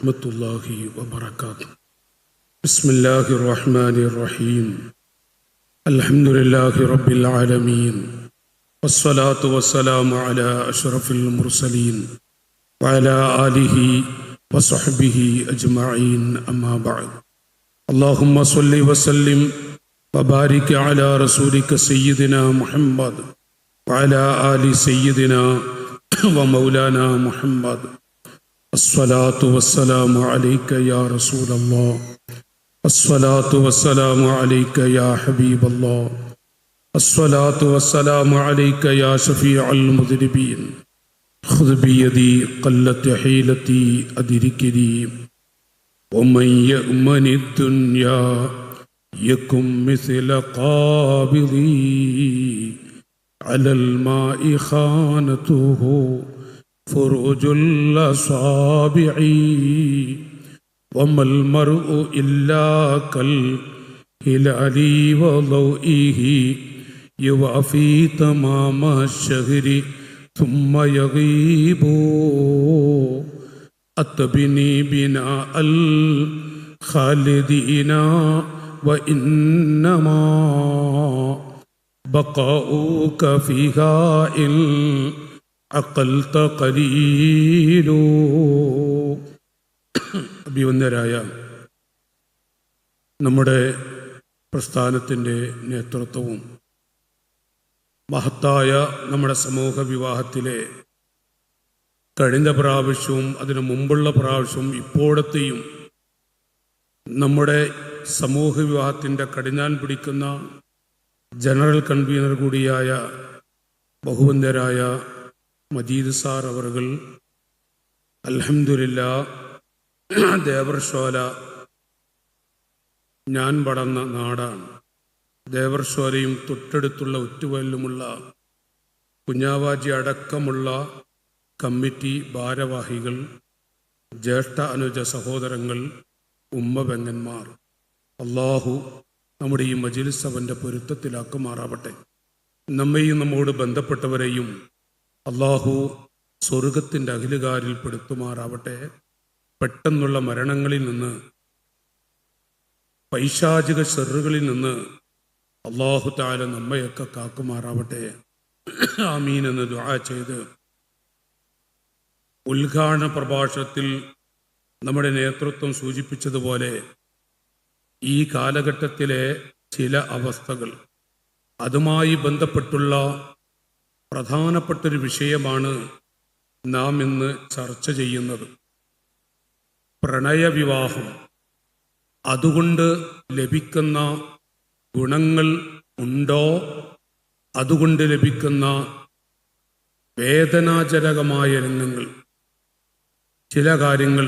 വറഹ്മത്തുള്ളാഹി വബറകാതുഹു. ബിസ്മില്ലാഹിർ റഹ്മാനിർ റഹീം. അൽഹംദുലില്ലാഹി റബ്ബിൽ ആലമീൻ. വസ്സലാത്തു വസ്സലാമു അലാ അഷ്റഫിൽ മുർസലീൻ വഅലാ ആലിഹി വസ്വഹ്ബിഹി അജ്മഈൻ. അമ്മാ ബഅദ്. അല്ലാഹുമ്മ സ്വല്ലി വസല്ലിം വബാരിക് അലാ റസൂലിക സയ്യിദിനാ മുഹമ്മദ് വഅലാ ആലി സയ്യിദിനാ വമൗലാനാ മുഹമ്മദ്. അസ്സലാത്തു വസ്സലാമു അലൈക യാ റസൂലല്ലാഹ്. അസ്സലാത്തു വസ്സലാമു അലൈക യാ ഹബീബല്ലാഹ്. അസ്സലാത്തു വസ്സലാമു അലൈക യാ ശഫീഅൽ മുദ്നിബീൻ. ഖുദ് ബിയദി ഖല്ലത്ത് ഹീലതി അദ്രികനി വമൻ യഅ്മനി ദുനിയാ യകും മിസ്ല ഖാബിദി അലൽ മാഇ ഖാനതുഹു فروج الأصابع وما المرء إلا كالهلال وضوئه يوافي تمام الشهر ثم يغيب أتبني بناء الخالدين وإنما بقاؤك فيها إن അഖൽത ഖലീലു. അഭിവന്ദരായ നമ്മുടെ പ്രസ്ഥാനത്തിൻ്റെ നേതൃത്വവും മഹത്തായ നമ്മുടെ സമൂഹ വിവാഹത്തിലെ കഴിഞ്ഞ പ്രാവശ്യവും അതിനു മുമ്പുള്ള പ്രാവശ്യവും ഇപ്പോഴത്തെയും നമ്മുടെ സമൂഹ വിവാഹത്തിൻ്റെ കടിഞ്ഞാൻ പിടിക്കുന്ന ജനറൽ കൺവീനർ കൂടിയായ ബഹുവന്ദരായ മജീദ് സാർ അവറുകൾ, അൽഹംദുലില്ലാഹ്, ദേവർശോല ഞാൻ വളർന്ന നാടാണ്. ദേവർശോലയും തൊട്ടടുത്തുള്ള ഒറ്റുവയലിലുമുള്ള കുഞ്ഞാവാജി അടക്കമുള്ള കമ്മിറ്റി ഭാരവാഹികൾ, ജ്യേഷ്ഠ അനുജ സഹോദരങ്ങൾ, ഉമ്മ പെങ്ങന്മാർ, അള്ളാഹു നമ്മുടെ ഈ മജ്‌ലിസ് അവൻ്റെ പൊരുത്തത്തിലാക്കുമാറാവട്ടെ. നമ്മെയും നമ്മോട് ബന്ധപ്പെട്ടവരെയും അള്ളാഹു സ്വർഗത്തിൻ്റെ അഖിലുകാരിൽ പെടുത്തുമാറാവട്ടെ. പെട്ടെന്നുള്ള മരണങ്ങളിൽ നിന്ന്, പൈശാചിക ശർറുകളിൽ നിന്ന് അള്ളാഹു തആല നമ്മയൊക്കെ കാക്കുമാറാവട്ടെ. ആമീൻ എന്ന് ദുആ ചെയ്ത് ഉദ്ഘാടന പ്രഭാഷണത്തിൽ നമ്മുടെ നേതൃത്വം സൂചിപ്പിച്ചതുപോലെ ഈ കാലഘട്ടത്തിലെ ചില അവസ്ഥകൾ, അതുമായി ബന്ധപ്പെട്ടുള്ള പ്രധാനപ്പെട്ടൊരു വിഷയമാണ് നാം ഇന്ന് ചർച്ച ചെയ്യുന്നത്. പ്രണയവിവാഹം, അതുകൊണ്ട് ലഭിക്കുന്ന ഗുണങ്ങൾ ഉണ്ടോ, അതുകൊണ്ട് ലഭിക്കുന്ന വേദനാജനകമായ രംഗങ്ങൾ, ചില കാര്യങ്ങൾ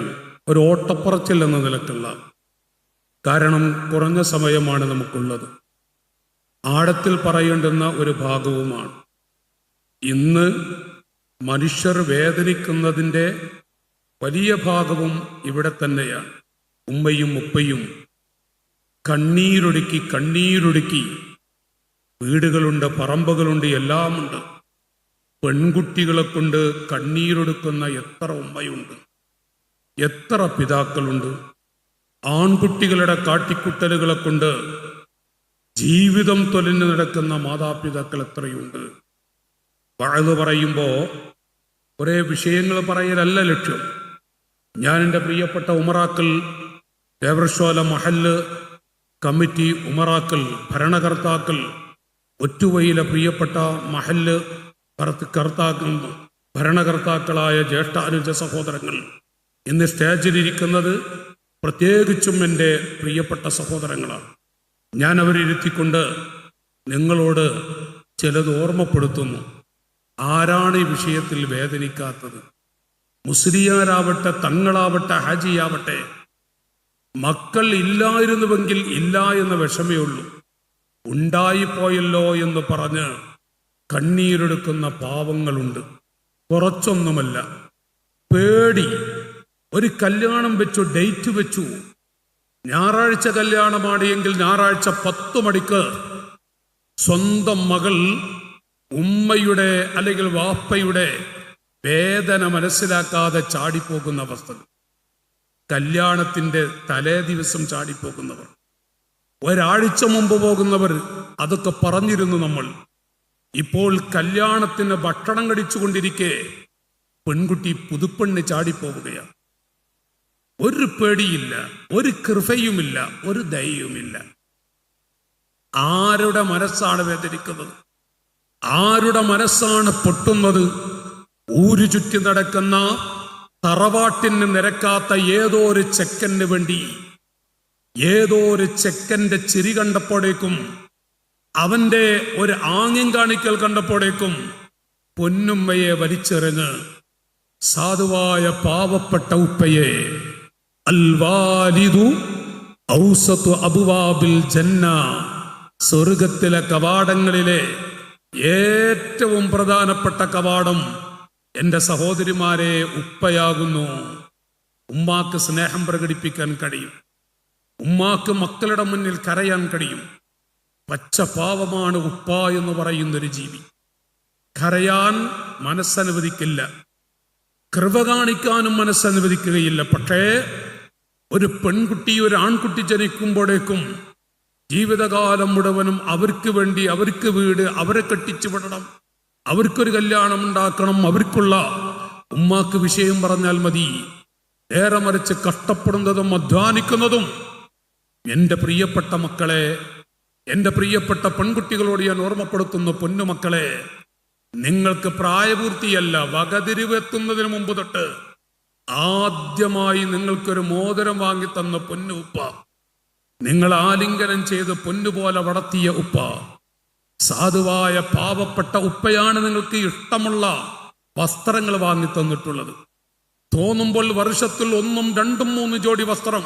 ഒരു ഓട്ടപ്പറച്ചിൽ എന്ന നിലക്കുള്ള, കാരണം കുറഞ്ഞ സമയമാണ് നമുക്കുള്ളത്, ആഴത്തിൽ പറയേണ്ടുന്ന ഒരു ഭാഗവുമാണ്. ഇന്ന് മനുഷ്യർ വേദനിക്കുന്നതിൻ്റെ വലിയ ഭാഗവും ഇവിടെ തന്നെയാണ്. ഉമ്മയും ഉപ്പയും കണ്ണീരൊടുക്കി വീടുകളുണ്ട്, പറമ്പുകളുണ്ട്, എല്ലാമുണ്ട്. പെൺകുട്ടികളെ കൊണ്ട് കണ്ണീരൊടുക്കുന്ന എത്ര ഉമ്മയുണ്ട്, എത്ര പിതാക്കളുണ്ട്. ആൺകുട്ടികളുടെ കാട്ടിക്കുട്ടലുകളെ കൊണ്ട് ജീവിതം തൊലഞ്ഞു നടക്കുന്ന മാതാപിതാക്കൾ എത്രയുണ്ട്. വഅദ് പറയുമ്പോൾ ഒരേ വിഷയങ്ങൾ പറയലല്ല ലക്ഷ്യം. ഞാൻ എൻ്റെ പ്രിയപ്പെട്ട ഉമറാക്കൾ, ദേവർശോല മഹല്ല് കമ്മിറ്റി ഉമറാക്കൾ, ഭരണകർത്താക്കൾ, ഒറ്റുവയിലെ പ്രിയപ്പെട്ട മഹല്ല് കർത്താക്കൾ, ഭരണകർത്താക്കളായ ജ്യേഷ്ഠ അനുജ സഹോദരങ്ങൾ, ഇന്ന് സ്റ്റേജിലിരിക്കുന്നത് പ്രത്യേകിച്ചും എൻ്റെ പ്രിയപ്പെട്ട സഹോദരങ്ങളാണ്. ഞാൻ അവരിരുത്തിക്കൊണ്ട് നിങ്ങളോട് ചിലത് ഓർമ്മപ്പെടുത്തുന്നു. ആരാണ് ഈ വിഷയത്തിൽ വേദനിക്കാത്തത്? മുസ്ലിയാരാവട്ടെ, തങ്ങളാവട്ടെ, ഹാജിയാവട്ടെ, മക്കൾ ഇല്ലായിരുന്നുവെങ്കിൽ ഇല്ല എന്ന വിഷമേ ഉള്ളൂ. ഉണ്ടായിപ്പോയല്ലോ എന്ന് പറഞ്ഞ് കണ്ണീരെടുക്കുന്ന പാവങ്ങളുണ്ട്. കുറച്ചൊന്നുമല്ല, പേടി. ഒരു കല്യാണം വെച്ചു, ഡേറ്റ് വെച്ചു, ഞായറാഴ്ച കല്യാണമാണ് എങ്കിൽ ഞായറാഴ്ച 10 മണിക്ക് സ്വന്തം മകൾ ഉമ്മയുടെ അല്ലെങ്കിൽ വാപ്പയുടെ വേദന മനസ്സിലാക്കാതെ ചാടിപ്പോകുന്ന അവസ്ഥ. കല്യാണത്തിന്റെ തലേ ദിവസം ചാടിപ്പോകുന്നവർ, ഒരാഴ്ച മുമ്പ് പോകുന്നവർ, അതൊക്കെ പറഞ്ഞിരുന്നു നമ്മൾ. ഇപ്പോൾ കല്യാണത്തിന് ഭക്ഷണം കഴിച്ചുകൊണ്ടിരിക്കെ പെൺകുട്ടി പുതുപ്പെണ്ണ് ചാടിപ്പോവുകയാണ്. ഒരു പേടിയില്ല, ഒരു കൃപയുമില്ല, ഒരു ദയയുമില്ല. ആരുടെ മനസ്സാണ് വേദനിക്കുന്നത്? ആരുടെ മനസ്സാണ് പൊട്ടുന്നത്? ഊരു ചുറ്റി നടക്കുന്ന തറവാട്ടിന് നിരക്കാത്ത ഏതോ ഒരു ചെക്കന് വേണ്ടി, ഏതോ ഒരു ചെക്കന്റെ ചിരി കണ്ടപ്പോഴേക്കും, അവന്റെ ഒരു ആംഗ്യം കാണിക്കൽ കണ്ടപ്പോഴേക്കും പൊന്നുമ്മയെ വലിച്ചെറിഞ്ഞ് സാധുവായ പാവപ്പെട്ട ഉപ്പയെ, അൽ വാലിദു ഔസതു അബ്വാബിൽ ജന്ന, സ്വർഗത്തിലെ കവാടങ്ങളിലെ ഏറ്റവും പ്രധാനപ്പെട്ട കവാടം എൻ്റെ സഹോദരിമാരെ ഉപ്പയാകുന്നു. ഉമ്മാക്ക് സ്നേഹം പ്രകടിപ്പിക്കാൻ കഴിയും, ഉമ്മാക്ക് മക്കളുടെ മുന്നിൽ കരയാൻ കഴിയും. പച്ചപാവമാണ് ഉപ്പ എന്ന് പറയുന്നൊരു ജീവി. കരയാൻ മനസ്സനുവദിക്കില്ല, കൃപ കാണിക്കാനും മനസ്സനുവദിക്കുകയില്ല. പക്ഷേ ഒരു പെൺകുട്ടി, ഒരു ആൺകുട്ടി ജനിക്കുമ്പോഴേക്കും ജീവിതകാലം മുഴുവനും അവർക്ക് വേണ്ടി, അവർക്ക് വീട്, അവരെ കെട്ടിച്ചു വിടണം, അവർക്കൊരു കല്യാണം ഉണ്ടാക്കണം, അവർക്കുള്ള ഉമ്മാക്ക് വിഷയം പറഞ്ഞാൽ മതി. നേരെ മറിച്ച് കഷ്ടപ്പെടുന്നതും അധ്വാനിക്കുന്നതും എൻ്റെ പ്രിയപ്പെട്ട മക്കളെ, എൻ്റെ പ്രിയപ്പെട്ട പെൺകുട്ടികളോട് ഞാൻ ഓർമ്മപ്പെടുത്തുന്ന പൊന്നുമക്കളെ, നിങ്ങൾക്ക് പ്രായപൂർത്തിയല്ല, വകതിരിവെത്തുന്നതിന് മുമ്പ് തൊട്ട് ആദ്യമായി നിങ്ങൾക്കൊരു മോതിരം വാങ്ങി തന്ന പൊന്നു ഉപ്പ, നിങ്ങൾ ആലിംഗനം ചെയ്ത് പൊന്നുപോലെ വളർത്തിയ ഉപ്പ, സാധുവായ പാവപ്പെട്ട ഉപ്പയാണ് നിങ്ങൾക്ക് ഇഷ്ടമുള്ള വസ്ത്രങ്ങൾ വാങ്ങി തന്നിട്ടുള്ളത്. തോന്നുമ്പോൾ വർഷത്തിൽ 1, 2, 3 ജോഡി വസ്ത്രം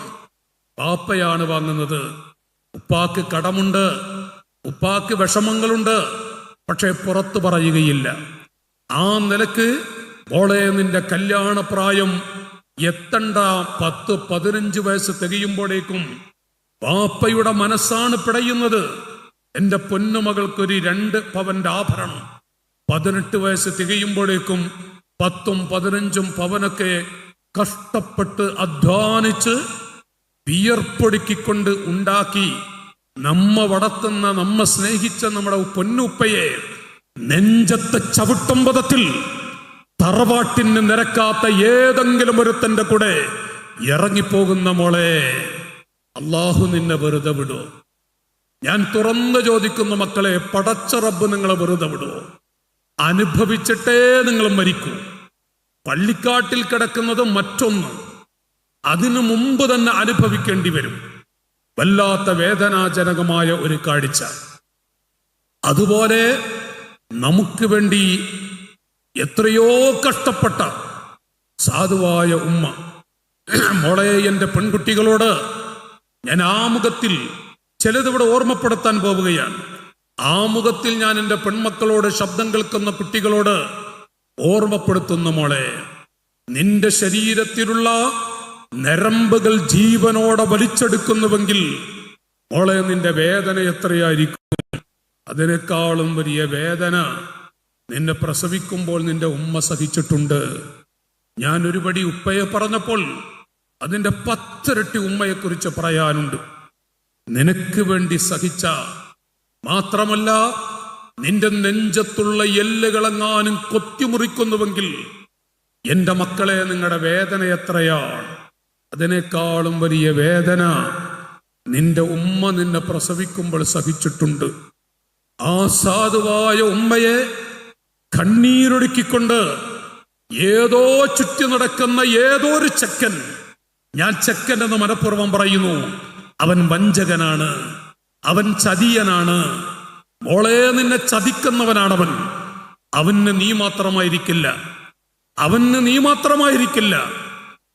പാപ്പയാണ് വാങ്ങുന്നത്. ഉപ്പാക്ക് കടമുണ്ട്, ഉപ്പാക്ക് വിഷമങ്ങളുണ്ട്, പക്ഷെ പുറത്തു പറയുകയില്ല. ആ നിലക്ക് മോളെ, നിന്റെ കല്യാണപ്രായം എത്തണ്ട 10-15 വയസ്സ് തികയുമ്പോഴേക്കും പാപ്പയുടെ മനസ്സാണ് പിടയുന്നത്. എൻ്റെ പൊന്നുമകൾക്കൊരു 2 പവന്റെ ആഭരണം 18 വയസ്സ് തികയുമ്പോഴേക്കും 10-15 പവനൊക്കെ കഷ്ടപ്പെട്ട് അധ്വാനിച്ച് വിയർപ്പൊടുക്കിക്കൊണ്ട് ഉണ്ടാക്കി നമ്മ വളർത്തുന്ന, നമ്മ സ്നേഹിച്ച നമ്മുടെ പൊന്നുപ്പയെ നെഞ്ചത്തെ ചവിട്ടുമ്പതത്തിൽ തറവാട്ടിന് നിരക്കാത്ത ഏതെങ്കിലും ഒരുത്തന്റെ കൂടെ ഇറങ്ങിപ്പോകുന്ന മോളെ, അള്ളാഹു നിന്നെ വെറുതെ വിടുവോ? ഞാൻ തുറന്നു ചോദിക്കുന്നു മക്കളെ, പടച്ച റബ്ബ് നിങ്ങളെ വെറുതെ വിടുവോ? അനുഭവിച്ചിട്ടേ നിങ്ങൾ മരിക്കൂ. പള്ളിക്കാട്ടിൽ കിടക്കുന്നത് മറ്റൊന്ന്, അതിനു മുമ്പ് തന്നെ അനുഭവിക്കേണ്ടി വരും. വല്ലാത്ത വേദനാജനകമായ ഒരു കാഴ്ച. അതുപോലെ നമുക്ക് വേണ്ടി എത്രയോ കഷ്ടപ്പെട്ട സാധുവായ ഉമ്മ. മോളെ, എൻ്റെ പെൺകുട്ടികളോട് ഞാൻ ആമുഖത്തിൽ ചിലതിവിടെ ഓർമ്മപ്പെടുത്താൻ പോവുകയാണ്. ആമുഖത്തിൽ ഞാൻ എൻ്റെ പെൺമക്കളോട്, ശബ്ദം കേൾക്കുന്ന കുട്ടികളോട് ഓർമ്മപ്പെടുത്തുന്ന മോളെ, നിന്റെ ശരീരത്തിലുള്ള നരമ്പുകൾ ജീവനോടെ വലിച്ചെടുക്കുന്നുവെങ്കിൽ മോളെ, നിന്റെ വേദന എത്രയായിരിക്കും? അതിനേക്കാളും വലിയ വേദന നിന്നെ പ്രസവിക്കുമ്പോൾ നിന്റെ ഉമ്മ സഹിച്ചിട്ടുണ്ട്. ഞാൻ ഒരുപടി ഉപ്പയെ പറഞ്ഞപ്പോൾ അതിൻ്റെ 10 ഇരട്ടി ഉമ്മയെക്കുറിച്ച് പറയാനുണ്ട്. നിനക്ക് വേണ്ടി സഹിച്ച, മാത്രമല്ല നിന്റെ നെഞ്ചത്തുള്ള എല്ലുകളെങ്ങാനും കൊത്തിമുറിക്കുന്നുവെങ്കിൽ എൻ്റെ മക്കളെ, നിങ്ങളുടെ വേദന എത്രയാണ്? അതിനേക്കാളും വലിയ വേദന നിന്റെ ഉമ്മ നിന്നെ പ്രസവിക്കുമ്പോൾ സഹിച്ചിട്ടുണ്ട്. ആ സാധുവായ ഉമ്മയെ കണ്ണീരൊടുക്കിക്കൊണ്ട് ഏതോ ചുറ്റി നടക്കുന്ന ഏതോ ഒരു ചെക്കൻ, ഞാൻ ചെക്കൻ എന്ന് മനഃപൂർവ്വം പറയുന്നു, അവൻ വഞ്ചകനാണ്, അവൻ ചതിയനാണ്. മോളെ, നിന്നെ ചതിക്കുന്നവനാണവൻ. അവന് നീ മാത്രമായിരിക്കില്ല, അവന് നീ മാത്രമായിരിക്കില്ല,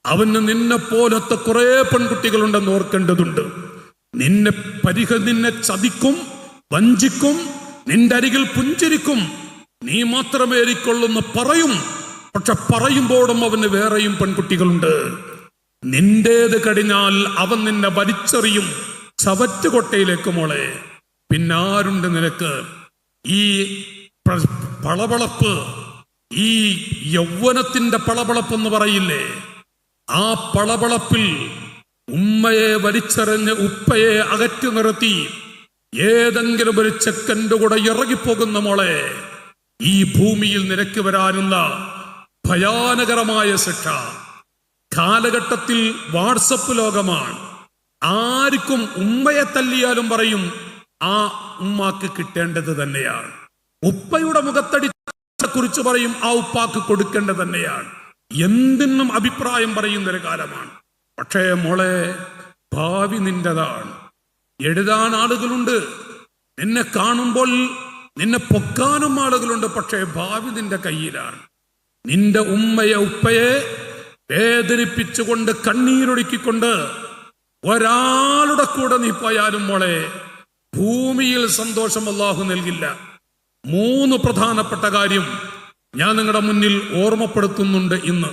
അവന് നിന്നെ പോലത്തെ കുറെ പെൺകുട്ടികളുണ്ടെന്ന് ഓർക്കേണ്ടതുണ്ട്. നിന്നെ ചതിക്കും, വഞ്ചിക്കും, നിന്റെ അരികിൽ പുഞ്ചിരിക്കും. നീ മാത്രമേ എനിക്കുള്ളൂന്ന് പറയും. പക്ഷെ പറയുമ്പോഴും അവന് വേറെയും പെൺകുട്ടികളുണ്ട്. നിന്റേത് കഴിഞ്ഞാൽ അവൻ നിന്നെ വലിച്ചെറിയും ചവറ്റുകൊട്ടയിലേക്ക്. മോളെ, പിന്നാരുണ്ട് നിനക്ക്? ഈ പളവളപ്പ്, ഈ യൗവനത്തിന്റെ പളവളപ്പ് എന്ന് പറയില്ലേ, ആ പളപളപ്പിൽ ഉമ്മയെ വലിച്ചെറിഞ്ഞ് ഉപ്പയെ അകറ്റി നിർത്തി ഏതെങ്കിലും ഒരു സെക്കൻഡ് കൂടെ ഇറങ്ങിപ്പോകുന്ന മോളെ, ഈ ഭൂമിയിൽ നിനക്ക് വരാനുള്ള ഭയാനകരമായ ശിക്ഷ. കാലഘട്ടത്തിൽ വാട്സപ്പ് ലോകമാണ്. ആർക്കും ഉമ്മയെ തല്ലിയാലും പറയും ആ ഉമ്മാക്ക് കിട്ടേണ്ടത് തന്നെയാണ്. ഉപ്പയുടെ മുഖത്തടി കുറിച്ച് പറയും ആ ഉപ്പാക്ക് കൊടുക്കേണ്ടത് തന്നെയാണ്. എന്തിനും അഭിപ്രായം പറയുന്നൊരു കാലമാണ്. പക്ഷേ മോളെ, ഭാവി നിന്റേതാണ്. എഴുതാൻ ആളുകളുണ്ട്, നിന്നെ കാണുമ്പോൾ നിന്നെ പൊക്കാനും ആളുകളുണ്ട്. പക്ഷേ ഭാവി നിന്റെ കയ്യിലാണ്. നിന്റെ ഉമ്മയെ ഉപ്പയെ വേദനിപ്പിച്ചുകൊണ്ട് കണ്ണീരൊടുക്കിക്കൊണ്ട് ഒരാളുടെ കൂടെ നീ പോയാലും മോളെ, ഭൂമിയിൽ സന്തോഷം അല്ലാഹു നൽകില്ല. 3 പ്രധാനപ്പെട്ട കാര്യം ഞാൻ നിങ്ങളുടെ മുന്നിൽ ഓർമ്മപ്പെടുത്തുന്നുണ്ട് ഇന്ന്.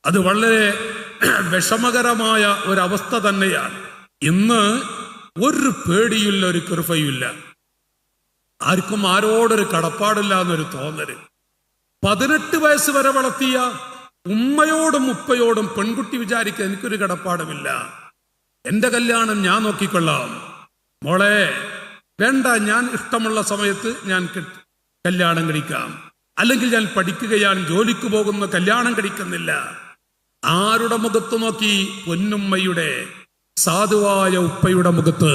അത് വളരെ വിഷമകരമായ ഒരവസ്ഥ തന്നെയാണ്. ഇന്ന് ഒരു പേടിയില്ല, ഒരു കൃപയുമില്ല, ആർക്കും ആരോടൊരു കടപ്പാടില്ല എന്നൊരു തോന്നല്. 18 വയസ്സ് വരെ വളർത്തിയ ഉമ്മയോടും ഉപ്പയോടും പെൺകുട്ടി വിചാരിക്കുക എനിക്കൊരു കടപ്പാടുമില്ല, എന്റെ കല്യാണം ഞാൻ നോക്കിക്കൊള്ളാം. മോളെ വേണ്ട, ഞാൻ ഇഷ്ടമുള്ള സമയത്ത് ഞാൻ കല്യാണം കഴിക്കാം, അല്ലെങ്കിൽ ഞാൻ പഠിക്കുകയാണ്, ജോലിക്ക് പോകുന്ന കല്യാണം കഴിക്കുന്നില്ല. ആരുടെ മുഖത്ത് നോക്കി? പൊന്നുമ്മയുടെ, സാധുവായ ഉപ്പയുടെ മുഖത്ത്.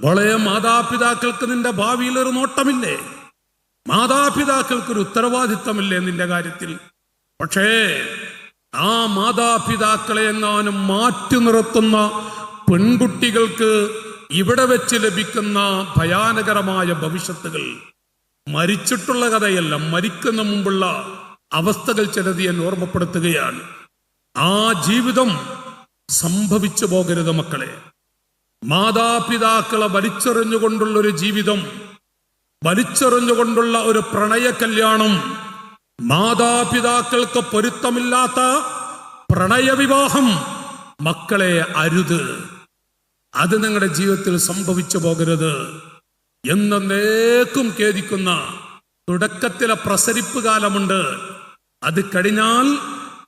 മോളെ, മാതാപിതാക്കൾക്ക് നിന്റെ ഭാവിയിൽ ഒരു നോട്ടമില്ലേ? മാതാപിതാക്കൾക്കൊരു ഉത്തരവാദിത്തമില്ലേ നിന്റെ കാര്യത്തിൽ? പക്ഷേ ആ മാതാപിതാക്കളെ എങ്ങാനും മാറ്റി നിർത്തുന്ന പെൺകുട്ടികൾക്ക് ഇവിടെ വെച്ച് ലഭിക്കുന്ന ഭയാനകരമായ ഭവിഷ്യത്തുകൾ മരിച്ചിട്ടുള്ള കഥയല്ല, മരിക്കുന്ന മുമ്പുള്ള അവസ്ഥകൾ ചിലത് ഞാൻ ഓർമ്മപ്പെടുത്തുകയാണ്. ആ ജീവിതം സംഭവിച്ചു പോകരുത് മക്കളെ. മാതാപിതാക്കളെ വലിച്ചെറിഞ്ഞുകൊണ്ടുള്ളൊരു ജീവിതം, വലിച്ചെറിഞ്ഞുകൊണ്ടുള്ള ഒരു പ്രണയ കല്യാണം, മാതാപിതാക്കൾക്ക് പൊരുത്തമില്ലാത്ത പ്രണയവിവാഹം മക്കളെ അരുത്. അത് നിങ്ങളുടെ ജീവിതത്തിൽ സംഭവിച്ചു പോകരുത്. എന്നേക്കും ഖേദിക്കുന്ന തുടക്കത്തിലെ പ്രസരിപ്പ് കാലമുണ്ട്. അത് കഴിഞ്ഞാൽ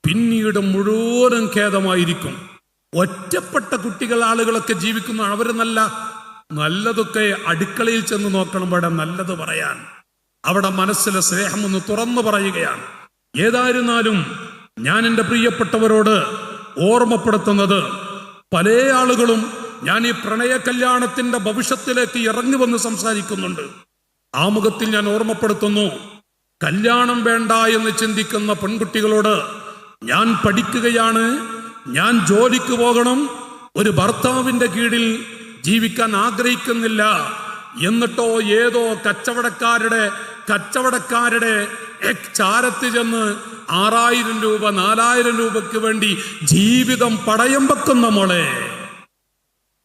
പിന്നീട് മുഴുവനും ഖേദമായിരിക്കും. ഒറ്റപ്പെട്ട കുട്ടികൾ, ആളുകളൊക്കെ ജീവിക്കുന്നു. അവർ നല്ലതൊക്കെ അടുക്കളയിൽ ചെന്ന് നോക്കണം, അവിടെ നല്ലത് പറയാൻ, അവിടെ മനസ്സിലെ സ്നേഹം ഒന്ന് തുറന്നു പറയുകയാണ്. ഏതായിരുന്നാലും ഞാൻ എൻ്റെ പ്രിയപ്പെട്ടവരോട് ഓർമ്മപ്പെടുത്തുന്നത്, പല ആളുകളും ഞാൻ ഈ പ്രണയ കല്യാണത്തിന്റെ ഭവിഷ്യത്തിലേക്ക് ഇറങ്ങി വന്ന് സംസാരിക്കുന്നുണ്ട്. ആമുഖത്തിൽ ഞാൻ ഓർമ്മപ്പെടുത്തുന്നു, കല്യാണം വേണ്ട എന്ന് ചിന്തിക്കുന്ന പെൺകുട്ടികളോട് ഞാൻ പഠിക്കുകയാണ്, ഞാൻ ജോലിക്ക് പോകണം, ഒരു ഭർത്താവിന്റെ കീഴിൽ ജീവിക്കാൻ ആഗ്രഹിക്കുന്നില്ല, എന്നിട്ടോ ഏതോ കച്ചവടക്കാരുടെ ചാരത്ത് ചെന്ന് 6000 രൂപ 4000 രൂപയ്ക്ക് വേണ്ടി ജീവിതം പടയം വെക്കുന്ന മോളെ,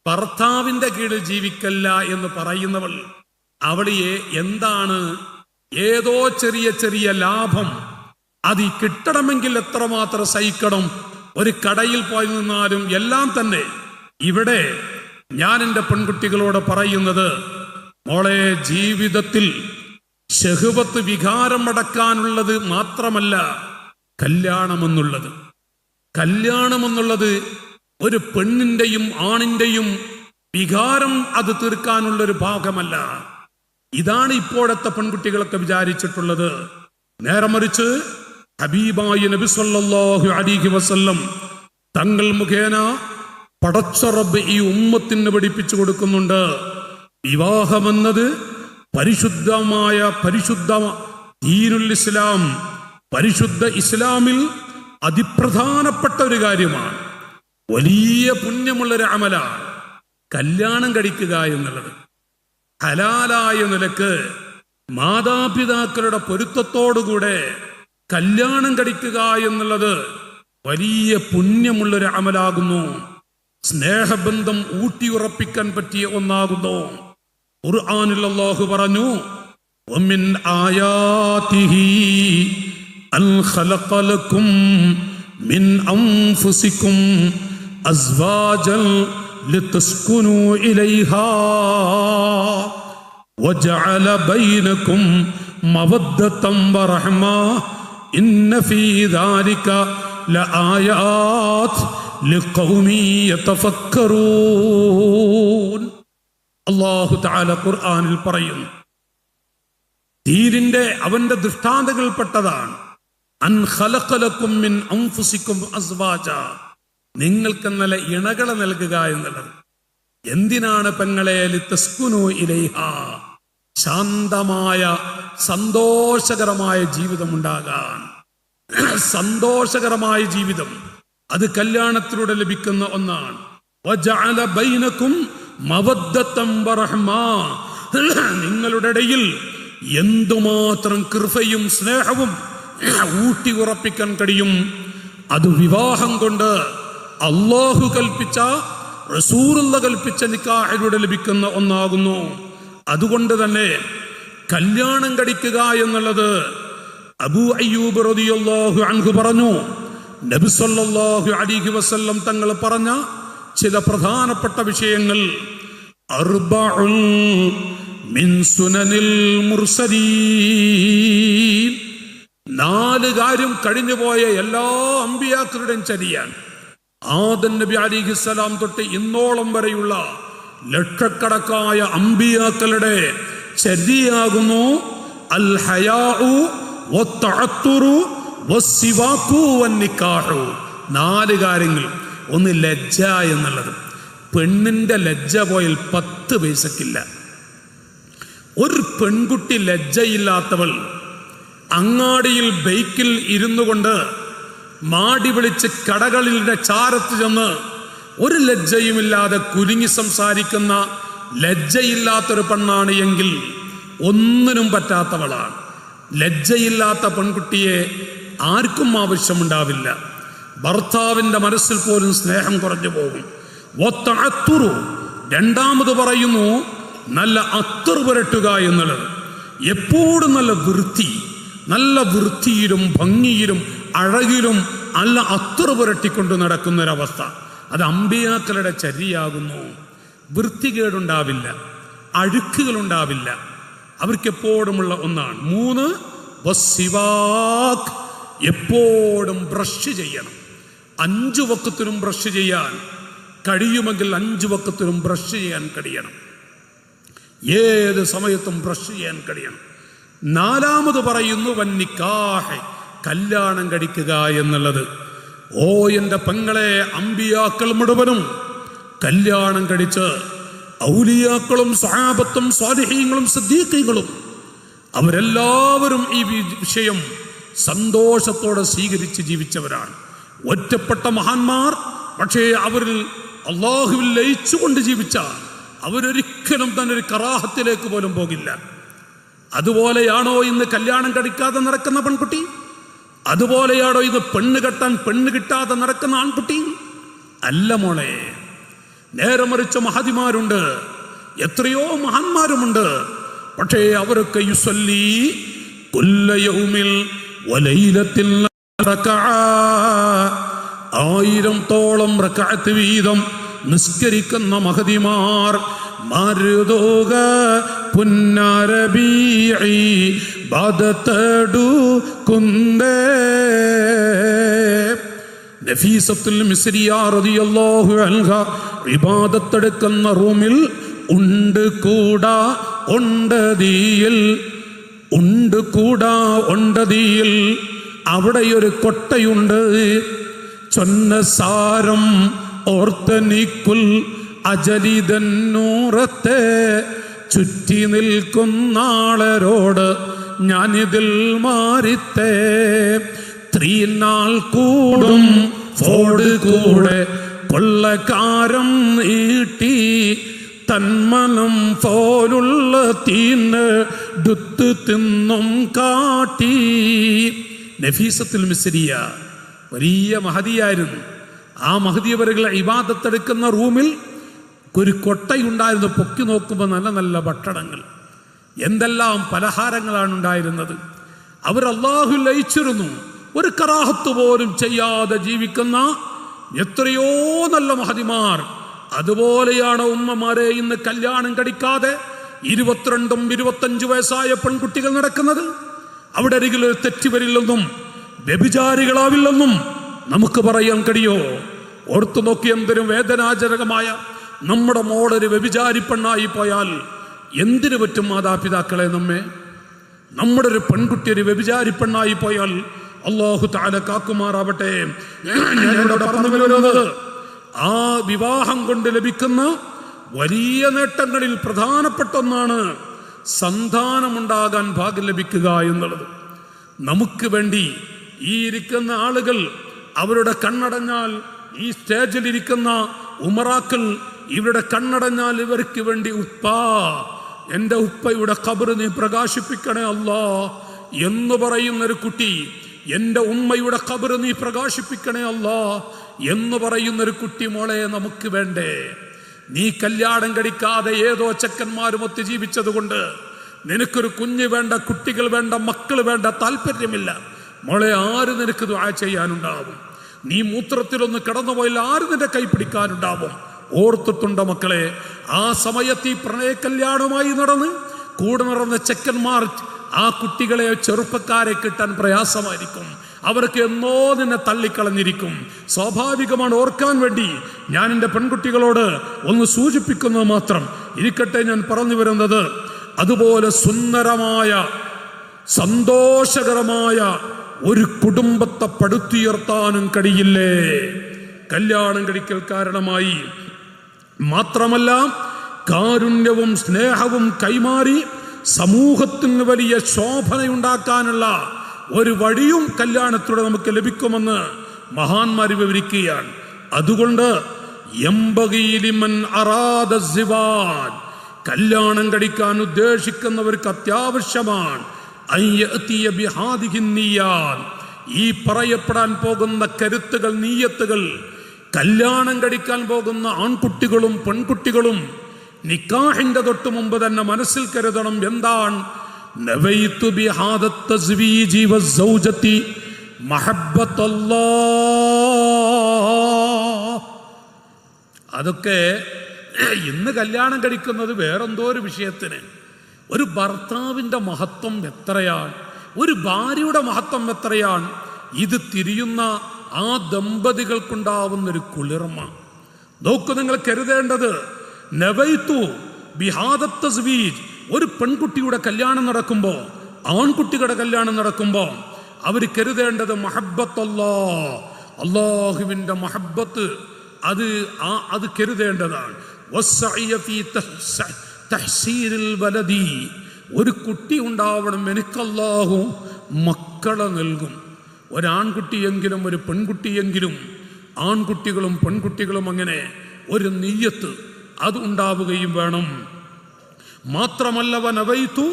ഭർത്താവിന്റെ കീഴിൽ ജീവിക്കല്ല എന്ന് പറയുന്നവൾ, അവളിയെ എന്താണ് ഏതോ ചെറിയ ലാഭം അത് കിട്ടണമെങ്കിൽ എത്രമാത്രം സഹിക്കണം? ഒരു കടയിൽ പോയി നിന്നാലും എല്ലാം തന്നെ. ഇവിടെ ഞാൻ എൻ്റെ പെൺകുട്ടികളോട് പറയുന്നത്, മോളെ, ജീവിതത്തിൽ ശഹ്വത്ത് വികാരം അടക്കാനുള്ളത് മാത്രമല്ല കല്യാണമെന്നുള്ളത് ഒരു പെണ്ണിന്റെയും ആണിന്റെയും വികാരം അത് തീർക്കാനുള്ളൊരു ഭാഗമല്ല. ഇതാണ് ഇപ്പോഴത്തെ പെൺകുട്ടികളൊക്കെ വിചാരിച്ചിട്ടുള്ളത്. നേരെ മറിച്ച് ഹബീബായ നബി സല്ലല്ലാഹു അലൈഹി വസല്ലം തങ്ങൾ മുഖേന പടച്ച റബ്ബ് ഈ ഉമ്മത്തിന് പഠിപ്പിച്ചു കൊടുക്കുന്നുണ്ട്, വിവാഹമെന്നത് പരിശുദ്ധ ദീനുൽ ഇസ്ലാം, പരിശുദ്ധ ഇസ്ലാമിൽ അതിപ്രധാനപ്പെട്ട ഒരു കാര്യമാണ്. വലിയ പുണ്യമുള്ളൊരു അമലാണ് കല്യാണം കഴിക്കുക എന്നുള്ളത്. ഹലാലായ നിലക്ക് മാതാപിതാക്കളുടെ പൊരുത്തത്തോടുകൂടെ കല്യാണം കഴിക്കുക എന്നുള്ളത് വലിയ പുണ്യമുള്ളൊരു അമലാകുന്നു. സ്നേഹബന്ധം ഊട്ടിയുറപ്പിക്കാൻ പറ്റിയ ഒന്നാകുന്നു. ഖുർആനിൽ അല്ലാഹു പറഞ്ഞു, വമിൻ ആയാതിഹി അൻ ഖലഖ ലക്കും മിൻ അൻഫുസിക്കും അസ്വാജൻ ലിതസ്കുനൂ ഇലൈഹാ വജഅല ബൈനക്കും മവദ്ദതൻ വറഹ്മ ഇന്ന ഫീ ദാലിക ലആയാത് ലിഖൗമി യതഫക്കറൂൻ. അല്ലാഹു തആല ഖുർആനിൽ പറയുന്നു, ദീനിന്റെ അവന്റെ ദൃഷ്ടാന്തങ്ങളിൽപ്പെട്ടതാണ് അൻ ഖലഖ ലക്കും മിൻ അൻഫുസിക്കും അസ്വാജ, നിങ്ങൾക്ക് നല്ല ഇണകളെ നൽകുക എന്നുള്ളത്. എന്തിനാണ് പെങ്ങളെ? ലിതസ്കുനു ഇലൈഹാ, ശാന്തമായ സന്തോഷകരമായ ജീവിതം ഉണ്ടാകാൻ. സന്തോഷകരമായ ജീവിതം അത് കല്യാണത്തിലൂടെ ലഭിക്കുന്ന ഒന്നാണ്. വജഅല ബൈനക്കും മവദ്ദത്തൻ വറഹ്മാ, നിങ്ങളുടെ ഇടയിൽ എന്തുമാത്രം കൃപയും സ്നേഹവും ഊട്ടി ഉറപ്പിക്കാൻ കഴിയും. അത് വിവാഹം കൊണ്ട് അല്ലാഹു കൽപ്പിച്ച, റസൂലുള്ളാഹി കൽപ്പിച്ച നിക്കാഹിലൂടെ ലഭിക്കുന്ന ഒന്നാകുന്നു. അതുകൊണ്ട് തന്നെ കല്യാണം കഴിക്കുക എന്നുള്ളത് അബൂ അയ്യൂബ് റളിയല്ലാഹു അൻഹു പറഞ്ഞു, നബി സല്ലല്ലാഹു അലൈഹി വസല്ലം തങ്ങൾ പറഞ്ഞ ചില പ്രധാനപ്പെട്ട വിഷയങ്ങൾ, അർബഉൻ മിൻ സുനനിൽ മുർസലീൻ, 4 കാര്യം കഴിഞ്ഞുപോയ എല്ലാ അമ്പിയാക്കളുടെയും ചര്യാണ്. ആദം നബി അലൈഹിസ്സലാം തൊട്ട് ഇന്നോളം വരെയുള്ള ലക്ഷക്കണക്കായ അമ്പിയാക്കളുടെ ചര്യയാകുന്നു അൽ ഹയാഉ വത്തഅത്തുറു വസ്സിവാഖു വന്നിക്കാഹു. 4 കാര്യങ്ങൾ. ഒന്ന് ലജ്ജ എന്നുള്ളത്. പെണ്ണിന്റെ ലജ്ജ പോയാൽ 10 പൈസക്കില്ല. ഒരു പെൺകുട്ടി ലജ്ജയില്ലാത്തവൾ അങ്ങാടിയിൽ ബൈക്കിൽ ഇരുന്നു കൊണ്ട് മാടി വിളിച്ച് കടകളിലെ ചാരത്ത് ചെന്ന് ഒരു ലജ്ജയുമില്ലാതെ കുലുങ്ങി സംസാരിക്കുന്ന ലജ്ജയില്ലാത്തൊരു പെണ്ണാണ് എങ്കിൽ ഒന്നിനും പറ്റാത്തവളാണ്. ലജ്ജയില്ലാത്ത പെൺകുട്ടിയെ ആർക്കും ആവശ്യമുണ്ടാവില്ല. ഭർത്താവിന്റെ മനസ്സിൽ പോലും സ്നേഹം കുറഞ്ഞു പോകും. വത്തഅത്തുറു, രണ്ടാമത് പറയുന്നു നല്ല അത്തർ പുരട്ടുക എന്നുള്ളത്. എപ്പോഴും നല്ല വൃത്തി, നല്ല വൃത്തിയിലും ഭംഗിയിലും അഴകിലും നല്ല അത്തർ പുരട്ടിക്കൊണ്ട് നടക്കുന്നൊരവസ്ഥ, അത് അമ്പിയാക്കളുടെ ചര്യയാകുന്നു. വൃത്തികേടുണ്ടാവില്ല, അഴുക്കുകളുണ്ടാവില്ല, അവർക്കെപ്പോഴുമുള്ള ഒന്നാണ്. 3 വസ്സിവാഖ്, എപ്പോഴും ബ്രഷ് ചെയ്യണം. 5 വക്തത്തിനും ബ്രഷ് ചെയ്യാൻ കഴിയുമെങ്കിൽ 5 വക്തത്തിനും ബ്രഷ് ചെയ്യാൻ കഴിയണം. ഏത് സമയത്തും ബ്രഷ് ചെയ്യാൻ കഴിയണം. 4 പറയുന്നു വന്നിക്കാഹ്, കല്യാണം കഴിക്കുക എന്നുള്ളത്. ഓ എൻ്റെ പെങ്ങളെ, അമ്പിയാക്കൾ മുഴുവനും കല്യാണം കഴിച്ച് ഔലിയാക്കളും സ്വഹാബത്തും സ്വാലിഹീങ്ങളും സിദ്ദീഖീങ്ങളും അവരെല്ലാവരും ഈ വിഷയം സന്തോഷത്തോടെ സ്വീകരിച്ച് ജീവിച്ചവരാണ്. ഒറ്റപ്പെട്ട മഹാന്മാർ, പക്ഷേ അവരിൽ അള്ളാഹുവിൽ ലയിച്ചുകൊണ്ട് ജീവിച്ച അവരൊരിക്കലും തന്നെ ഒരു കറാഹത്തിലേക്ക് പോലും പോകില്ല. അതുപോലെയാണോ ഇന്ന് കല്യാണം കഴിക്കാതെ നടക്കുന്ന പെൺകുട്ടി? അതുപോലെയാണോ ഇത് പെണ്ണ് കെട്ടാൻ പെണ്ണ് കിട്ടാതെ നടക്കുന്ന ആൺകുട്ടി? അല്ല മോളെ. നേരെ മറിച്ച മഹതിമാരുണ്ട്, എത്രയോ മഹാന്മാരുമുണ്ട്. പക്ഷേ അവരൊക്കെ യുസല്ലി കുല്ല യൗമിൽ വലൈലത്തിൽ റകഅ, 1000 റകഅത്ത് വീതം നിസ്കരിക്കുന്ന മഹതിമാർ. മരുതോക പുന്നരബീഇ ബദതഡു കുന്ദേ. നഫീസത്തുൽ മിസ്രിയ റളിയല്ലാഹു അൻഹ ഇബാദത്തെടുക്കുന്ന റൂമിൽ ഉണ്ട് കൂടാ ഒണ്ടതിയിൽ, ഉണ്ട് കൂടാ ഒണ്ടതിയിൽ അവിടെയൊരു കൊട്ടയുണ്ട്. ചൊന്ന സാരം ഓർത്തനിക്കുൽ അജലിതന്നൂറത്തെ, ചുറ്റി നിൽക്കുന്നാളരോട് ഞാനിതിൽ മാറിത്തേ. 3 നാൾ കൂടും ഫോട് കൂടെ കൊള്ളക്കാരം നീട്ടി, തന്മനം പോലുള്ള തീന് ഡുത്ത് തിന്നും കാട്ടി. നഫീസത്തുൽ മിസ്രിയ വലിയ മഹദിയായിരുന്നു. ആ മഹദിയവരുകളെ ഇബാദത്തെടുക്കുന്ന റൂമിൽ ഒരു കൊട്ടയുണ്ടായിരുന്നു. പൊക്കി നോക്കുമ്പോൾ നല്ല നല്ല ഭക്ഷണങ്ങൾ, എന്തെല്ലാം പലഹാരങ്ങളാണ് ഉണ്ടായിരുന്നത്. അവർ അല്ലാഹു ലയിച്ചിരുന്നു. ഒരു കറാഹത്ത് പോലും ചെയ്യാതെ ജീവിക്കുന്ന എത്രയോ നല്ല മഹദിമാർ. അതുപോലെയാണ് ഉമ്മമാരെ ഇന്ന് കല്യാണം കഴിക്കാതെ 22 25 വയസ്സായ പെൺകുട്ടികൾ നടക്കുന്നത്. അവിടെ അരികിൽ ഒരു തെറ്റ് വരില്ലെന്നും വ്യഭിചാരികളാവില്ലെന്നും നമുക്ക് പറയാൻ കഴിയോ? ഓർത്തു നോക്കി, എന്തൊരു വേദനാജനകമായ, നമ്മുടെ മോളൊരു വ്യഭിചാരി പെണ്ണായി പോയാൽ എന്തിനു പറ്റും മാതാപിതാക്കളെ? നമ്മുടെ ഒരു പെൺകുട്ടി ഒരു വ്യഭിചാരി പെണ്ണായി പോയാൽ അല്ലാഹു തആല കാക്കുമാറാവട്ടെ. ഞാനിവിടെ പറഞ്ഞു വരുന്നത്, ആ വിവാഹം കൊണ്ട് ലഭിക്കുന്ന വലിയ നേട്ടങ്ങളിൽ പ്രധാനപ്പെട്ട ഒന്നാണ് സന്താനമുണ്ടാകാൻ ഭാഗ്യം ലഭിക്കുക എന്നുള്ളത്. നമുക്ക് വേണ്ടി ഈ ഇരിക്കുന്ന ആളുകൾ അവരുടെ കണ്ണടഞ്ഞാൽ, ഈ സ്റ്റേജിലിരിക്കുന്ന ഉമറാക്കൾ ഇവരുടെ കണ്ണടഞ്ഞാൽ ഇവർക്ക് വേണ്ടി ഉപ്പാ, എൻ്റെ ഉപ്പയുടെ ഖബർ നീ പ്രകാശിപ്പിക്കണേ അല്ലാ എന്ന് പറയുന്നൊരു കുട്ടി, എൻ്റെ ഉമ്മയുടെ ഖബർ നീ പ്രകാശിപ്പിക്കണേ അല്ലാ എന്ന് പറയുന്നൊരു കുട്ടി മോളെ നമുക്ക് വേണ്ടേ? നീ കല്യാണം കഴിക്കാതെ ഏതോ ചെക്കന്മാരുമൊത്ത് ജീവിച്ചത് കൊണ്ട് നിനക്കൊരു കുഞ്ഞ് വേണ്ട, കുട്ടികൾ വേണ്ട, മക്കൾ വേണ്ട, താല്പര്യമില്ല മോളെ. ആര് നിനക്ക് ദുആ ചെയ്യാനുണ്ടാവും? നീ മൂത്രത്തിലൊന്ന് കടന്നുപോയാൽ ആര് നിന്റെ കൈ പിടിക്കാനുണ്ടാവും? ഓർത്തിട്ടുണ്ടോ മക്കളെ? ആ സമയത്ത് ഈ പ്രണയ കല്യാണവുമായി നടന്ന് കൂടെ നടന്ന ചെക്കന്മാർ ആ കുട്ടികളെ, ചെറുപ്പക്കാരെ കിട്ടാൻ പ്രയാസമായിരിക്കും. അവർക്ക് എന്നോ നിന്നെ തള്ളിക്കളഞ്ഞിരിക്കും. സ്വാഭാവികമാണ്. ഓർക്കാൻ വേണ്ടി ഞാൻ എൻ്റെ പെൺകുട്ടികളോട് ഒന്ന് സൂചിപ്പിക്കുന്നത് മാത്രം ഇരിക്കട്ടെ ഞാൻ പറഞ്ഞു വരുന്നത്. അതുപോലെ സുന്ദരമായ സന്തോഷകരമായ ഒരു കുടുംബത്തെ പടുത്തുയർത്താനും കഴിയില്ലേ കല്യാണം കഴിക്കൽ കാരണമായി? മാത്രമല്ല, കാരുണ്യവും സ്നേഹവും കൈമാറി സമൂഹത്തിന് വലിയ ശോഭനയുണ്ടാക്കാനുള്ള ഒരു വഴിയും കല്യാണത്തിലൂടെ നമുക്ക് ലഭിക്കുമെന്ന് മഹാന്മാർ വിവരിക്കുകയാണ്. അതുകൊണ്ട് കല്യാണം കഴിക്കാൻ ഉദ്ദേശിക്കുന്നവർക്ക് അത്യാവശ്യമാണ് ഈ പറയപ്പെടാൻ പോകുന്ന കരുത്തുകൾ, നീയത്തുകൾ. കല്യാണം കഴിക്കാൻ പോകുന്ന ആൺകുട്ടികളും പെൺകുട്ടികളും നിക്കാഹിന്റെ തൊട്ട് മുമ്പ് തന്നെ മനസ്സിൽ കരുതണം. എന്താണ്? നവൈതു ബിഹാദ തസ്വീജി വസ്സൗജതി മഹബ്ബത്തല്ലാഹ്. അതൊക്കെ ഇന്ന് കല്യാണം കഴിക്കുന്നത് വേറെന്തോ ഒരു വിഷയത്തിന്. ഒരു ഭർത്താവിൻ്റെ മഹത്വം എത്രയാണ്, ഒരു ഭാര്യയുടെ മഹത്വം എത്രയാണ്. ഇത് തിരിയുന്ന ആ ദമ്പതികൾക്കുണ്ടാവുന്നൊരു കുളിർമ നോക്കൂ. നിങ്ങൾ കരുതേണ്ടത് നവൈതു ബിഹാദ തസ്വീജ്. ഒരു പെൺകുട്ടിയുടെ കല്യാണം നടക്കുമ്പോൾ, ആൺകുട്ടികളുടെ കല്യാണം നടക്കുമ്പോൾ അവർ കരുതേണ്ടത് മഹബ്ബത്തല്ലാഹ്, അല്ലാഹുവിൻ്റെ മഹബ്ബത്ത്. അത് കരുതേണ്ടതാണ്. ഒരു കുട്ടി ഉണ്ടാവണം, എനിക്ക് അല്ലാഹു മക്കളെ നൽകും. ഒരാൺകുട്ടിയെങ്കിലും ഒരു പെൺകുട്ടിയെങ്കിലും, ആൺകുട്ടികളും പെൺകുട്ടികളും അങ്ങനെ ഒരു നിയ്യത്ത് അത് ഉണ്ടാവുകയും വേണം. മാത്രമല്ല, വനവൈതു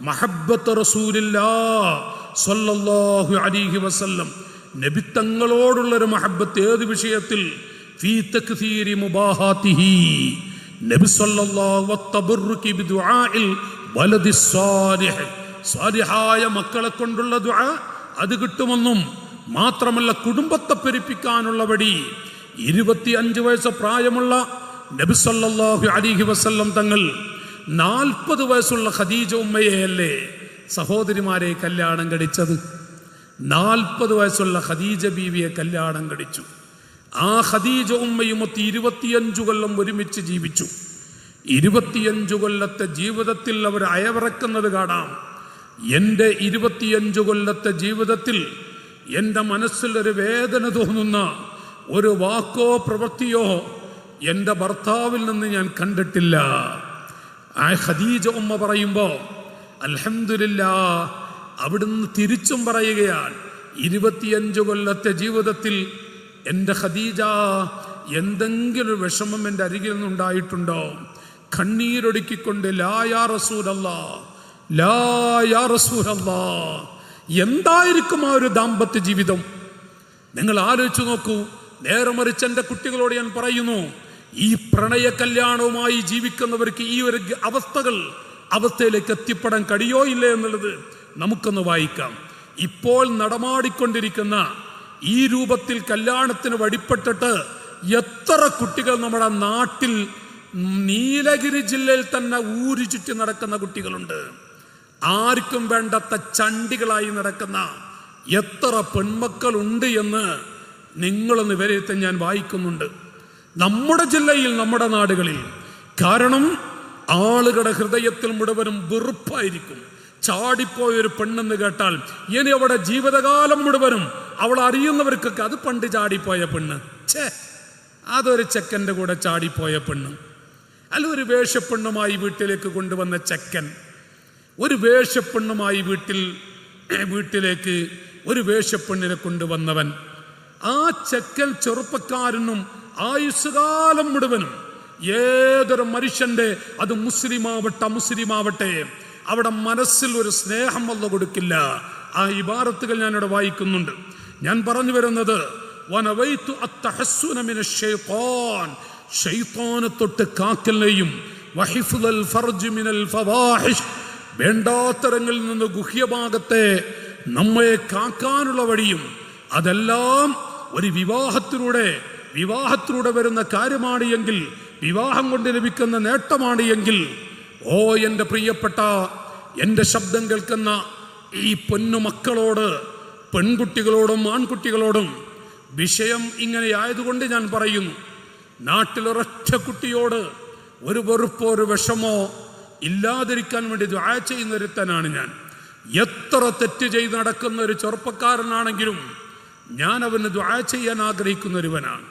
മഹബ്ബത്ത് റസൂലില്ലാഹ് സ്വല്ലല്ലാഹു അലൈഹി വസല്ലം, നബി തങ്ങളോടുള്ളൊരു മഹബ്ബത്ത്. ഏത് വിഷയത്തിൽ? ഫീ തക്സീരി മുബാഹാതിഹി, നബി സ്വല്ലല്ലാഹു വതബറുകി ബിദുആഇൽ വലദി സ്വാലിഹ്, സ്വാലിഹായ മക്കളെ കൊണ്ടുള്ള ദുആ അത് കിട്ടുമെന്നും മാത്രമല്ല, കുടുംബത്തെ പെരുപ്പിക്കാനുള്ള വഴി. 25 വയസ്സ് പ്രായമുള്ള നബി സല്ലല്ലാഹു അലൈഹി വസല്ലം തങ്ങൾ 40 വയസ്സുള്ള ഖദീജ ഉമ്മയെയല്ലേ സഹോദരിമാരെ കല്യാണം കഴിച്ചത്? 40 വയസ്സുള്ള ഖദീജ ബീവിയെ കല്യാണം കഴിച്ചു. ആ ഖദീജ ഉമ്മയുമൊത്ത് 25 കൊല്ലം ഒരുമിച്ച് ജീവിച്ചു. 25 കൊല്ലത്തെ ജീവിതത്തിൽ അവർ അയവിറക്കുന്നത് കാണാം. എൻ്റെ 25 കൊല്ലത്തെ ജീവിതത്തിൽ എൻ്റെ മനസ്സിൽ ഒരു വേദന തോന്നുന്ന ഒരു വാക്കോ പ്രവൃത്തിയോ എൻ്റെ ഭർത്താവിൽ നിന്ന് ഞാൻ കണ്ടിട്ടില്ല. ആ ഖദീജ ഉമ്മ പറയുമ്പോൾ അൽഹംദുലില്ലാഹ് അവിടുന്ന് തിരിച്ചും പറയുകയാണ്, 25 കൊല്ലത്തെ ജീവിതത്തിൽ എൻ്റെ ഖദീജ എന്തെങ്കിലും വിഷമം എൻ്റെ അരികിൽ നിന്നുണ്ടായിട്ടുണ്ടോ? കണ്ണീരൊടുക്കിക്കൊണ്ട് ലാ യാ റസൂലല്ലാഹ്, ലാ യാ റസൂലല്ലാഹ്. എന്തായിരിക്കും ആ ഒരു ദാമ്പത്യ ജീവിതം? നിങ്ങൾ ആലോചിച്ചു നോക്കൂ. നേരെ മറിച്ച് എൻ്റെ കുട്ടികളോട് ഞാൻ പറയുന്നു, ഈ പ്രണയ കല്യാണവുമായി ജീവിക്കുന്നവർക്ക് ഈ ഒരു അവസ്ഥയിലേക്ക് എത്തിപ്പെടാൻ കഴിയോ ഇല്ലേ എന്നുള്ളത് നമുക്കൊന്ന് വായിക്കാം. ഇപ്പോൾ നടമാടിക്കൊണ്ടിരിക്കുന്ന ഈ രൂപത്തിൽ കല്യാണത്തിന് വഴിപ്പെട്ടിട്ട് എത്ര കുട്ടികൾ നമ്മുടെ നാട്ടിൽ നീലഗിരി ജില്ലയിൽ തന്നെ ഊരി ചുറ്റി നടക്കുന്ന കുട്ടികളുണ്ട്. ആർക്കും വേണ്ടാത്ത ചണ്ടികളായി നടക്കുന്ന എത്ര പെൺമക്കളുണ്ട് എന്ന് നിങ്ങളൊന്ന് വിലയിരുത്താൻ ഞാൻ വായിക്കുന്നുണ്ട് നമ്മുടെ ജില്ലയിൽ, നമ്മുടെ നാടുകളിൽ. കാരണം ആളുകളുടെ ഹൃദയത്തിൽ മുഴുവനും വെറുപ്പായിരിക്കും. ചാടിപ്പോയൊരു പെണ്ണെന്ന് കേട്ടാൽ ഇനി അവിടെ ജീവിതകാലം മുഴുവനും അവൾ അറിയുന്നവർക്കൊക്കെ അത് പണ്ട് ചാടിപ്പോയ പെണ്ണ്, അതൊരു ചെക്കൻ്റെ കൂടെ ചാടിപ്പോയ പെണ്ണ്. അല്ല, ഒരു വേഷപ്പെണ്ണുമായി വീട്ടിലേക്ക് കൊണ്ടുവന്ന ചെക്കൻ, ഒരു വേഷപ്പെണ്ണുമായി വീട്ടിലേക്ക് ഒരു വേഷപ്പെണ്ണിനെ കൊണ്ടുവന്നവൻ, ആ ചെക്കൻ ചെറുപ്പക്കാരനും ആയുസ്സുകാലം മുഴുവനും ഏതൊരു മനുഷ്യന്റെ, അത് മുസ്ലിമാവട്ടെ അമുസ്ലിമാവട്ടെ, അവിടെ മനസ്സിൽ ഒരു സ്നേഹം വന്നു കൊടുക്കില്ല. ആ ഇബാറത്തുകൾ ഞാനിവിടെ വായിക്കുന്നുണ്ട്. ഞാൻ പറഞ്ഞു വരുന്നത് ശൈത്താനെ തൊട്ട് കാക്കലിനെയും വേണ്ടാത്തരങ്ങളിൽ നിന്ന് ഗുഹ്യഭാഗത്തെ നമ്മെ കാക്കാനുള്ള വഴിയും, അതെല്ലാം ഒരു വിവാഹത്തിലൂടെ വരുന്ന കാര്യമാണ് എങ്കിൽ, വിവാഹം കൊണ്ട് ലഭിക്കുന്ന നേട്ടമാണ് എങ്കിൽ, ഓ എൻ്റെ പ്രിയപ്പെട്ട, എൻ്റെ ശബ്ദം കേൾക്കുന്ന ഈ പൊന്നുമക്കളോട്, പെൺകുട്ടികളോടും ആൺകുട്ടികളോടും വിഷയം ഇങ്ങനെ ആയതുകൊണ്ട് ഞാൻ പറയുന്നു. നാട്ടിലൊരൊറ്റ കുട്ടിയോട് ഒരു വെറുപ്പോ ഒരു വിഷമോ ഇല്ലാതിരിക്കാൻ വേണ്ടി ദുആ ചെയ്യുന്ന ഒരുത്തനാണ് ഞാൻ. എത്ര തെറ്റ് ചെയ്ത് നടക്കുന്ന ഒരു ചെറുപ്പക്കാരനാണെങ്കിലും ഞാൻ അവന് ദുആ ചെയ്യാൻ ആഗ്രഹിക്കുന്ന ഒരുവനാണ്.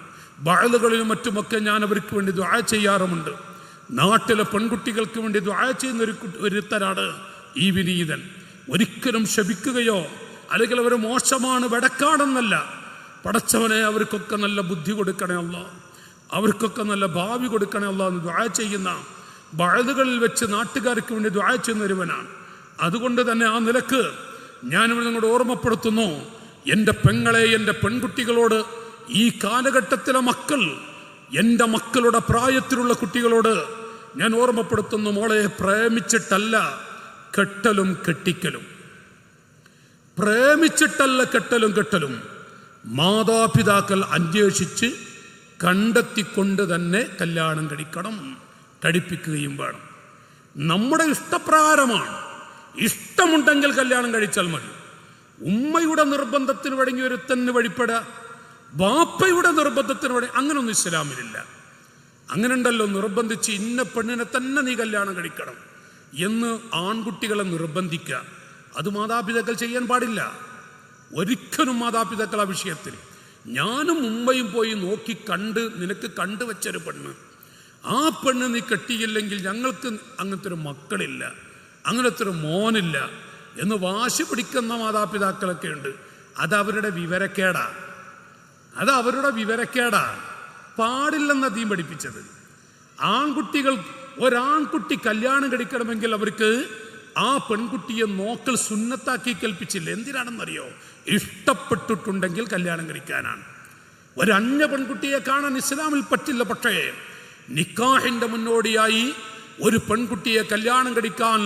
ബഅലുകളിലും മറ്റുമൊക്കെ ഞാൻ അവർക്ക് വേണ്ടി ദുആ ചെയ്യാറുമുണ്ട്. നാട്ടിലെ പെൺകുട്ടികൾക്ക് വേണ്ടി ദുആ ചെയ്യുന്ന ഒരുത്തനാണ് ഈ വിനീതൻ. ഒരിക്കലും ശപിക്കുകയോ അല്ലെങ്കിൽ അവർ മോശമാണ്, വെടക്കാണെന്നല്ല. പടച്ചവനെ, അവർക്കൊക്കെ നല്ല ബുദ്ധി കൊടുക്കണേ അല്ലാ, അവർക്കൊക്കെ നല്ല ഭാവി കൊടുക്കണേ അല്ലാ എന്ന് ദുആ ചെയ്യുന്ന, ബഅലുകളിൽ വെച്ച് നാട്ടുകാർക്ക് വേണ്ടി ദുആ ചെയ്യുന്ന ഒരുവനാണ്. അതുകൊണ്ട് തന്നെ ആ നിലക്ക് ഞാനിവിടെ നിങ്ങളോട് ഓർമ്മപ്പെടുത്തുന്നു, എൻ്റെ പെങ്ങളെ, എൻ്റെ പെൺകുട്ടികളോട്, ഈ കാലഘട്ടത്തിലെ മക്കൾ, എൻ്റെ മക്കളുടെ പ്രായത്തിലുള്ള കുട്ടികളോട് ഞാൻ ഓർമ്മപ്പെടുത്തുന്നു, മോളെ, പ്രേമിച്ചിട്ടല്ല കെട്ടലും കെട്ടിക്കലും, പ്രേമിച്ചിട്ടല്ല കെട്ടലും മാതാപിതാക്കൾ അന്വേഷിച്ച് കണ്ടെത്തിക്കൊണ്ട് തന്നെ കല്യാണം കഴിപ്പിക്കുകയും വേണം. നമ്മുടെ ഇഷ്ടപ്രകാരമാണ്. ഇഷ്ടമുണ്ടെങ്കിൽ കല്യാണം കഴിച്ചാൽ മതി. ഉമ്മയുടെ നിർബന്ധത്തിന് വഴങ്ങി ഒരുത്തന് വഴിപ്പെടാ, ബാപ്പയുടെ നിർബന്ധത്തിന് വഴങ്ങി, അങ്ങനൊന്നും ഇസ്ലാമിലില്ല. അങ്ങനെ ഉണ്ടല്ലോ, നിർബന്ധിച്ച് ഇന്ന പെണ്ണിനെ തന്നെ നീ കല്യാണം കഴിക്കണം എന്ന് ആൺകുട്ടികളെ നിർബന്ധിക്കുക. അത് മാതാപിതാക്കൾ ചെയ്യാൻ പാടില്ല. ഒരിക്കലും മാതാപിതാക്കൾ ആ വിഷയത്തിൽ, ഞാനും ഉമ്മയും പോയി നോക്കി നിനക്ക് കണ്ടുവച്ചൊരു പെണ്ണ്, ആ പെണ്ണ് നീ കെട്ടിയില്ലെങ്കിൽ ഞങ്ങൾക്ക് അങ്ങനത്തെ ഒരു മക്കളില്ല, അങ്ങനത്തെ ഒരു മോനില്ല എന്ന് വാശി പിടിക്കുന്ന മാതാപിതാക്കളൊക്കെ ഉണ്ട്. അത് അവരുടെ വിവരക്കേടാ. പാടില്ലെന്ന തീം പഠിപ്പിച്ചത്. ഒരാൺകുട്ടി കല്യാണം കഴിക്കണമെങ്കിൽ അവർക്ക് ആ പെൺകുട്ടിയെ നോക്കൽ സുന്നത്താക്കി കൽപ്പിച്ചില്ല. എന്തിനാണെന്നറിയോ? ഇഷ്ടപ്പെട്ടിട്ടുണ്ടെങ്കിൽ കല്യാണം കഴിക്കാനാണ്. ഒരന്യ പെൺകുട്ടിയെ കാണാൻ ഇസ്ലാമിൽ പറ്റില്ല. പക്ഷേ നിക്കാഹിന്റെ മുന്നോടിയായി ഒരു പെൺകുട്ടിയെ കല്യാണം കഴിക്കാൻ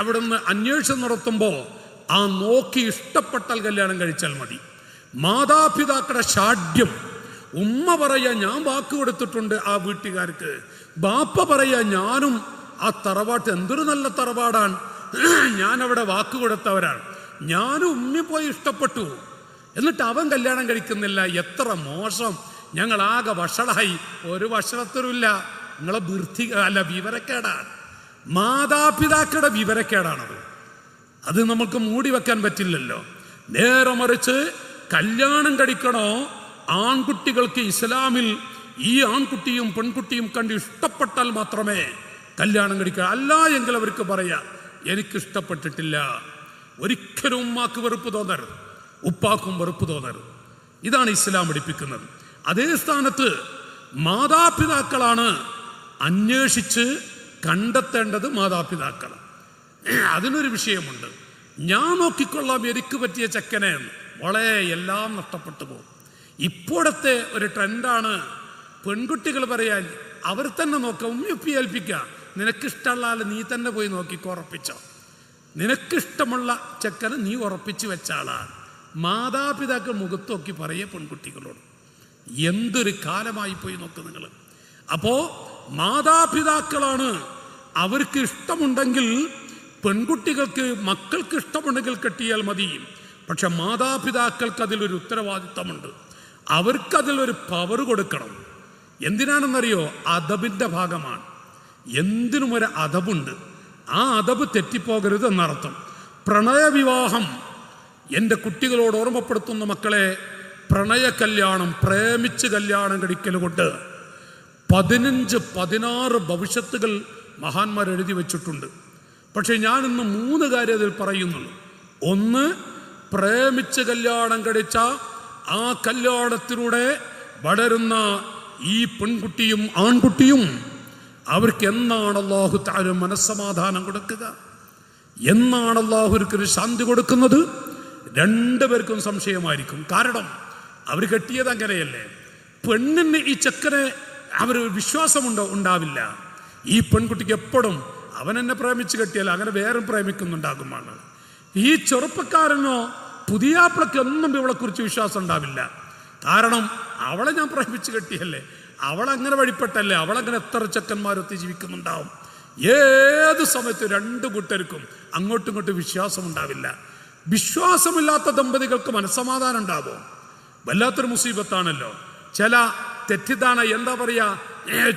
അവിടുന്ന് അന്വേഷണം നടത്തുമ്പോൾ ആ നോക്കി ഇഷ്ടപ്പെട്ടാൽ കല്യാണം കഴിച്ചാൽ മതി. മാതാപിതാക്കളുടെ ഷാഢ്യം, ഉമ്മ പറയാ ഞാൻ വാക്ക് കൊടുത്തിട്ടുണ്ട് ആ വീട്ടുകാർക്ക്, ബാപ്പ പറയാ ഞാനും ആ തറവാട്ട് എന്തൊരു നല്ല തറവാടാണ്, ഞാൻ അവിടെ വാക്ക് കൊടുത്തവരാണ്, ഞാനും ഉമ്മി പോയി ഇഷ്ടപ്പെട്ടു, എന്നിട്ട് അവൻ കല്യാണം കഴിക്കുന്നില്ല, എത്ര മോശം, ഞങ്ങളാകെ വഷളായി. ഒരു വഷളത്തിലുമില്ല, നിങ്ങളെ വിവരക്കേടാണ്. മാതാപിതാക്കളുടെ വിവരക്കേടാണത്. അത് നമുക്ക് മൂടി വെക്കാൻ പറ്റില്ലല്ലോ. നേരെ മറിച്ച് കല്യാണം കഴിക്കണോ, ആൺകുട്ടികൾക്ക് ഇസ്ലാമിൽ ഈ ആൺകുട്ടിയും പെൺകുട്ടിയും കണ്ട് ഇഷ്ടപ്പെട്ടാൽ മാത്രമേ കല്യാണം കഴിക്കുക. അല്ല എങ്കിൽ അവർക്ക് പറയാം എനിക്കിഷ്ടപ്പെട്ടിട്ടില്ല. ഒരിക്കലും ഉമ്മാക്ക് വെറുപ്പ് തോന്നരുത്, ഉപ്പാക്കും വെറുപ്പ് തോന്നരുത്. ഇതാണ് ഇസ്ലാം പഠിപ്പിക്കുന്നത്. അതേ സ്ഥാനത്ത് മാതാപിതാക്കളാണ് അന്വേഷിച്ച് കണ്ടെത്തേണ്ടത്. മാതാപിതാക്കൾ അതിനൊരു വിഷയമുണ്ട്. ഞാൻ നോക്കിക്കൊള്ളാം എനിക്ക് പറ്റിയ ചെക്കനെ, വളരെ എല്ലാം നഷ്ടപ്പെട്ടു പോകും. ഇപ്പോഴത്തെ ഒരു ട്രെൻഡാണ് പെൺകുട്ടികൾ പറയാൻ അവർ തന്നെ നോക്കാം, ഉമ്മയൊപ്പി ഏൽപ്പിക്കുക, നിനക്കിഷ്ടമുള്ള നീ തന്നെ പോയി നോക്കിക്കോ, ഉറപ്പിച്ചോ, നിനക്കിഷ്ടമുള്ള ചെക്കന് നീ ഉറപ്പിച്ച് വെച്ച ആളാണ്. മാതാപിതാക്കൾ മുഖത്ത് നോക്കി പറയേ പെൺകുട്ടികളോട്. എന്തൊരു കാലമായി പോയി നോക്ക് നിങ്ങൾ. അപ്പോ മാതാപിതാക്കളാണ്, അവർക്ക് ഇഷ്ടമുണ്ടെങ്കിൽ പെൺകുട്ടികൾക്ക് മക്കൾക്ക് ഇഷ്ടമുണ്ടെങ്കിൽ കെട്ടിയാൽ മതി. പക്ഷെ മാതാപിതാക്കൾക്ക് അതിലൊരു ഉത്തരവാദിത്തമുണ്ട്. അവർക്കതിലൊരു പവർ കൊടുക്കണം. എന്തിനാണെന്നറിയോ? അദബിൻ്റെ ഭാഗമാണ്. എന്തിനും ഒരു അദബുണ്ട്. ആ അദബ് തെറ്റിപ്പോകരുത് എന്നർത്ഥം. പ്രണയവിവാഹം എൻ്റെ കുട്ടികളോട് ഓർമ്മപ്പെടുത്തുന്ന മക്കളെ, പ്രണയ കല്യാണം, പ്രേമിച്ച് കല്യാണം കഴിക്കൽ കൊണ്ട് 15-16 ഭവിഷ്യത്തുകൾ മഹാന്മാർ എഴുതി വച്ചിട്ടുണ്ട്. പക്ഷെ ഞാനിന്ന് 3 കാര്യം അതിൽ പറയുന്നുള്ളൂ. ഒന്ന്, പ്രേമിച്ച് കല്യാണം കഴിച്ച ആ കല്യാണത്തിലൂടെ വളരുന്ന ഈ പെൺകുട്ടിയും ആൺകുട്ടിയും അവർക്ക് എന്നാണ് അല്ലാഹു തആല മനസ്സമാധാനം കൊടുക്കുക? എന്നാണ് അല്ലാഹുവിന് ശാന്തി കൊടുക്കുന്നത്? 2 പേർക്കും സംശയമായിരിക്കും. കാരണം അവർ കെട്ടിയത് അങ്ങനെയല്ലേ. പെണ്ണിന് ഈ ചെക്കനെ അവർ ഉണ്ടാവില്ല. ഈ പെൺകുട്ടിക്ക് എപ്പോഴും അവൻ എന്നെ പ്രേമിച്ച് കെട്ടിയാൽ അങ്ങനെ വേറെ പ്രേമിക്കുന്നുണ്ടാകുമാണ്. ഈ ചെറുപ്പക്കാരനോ പുതിയാപ്പിളക്ക് ഒന്നും ഇവളെക്കുറിച്ച് വിശ്വാസം ഉണ്ടാവില്ല. കാരണം അവളെ ഞാൻ പ്രേമിച്ച് കെട്ടിയല്ലേ, അവളങ്ങനെ വഴിപ്പെട്ടല്ലേ, അവളങ്ങനെ എത്ര ചെക്കന്മാരൊത്തി ജീവിക്കുന്നുണ്ടാവും. ഏത് സമയത്ത് 2 കൂട്ടർക്കും അങ്ങോട്ടും ഇങ്ങോട്ടും വിശ്വാസം ഉണ്ടാവില്ല. വിശ്വാസമില്ലാത്ത ദമ്പതികൾക്ക് മനസ്സമാധാനം ഉണ്ടാവും. വല്ലാത്തൊരു മുസീബത്താണല്ലോ. ചില തെറ്റിദ്ധാരണ, എന്താ പറയാ,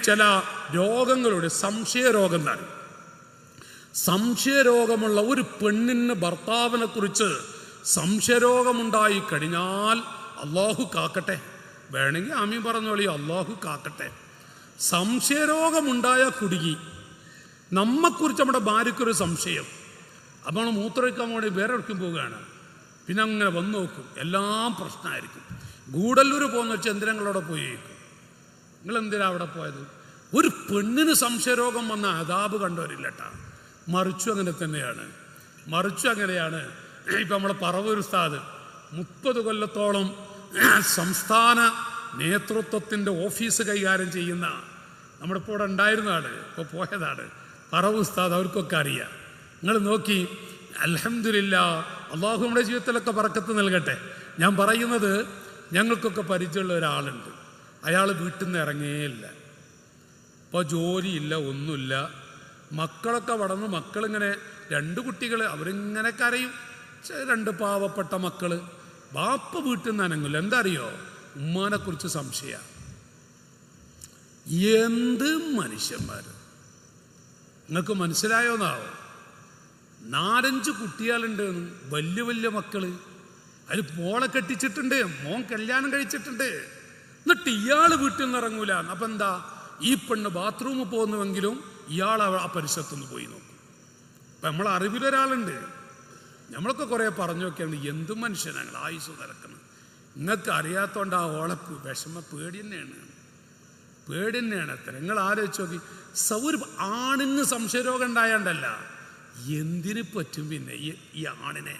ചില രോഗങ്ങളുടെ സംശയരോഗം എന്നാണ്. സംശയരോഗമുള്ള ഒരു പെണ്ണിന് ഭർത്താവിനെ കുറിച്ച് സംശയരോഗമുണ്ടായി കഴിഞ്ഞാൽ അല്ലാഹു കാക്കട്ടെ, വേണമെങ്കിൽ ആമീൻ പറഞ്ഞോളി, അല്ലാഹു കാക്കട്ടെ. സംശയരോഗമുണ്ടായ കുടുങ്ങി. നമ്മെക്കുറിച്ച് നമ്മുടെ ഭാര്യയ്ക്കൊരു സംശയം, അപ്പോൾ നമ്മൾ മൂത്രമൊഴിക്കാൻ വേണ്ടി വേറെ എവിടേക്കും പോവുകയാണ്. പിന്നെ അങ്ങനെ വന്നു നോക്കും, എല്ലാം പ്രശ്നമായിരിക്കും. ഗൂഡല്ലൂർ പോകുന്ന വെച്ചാൽ എന്തിനങ്ങളവിടെ പോയേക്കും. നിങ്ങളെന്തിനാ അവിടെ പോയത്? ഒരു പെണ്ണിന് സംശയരോഗം വന്ന അദാബ് കണ്ടവരില്ലട്ടാ. മറിച്ചും അങ്ങനെ തന്നെയാണ്. ഇപ്പം നമ്മളെ പറവൂർ ഉസ്താദ് 30 കൊല്ലത്തോളം സംസ്ഥാന നേതൃത്വത്തിൻ്റെ ഓഫീസ് കൈകാര്യം ചെയ്യുന്ന, നമ്മുടെ ഇപ്പോൾ ഇവിടെ ഉണ്ടായിരുന്നതാണ്, ഇപ്പോൾ പോയതാണ് പറവൂർ ഉസ്താദ്. അവർക്കൊക്കെ അറിയാം. നിങ്ങൾ നോക്കി, അൽഹംദുലില്ലാ, അള്ളാഹു നമ്മുടെ ജീവിതത്തിലൊക്കെ ബറക്കത്ത് നൽകട്ടെ. ഞാൻ പറയുന്നത്, ഞങ്ങൾക്കൊക്കെ പരിചയമുള്ള ഒരാളുണ്ട്. അയാൾ വീട്ടിൽ നിന്ന് ഇറങ്ങേയില്ല. ഇപ്പോൾ ജോലിയില്ല, ഒന്നുമില്ല. മക്കളൊക്കെ വളർന്ന്, മക്കളിങ്ങനെ 2 കുട്ടികൾ, അവരിങ്ങനെ കരയും. 2 പാവപ്പെട്ട മക്കൾ. ബാപ്പ വീട്ടിൽ നിന്ന് അനങ്ങില്ല. എന്താ അറിയോ? ഉമ്മാനെ കുറിച്ച് സംശയ. എന്ത് മനുഷ്യന്മാർ! നിങ്ങൾക്ക് മനസ്സിലായോന്നാവോ? 4-5 കുട്ടികളുണ്ട്, വലിയ വലിയ മക്കള്. അതിൽ മോളെ കെട്ടിച്ചിട്ടുണ്ട്, മോൻ കല്യാണം കഴിച്ചിട്ടുണ്ട്. എന്നിട്ട് ഇയാൾ വീട്ടിൽ നിന്ന് ഇറങ്ങൂല. അപ്പം എന്താ? ഈ പെണ്ണ് ബാത്റൂമിൽ പോകുന്നുവെങ്കിലും ഇയാൾ ആ പരിസരത്തുനിന്ന് പോയി നോക്കും. അപ്പം നമ്മളെ അറിവിലൊരാളുണ്ട്. നമ്മളൊക്കെ കുറേ പറഞ്ഞു നോക്കിയാണ്, എന്ത് മനുഷ്യനാണ് ആയുസ് നിരക്കുന്നത്. നിങ്ങൾക്ക് അറിയാത്തോണ്ട് ആ ഓളെ പേടി തന്നെയാണ് അത്ര. നിങ്ങൾ ആലോചിച്ച് നോക്കി, ഒരു ആണിന് സംശയരോഗം ഉണ്ടായാണ്ടല്ല, എന്തിനു പറ്റും പിന്നെ ഈ ആണിനെ?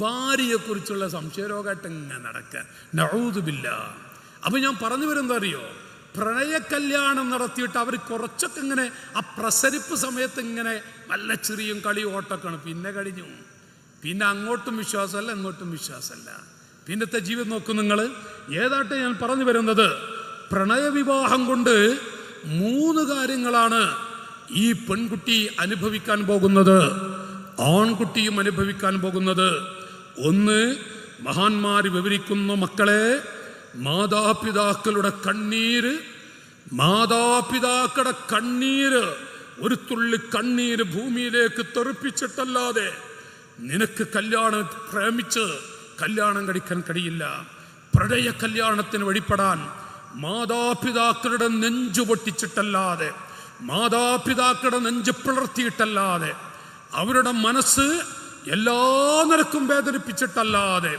ഭാര്യയെക്കുറിച്ചുള്ള സംശയരോഗമായിട്ട് ഇങ്ങനെ നടക്കുക. നഊദു ബില്ലാഹ്. അപ്പം ഞാൻ പറഞ്ഞു വരുന്നത് അറിയോ? പ്രണയ കല്യാണം നടത്തിയിട്ട് അവർ കുറച്ചൊക്കെ ഇങ്ങനെ ആ പ്രസരിപ്പ് സമയത്ത് ഇങ്ങനെ നല്ല ചെറിയും കളി ഓട്ടൊക്കെയാണ്. പിന്നെ കഴിഞ്ഞു. പിന്നെ അങ്ങോട്ടും വിശ്വാസമല്ല, ഇങ്ങോട്ടും വിശ്വാസമല്ല. പിന്നത്തെ ജീവിതം നോക്കും നിങ്ങൾ. ഏതാട്ടെ ഞാൻ പറഞ്ഞു വരുന്നത്, പ്രണയവിവാഹം കൊണ്ട് 3 കാര്യങ്ങളാണ് ഈ പെൺകുട്ടി അനുഭവിക്കാൻ പോകുന്നത്, ആൺകുട്ടിയും അനുഭവിക്കാൻ പോകുന്നത്. ഒന്ന്, മഹാന്മാർ വിവരിക്കുന്നു മക്കളെ, മാതാപിതാക്കളുടെ കണ്ണീര്, ഒരു തുള്ളി കണ്ണീര് ഭൂമിയിലേക്ക് തെറിപ്പിച്ചിട്ടല്ലാതെ നിനക്ക് പ്രേമിച്ച് കല്യാണം കഴിക്കാൻ കഴിയില്ല. പ്രണയ കല്യാണത്തിന് വഴിപ്പെടാൻ മാതാപിതാക്കളുടെ നെഞ്ചു പൊട്ടിച്ചിട്ടല്ലാതെ, മാതാപിതാക്കളുടെ നെഞ്ച് പിളർത്തിയിട്ടല്ലാതെ, അവരുടെ മനസ്സ് എല്ലാ നിലക്കും വേദനിപ്പിച്ചിട്ടല്ലാതെ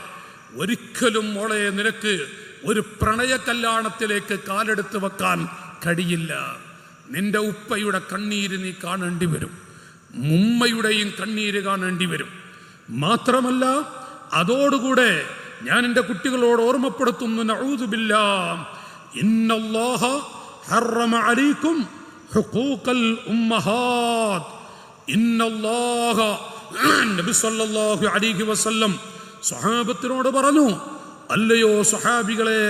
ഒരിക്കലും മോളെ നിനക്ക് ഒരു പ്രണയ കല്യാണത്തിലേക്ക് കാലെടുത്ത് വെക്കാൻ കഴിയില്ല. നിന്റെ ഉപ്പയുടെ കണ്ണീര് നീ കാണേണ്ടി വരും, ഉമ്മയുടെയും കണ്ണീര് കാണേണ്ടി വരും. മാത്രമല്ല, അതോടുകൂടെ ഞാൻ എൻ്റെ കുട്ടികളോട് ഓർമ്മപ്പെടുത്തുന്നു, നഊദു ബില്ലാഹ്, ഇന്നല്ലാഹ ഹറമ അലൈക്കും ഹുഖൂഖൽ ഉമ്മഹാത്ത്. ഇന്നല്ലാഹ, നബി സല്ലല്ലാഹു അലൈഹി വസല്ലം സ്വഹാബത്തിനോട് പറഞ്ഞു, അല്ലയോ സ്വഹാബികളെ,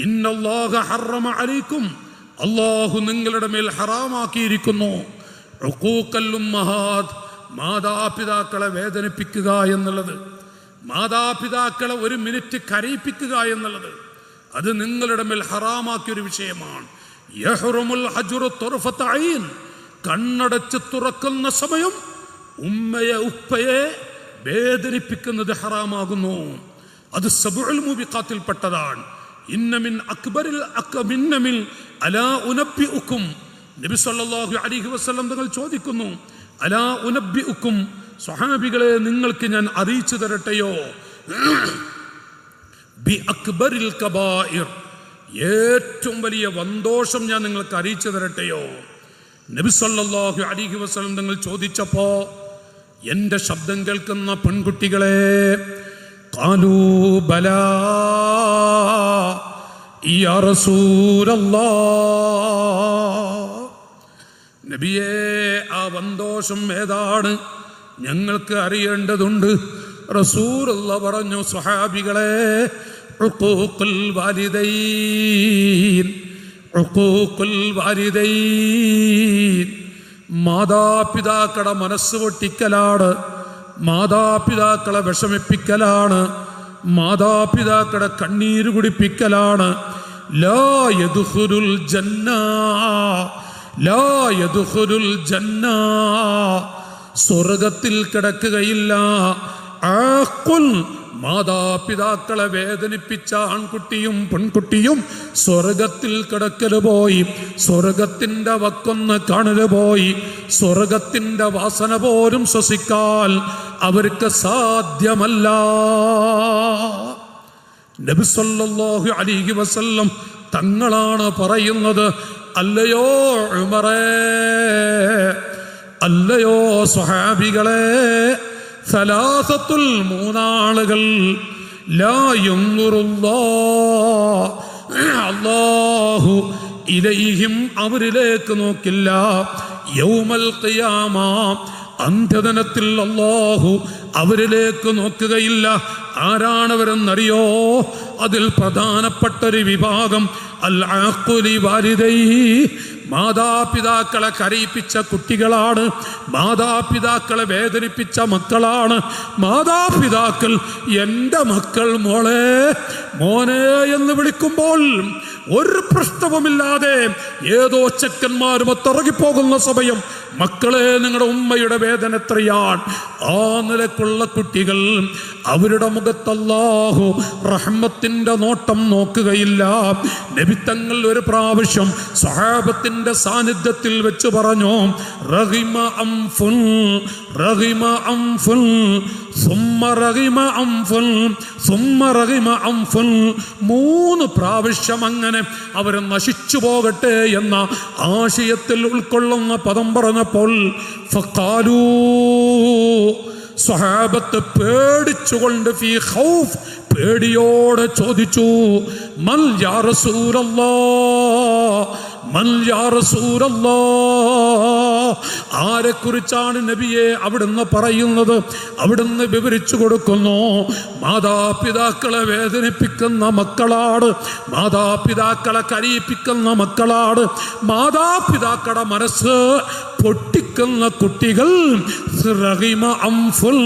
ഇന്നല്ലാഹ ഹറമ അലൈക്കും, അല്ലാഹു നിങ്ങളുടെ മേൽ ഹറാമാക്കിയിരിക്കുന്നു ഹുഖൂഖൽ ഉമ്മഹാത്ത്, മാതാപിതാക്കളെ വേദനിപ്പിക്കുക എന്നുള്ളത്, മാതാപിതാക്കളെ 1 മിനിറ്റ് കരയിപ്പിക്കുക എന്നുള്ളത്. അത് നിങ്ങളുടെ മേൽ ഹറാമാക്കിയൊരു വിഷയമാണ്. യഹ്റുമുൽ ഹജ്റു തുർഫത ഐൻ, കണ്ണടച്ച് തുറക്കുന്ന സമയം ഉമ്മയെ ഉപ്പയെ വേദനിപ്പിക്കുന്നത് ഹറാമാകുന്നു. അത് സബ്ഉൽ മുബിഖാത്തിൽ പെട്ടതാണ്. ഇന്നമിൻ അക്ബറിൽ അക്മിന്നമിൽ അലാ ഉനബ്ബിഉക്കും, നബി സല്ലല്ലാഹു അലൈഹി വസല്ലം തങ്ങൾ ചോദിക്കുന്നു, അലാ ഉനബ്ബിഉക്കും, സ്വഹാബികളെ നിങ്ങൾക്ക് ഞാൻ അറിയിച്ചു തരട്ടെയോ, ബി അക്ബറിൽ കബായിർ, ഏറ്റവും വലിയ വന്തോഷം ഞാൻ നിങ്ങൾക്ക് അറിയിച്ചു തരട്ടെയോ. നബി സല്ലല്ലാഹു അലൈഹി വസല്ലം തങ്ങൾ ചോദിച്ചപ്പോ എന്റെ ശബ്ദം കേൾക്കുന്ന പെൺകുട്ടികളെ ഖാലൂ ബലാ യാ റസൂലല്ലാഹ്, നബിയേ ആ വന്തോഷം ഏതാണ് ഞങ്ങൾക്ക് അറിയേണ്ടതുണ്ട്. റസൂലുള്ളാഹി പറഞ്ഞു, സ്വഹാബികളെ ഉഖൂഖുൽ വാലിദൈൻ, ഉഖൂഖുൽ വാലിദൈൻ, മാതാപിതാക്കളുടെ മനസ്സ് പൊട്ടിക്കലാണ്, മാതാപിതാക്കളെ വിഷമിപ്പിക്കലാണ്, മാതാപിതാക്കളുടെ കണ്ണീര് കുടിപ്പിക്കലാണ്. ലാ യദ്ഖുലുൽ ജന്ന, ലാ യദ്ഖുലുൽ ജന്ന, സ്വർഗത്തിൽ കിടക്കുകയില്ല. ആഖുൽ, മാതാപിതാക്കളെ വേദനിപ്പിച്ച ആൺകുട്ടിയും പെൺകുട്ടിയും സ്വർഗത്തിൽ കിടക്കല് പോയി, സ്വർഗത്തിന്റെ വക്കൊന്ന് കാണല് പോയി, സ്വർഗത്തിന്റെ വാസന പോലും ശ്വസിക്കാൻ അവർക്ക് സാധ്യമല്ല. നബി സല്ലല്ലാഹു അലൈഹി വസല്ലം തങ്ങളാണ് പറയുന്നത്, അല്ലയോ ഉമറേ, അല്ലയോ സ്വഹാബികളെ, സലാസത്തുൽ, മൂന്നാളുകൾ, ലാ യൻദുറുല്ലാഹ്, അല്ലാഹു ഇലൈഹിം, അവരിലേക്ക് നോക്കില്ല, യൗമൽ ഖിയാമ, അന്ത്യദിനത്തിൽ അല്ലാഹു അവരിലേക്ക് നോക്കുകയില്ല. ആരാണവരെന്നറിയോ? അതിൽ പ്രധാനപ്പെട്ടൊരു വിഭാഗം അൽ ആഖുലി വാലിദൈഹി, മാതാപിതാക്കളെ കരയിപ്പിച്ച കുട്ടികളാണ്, മാതാപിതാക്കളെ വേദനിപ്പിച്ച മക്കളാണ്. മാതാപിതാക്കൾ എൻ്റെ മക്കൾ മോളെ മോനെ എന്ന് വിളിക്കുമ്പോൾ ഒരു പ്രശ്നവുമില്ലാതെ ഏതോ ചെക്കന്മാരുമൊത്ത് ഇറങ്ങിപ്പോകുന്ന സമയം, മക്കളെ നിങ്ങളുടെ ഉമ്മയുടെ വേദന എത്രയാണ്. ആ നിലക്കുള്ള കുട്ടികൾ, അവരുടെ മുഖത്ത് അല്ലാഹു റഹ്മത്തിന്റെ നോട്ടം നോക്കുകയില്ല. നബി തങ്ങൾ ഒരു പ്രാവശ്യം സ്വഹാബത്തിന്റെ സാന്നിധ്യത്തിൽ വെച്ച് പറഞ്ഞു, റഹിമ അംഫുൻ, റഹിമ അംഫുൻ, സുമ്മ റഹിമ അംഫുൻ, സുമ്മ റഹിമ അംഫുൻ, 3 പ്രാവശ്യം അങ്ങനെ അവർ നശിച്ചു പോകട്ടെ എന്ന ആശയത്തിൽ ഉൾക്കൊള്ളുന്ന പദം പറഞ്ഞപ്പോൾ ഫഖാലൂ, സ്വഹാബത്ത് പേടിച്ചുകൊണ്ട്, ഫീ ഖൗഫ്, പേടിയോടെ ചോദിച്ചു, മൽ യാ റസൂലല്ലാഹ്, മൽ യാ റസൂലല്ലാഹ്, ആരെക്കുറിച്ചാണ് നബിയെ അവിടുന്ന് പറയുന്നത്? അവിടുന്ന് വിവരിച്ചു കൊടുക്കുന്നു, മാതാപിതാക്കളെ വേദനിപ്പിക്കുന്ന മക്കളാണ്, മാതാപിതാക്കളെ കരയിപ്പിക്കുന്ന മക്കളാണ്, മാതാപിതാക്കളുടെ മനസ്സ് പൊട്ടിക്കുന്ന കുട്ടികൾ. റഹിമ അംഫുൽ,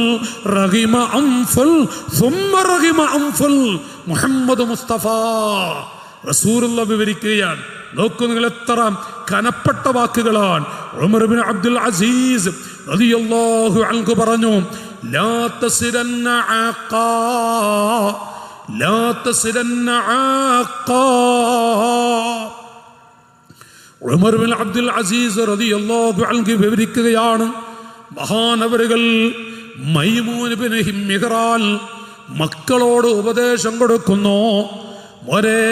റഹിമ അംഫുൽ, സുമ്മ റഹിമ അംഫുൽ. മുഹമ്മദ് മുസ്തഫ റസൂലുള്ളാഹി വിവരിക്കുകയാണ്. നോക്കൂ നിങ്ങൾ, എത്ര കനപ്പെട്ട വാക്കുകളാണ്. ഉമർ ഇബ്നു അബ്ദുൽ അസീസ് റളിയല്ലാഹു അൻഹു പറഞ്ഞു, ലാ തസിലന്ന ആഖാ, ലാ തസിലന്ന ആഖാ. ഉമർ ഇബ്നു അബ്ദുൽ അസീസ് റളിയല്ലാഹു അൻഹു വിവരിക്കുകയാണ്, മഹാനവറുകൾ മൈമൂൻ ഇബ്നു മിഹ്റാൻ മക്കളോട് ഉപദേശം കൊടുക്കുന്നു. ഒരേ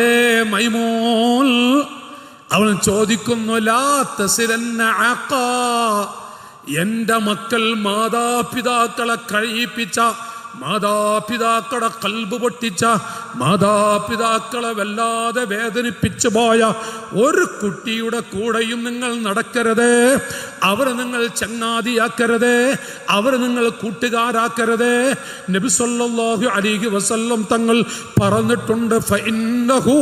മൈമൂൻ, അവൻ ചോദിക്കുന്നു, ലാ തസിലന്ന ആഖാ, എൻ്റെ മക്കൾ മാതാപിതാക്കളെ കഴിയിപ്പിച്ച, മാതാപിതാക്കളുടെ കൽബ് പൊട്ടിച്ച, മാതാപിതാക്കളെ വല്ലാതെ വേദനിപ്പിച്ചു പോയ ഒരു കുട്ടിയുടെ കൂടെയും നിങ്ങൾ നടക്കരുത്. അവരെ നിങ്ങൾ ചങ്ങാതിയാക്കരുത്, അവരെ നിങ്ങൾ കൂട്ടുകാരാക്കരുത്. നബി സല്ലല്ലാഹു അലൈഹി വസല്ലം തങ്ങൾ പറഞ്ഞിട്ടുണ്ട്, ഫഇന്നഹു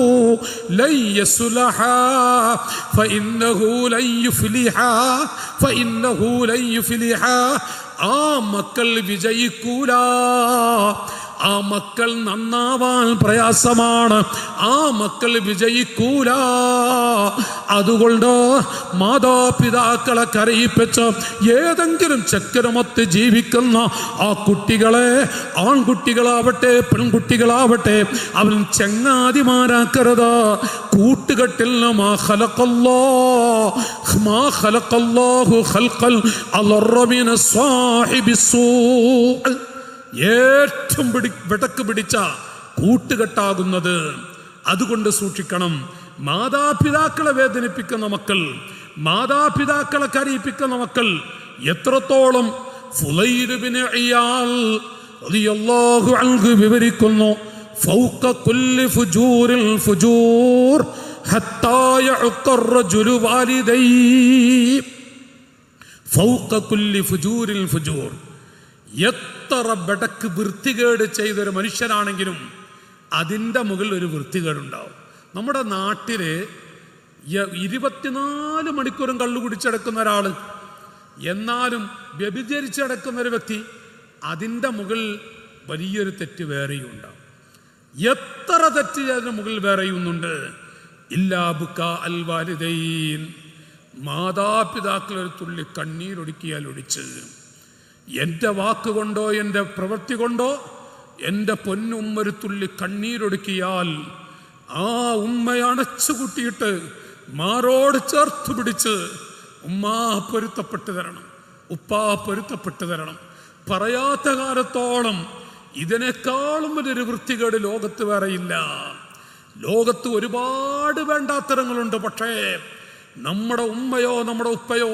ലൻ യസ്ലഹ, ഫഇന്നഹു ലൻ യുഫ്ലിഹ, ഫഇന്നഹു ലൻ യുഫ്ലിഹ. ആ മക്കൾ വിജയിക്കൂല, ആ മക്കൾ നന്നാവാൻ പ്രയാസമാണ്, ആ മക്കൾ വിജയിക്കൂല. അതുകൊണ്ട് മാതാപിതാക്കളെ കരയിപ്പിച്ച് ഏതെങ്കിലും ചക്കരമൊത്ത് ജീവിക്കുന്ന ആ കുട്ടികളെ, ആൺകുട്ടികളാവട്ടെ പെൺകുട്ടികളാവട്ടെ, അവൻ ചങ്ങാതിമാരാക്കരുത്. കൂട്ടുകെട്ടിൽ ഏറ്റവും വിടക്ക് പിടിച്ച കൂട്ടുകെട്ടാകുന്നത്. അതുകൊണ്ട് സൂക്ഷിക്കണം. മാതാപിതാക്കളെ വേദനിപ്പിക്കുന്ന മക്കൾ, മാതാപിതാക്കളെ കരയിപ്പിക്കുന്ന മക്കൾ എത്രത്തോളം ഫുളൈൽ ഇബ്നു ഇയാൽ റളിയല്ലാഹു അൻഹു വിവരിക്കുന്നു. ഫൗക കുല്ലി ഫുജൂരിൽ ഫുജൂർ ഹത്താ യഉഖ റജുലു വാലിദൈ. ഫൗക കുല്ലി ഫുജൂരിൽ ഫുജൂർ. എത്ര ബടക്ക് വൃത്തികേട് ചെയ്തൊരു മനുഷ്യനാണെങ്കിലും അതിൻ്റെ മുകളിൽ ഒരു വൃത്തികേടുണ്ടാവും. നമ്മുടെ നാട്ടില് 24 മണിക്കൂറും കള്ളു കുടിച്ചടക്കുന്ന ഒരാൾ, എന്നാലും വ്യഭിചരിച്ചടക്കുന്ന ഒരു വ്യക്തി, അതിൻ്റെ മുകളിൽ വലിയൊരു തെറ്റ് വേറെയും ഉണ്ടാവും. എത്ര തെറ്റ് അതിന് മുകളിൽ വേറെയുന്നുണ്ട്. ഇല്ലാ ബുക്കാ അൽ വാലിദൈൻ. മാതാപിതാക്കൾ ഒരു തുള്ളി കണ്ണീരൊടുക്കിയാൽ ഒടിച്ച്, എൻ്റെ വാക്കുകൊണ്ടോ എൻ്റെ പ്രവൃത്തി കൊണ്ടോ എൻ്റെ പൊന്നുമ്മ ഒരു തുള്ളി കണ്ണീരൊടുക്കിയാൽ ആ ഉമ്മയെ അണച്ചു കൂട്ടിയിട്ട് മാറോട് ചേർത്ത് പിടിച്ച് ഉമ്മാ പൊരുത്തപ്പെട്ടു തരണം, ഉപ്പാ പൊരുത്തപ്പെട്ടു തരണം. പറയാത്ത കാലത്തോളം ഇതിനേക്കാളും വലിയൊരു വൃത്തികേട് ലോകത്ത് വേറെയില്ല. ലോകത്ത് ഒരുപാട് വേണ്ടാത്തരങ്ങളുണ്ട്. പക്ഷേ നമ്മുടെ ഉമ്മയോ നമ്മുടെ ഉപ്പയോ,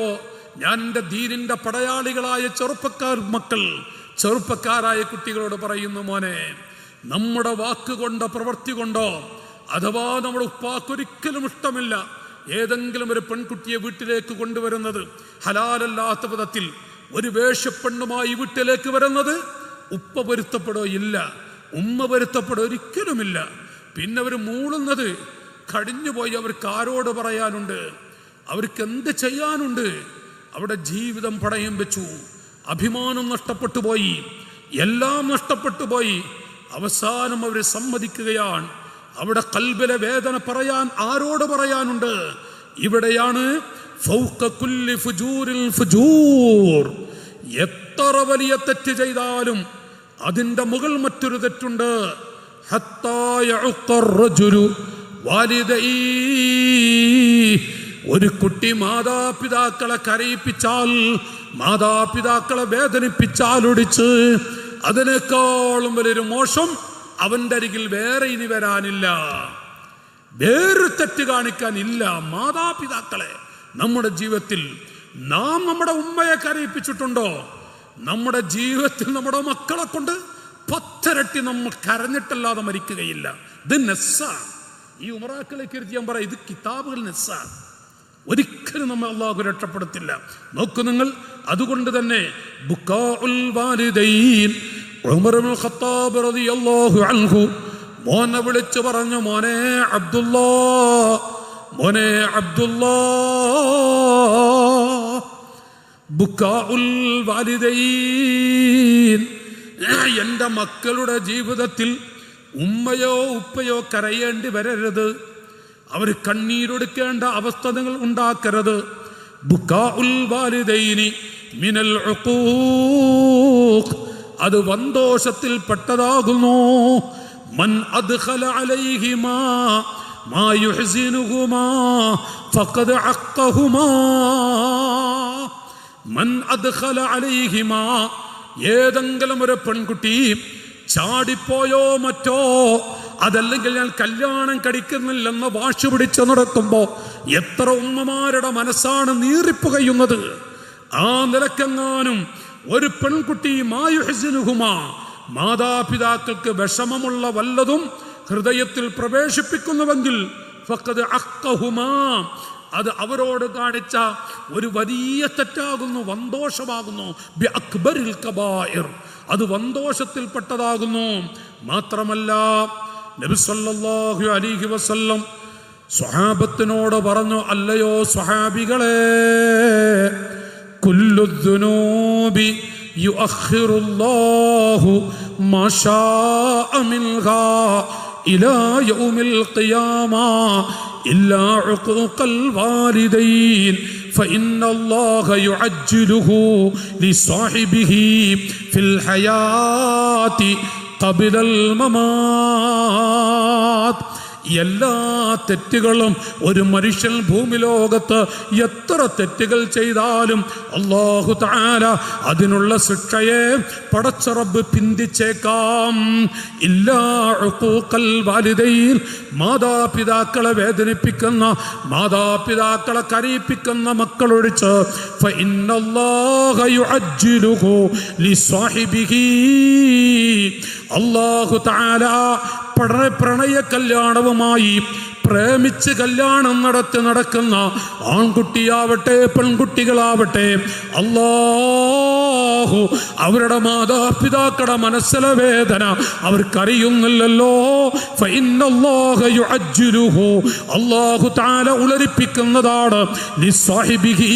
ഞാൻ എൻ്റെ ദീനിൻ്റെ പടയാളികളായ ചെറുപ്പക്കാരായ കുട്ടികളോട് പറയുന്നു, മോനെ, നമ്മുടെ വാക്കുകൊണ്ടോ പ്രവൃത്തി കൊണ്ടോ, അഥവാ നമ്മുടെ ഉപ്പാക്കൊരിക്കലും ഇഷ്ടമില്ല ഏതെങ്കിലും ഒരു പെൺകുട്ടിയെ വീട്ടിലേക്ക് കൊണ്ടുവരുന്നത്, ഹലാലല്ലാത്ത വിധത്തിൽ ഒരു വേഷപ്പെണ്ണുമായി വീട്ടിലേക്ക് വരുന്നത്, ഉപ്പ പൊരുത്തപ്പെടോ ഇല്ല, ഉമ്മ പൊരുത്തപ്പെടോ ഒരിക്കലുമില്ല. പിന്നെ അവർ മൂളുന്നത് കഴിഞ്ഞുപോയി അവർക്ക് ആരോട് പറയാനുണ്ട്, അവർക്ക് എന്ത് ചെയ്യാനുണ്ട്? അവിടെ ജീവിതം പണയം വെച്ചു, അഭിമാനം നഷ്ടപ്പെട്ടു പോയി, എല്ലാം നഷ്ടപ്പെട്ടു പോയി. അവസാനം അവർ സമ്മതിക്കുകയാണ്. അവിടെ ഖൽബിലെ വേദന പറയാൻ ആരോട് പറയാനുണ്ട്? ഇവിടെയാണ് ഫൗക കുല്ലി ഫുജൂരിൽ ഫുജൂർ. എത്ര വലിയ തെറ്റ് ചെയ്താലും അതിൻ്റെ മുകൾ മറ്റൊരു തെറ്റുണ്ട്. ഹത്താ യഉഖ റജുലു വാലിദൈ. ഒരു കുട്ടി മാതാപിതാക്കളെ കരയിപ്പിച്ചാൽ, മാതാപിതാക്കളെ വേദനിപ്പിച്ചാൽ ഒടിച്ച്, അതിനേക്കാളും വലിയൊരു മോശം അവൻ്റെ അരികിൽ വേറെ ഇനി വരാനില്ല, വേറെ തെറ്റ് കാണിക്കാനില്ല. മാതാപിതാക്കളെ നമ്മുടെ ജീവിതത്തിൽ നാം നമ്മുടെ ഉമ്മയെ കരയിപ്പിച്ചിട്ടുണ്ടോ? നമ്മുടെ ജീവിതത്തിൽ നമ്മുടെ മക്കളെ കൊണ്ട് 10 ഇരട്ടി നമ്മൾ കരഞ്ഞിട്ടല്ലാതെ മരിക്കുകയില്ല. ഇത് നെസ്സാണ്. ഈ ഉമറാക്കളെ കുറിച്ച് ഞാൻ പറയാം, ഇത് കിതാബുകൾ നെസ്സാണ്. ഒരിക്കലും നമ്മൾ അള്ളാഹു രക്ഷപ്പെടുത്തില്ല. നോക്കൂ നിങ്ങൾ. അതുകൊണ്ട് തന്നെ ബുക്കാഉൽ വാലിദൈൻ, ഉമർ ഇബ്നുൽ ഖത്താബ് റളിയല്ലാഹു അൻഹു മോനെ വിളിച്ചു പറഞ്ഞു, മോനെ അബ്ദുല്ലാ, മോനെ അബ്ദുല്ലാ, ബുക്കാഉൽ വാലിദൈൻ. എൻ്റെ മക്കളുടെ ജീവിതത്തിൽ ഉമ്മയോ ഉപ്പയോ കരയേണ്ടി വരരുത്, അവർ കണ്ണീരൊടുക്കേണ്ട അവസ്ഥ നിങ്ങൾ ഉണ്ടാക്കരുത്. ബുക്കാഉൽ വാലിദൈനി മിനൽ ഉഖൂഖ്, അത് വന്തോഷത്തിൽ പെട്ടതാകുന്നു. മൻ അദ്ഖല അലൈഹിമാ മാ യുഹ്സിനുഹുമാ ഫഖദ് അഖ്ഖഹുമാ. മൻ അദ്ഖല അലൈഹിമാ, ഏതെങ്കിലും ഒരു പെൺകുട്ടി ചാടിപ്പോയോ മറ്റോ, അതല്ലെങ്കിൽ ഞാൻ കല്യാണം കഴിക്കുന്നില്ലെന്ന് വാശി പിടിച്ച് നടക്കുമ്പോ എത്ര ഉമ്മമാരുടെ മനസ്സാണ് നീറിപ്പുകയുന്നത്. ആ നിലക്കെങ്ങാനും ഒരു പെൺകുട്ടി മായുഹ്സിനുഹുമാ, മാതാപിതാക്കൾക്ക് വിഷമമുള്ള വല്ലതും ഹൃദയത്തിൽ പ്രവേശിപ്പിക്കുന്നുവെങ്കിൽ ഫഖദ് അഖ്ഖഹുമാ, അത് അവരോട് കാണിച്ച ഒരു വലിയ തെറ്റാകുന്നു, വന്തോഷമാകുന്നു. ബി അക്ബറിൽ കബായിർ, അത് വന്തോഷത്തിൽപ്പെട്ടതാകുന്നു. മാത്രമല്ല നബി സല്ലല്ലാഹു അലൈഹി വസല്ലം സ്വഹാബത്തിനോട് പറഞ്ഞു, അല്ലയോ സ്വഹാബികളെ, കുല്ലു ദുനൂബി യുഅഖിറുല്ലാഹു മാ ശാഅ മിൻഹാ ഇലാ യൗമിൽ ഖിയാമ ഇല്ലാ ഉഖൂഖൽ വാലിദൈൻ فإن الله يعجله لصاحبه في الحياة قبل الممات. എല്ലാ തെറ്റുകളും ഒരു മനുഷ്യൻ ഭൂമി ലോകത്ത് എത്ര തെറ്റുകൾ ചെയ്താലും അല്ലാഹു തആല അതിനുള്ള ശിക്ഷയെ പടച്ച റബ്ബ് പിന്തിച്ചേക്കാം. ഇല്ലാ ഉഖൂഖൽ വാലിദൈൻ, മാതാപിതാക്കളെ വേദനിപ്പിക്കുന്ന, മാതാപിതാക്കളെ കരയിപ്പിക്കുന്ന മക്കളൊഴിച്ച് ഫഇന്നല്ലാഹ യുഅജ്ജിലുഹു ലിസാഹിബിഹി, അല്ലാഹു തആല പ്രണയ കല്യാണവുമായി പ്രേമിച്ച് കല്യാണം നടക്കുന്ന ആൺകുട്ടിയാവട്ടെ പെൺകുട്ടികളാവട്ടെ, അല്ലാഹു അവരുടെ മാതാപിതാക്കളുടെ മനസ്സിലെ വേദന അവർക്കറിയുന്നില്ലല്ലോ. ഫഇന്നല്ലാഹ യുഅജ്ജിലുഹു, അല്ലാഹു തആല ഉളരിപ്പിക്കുന്നതാണ് ലിസാഹിബിഹി,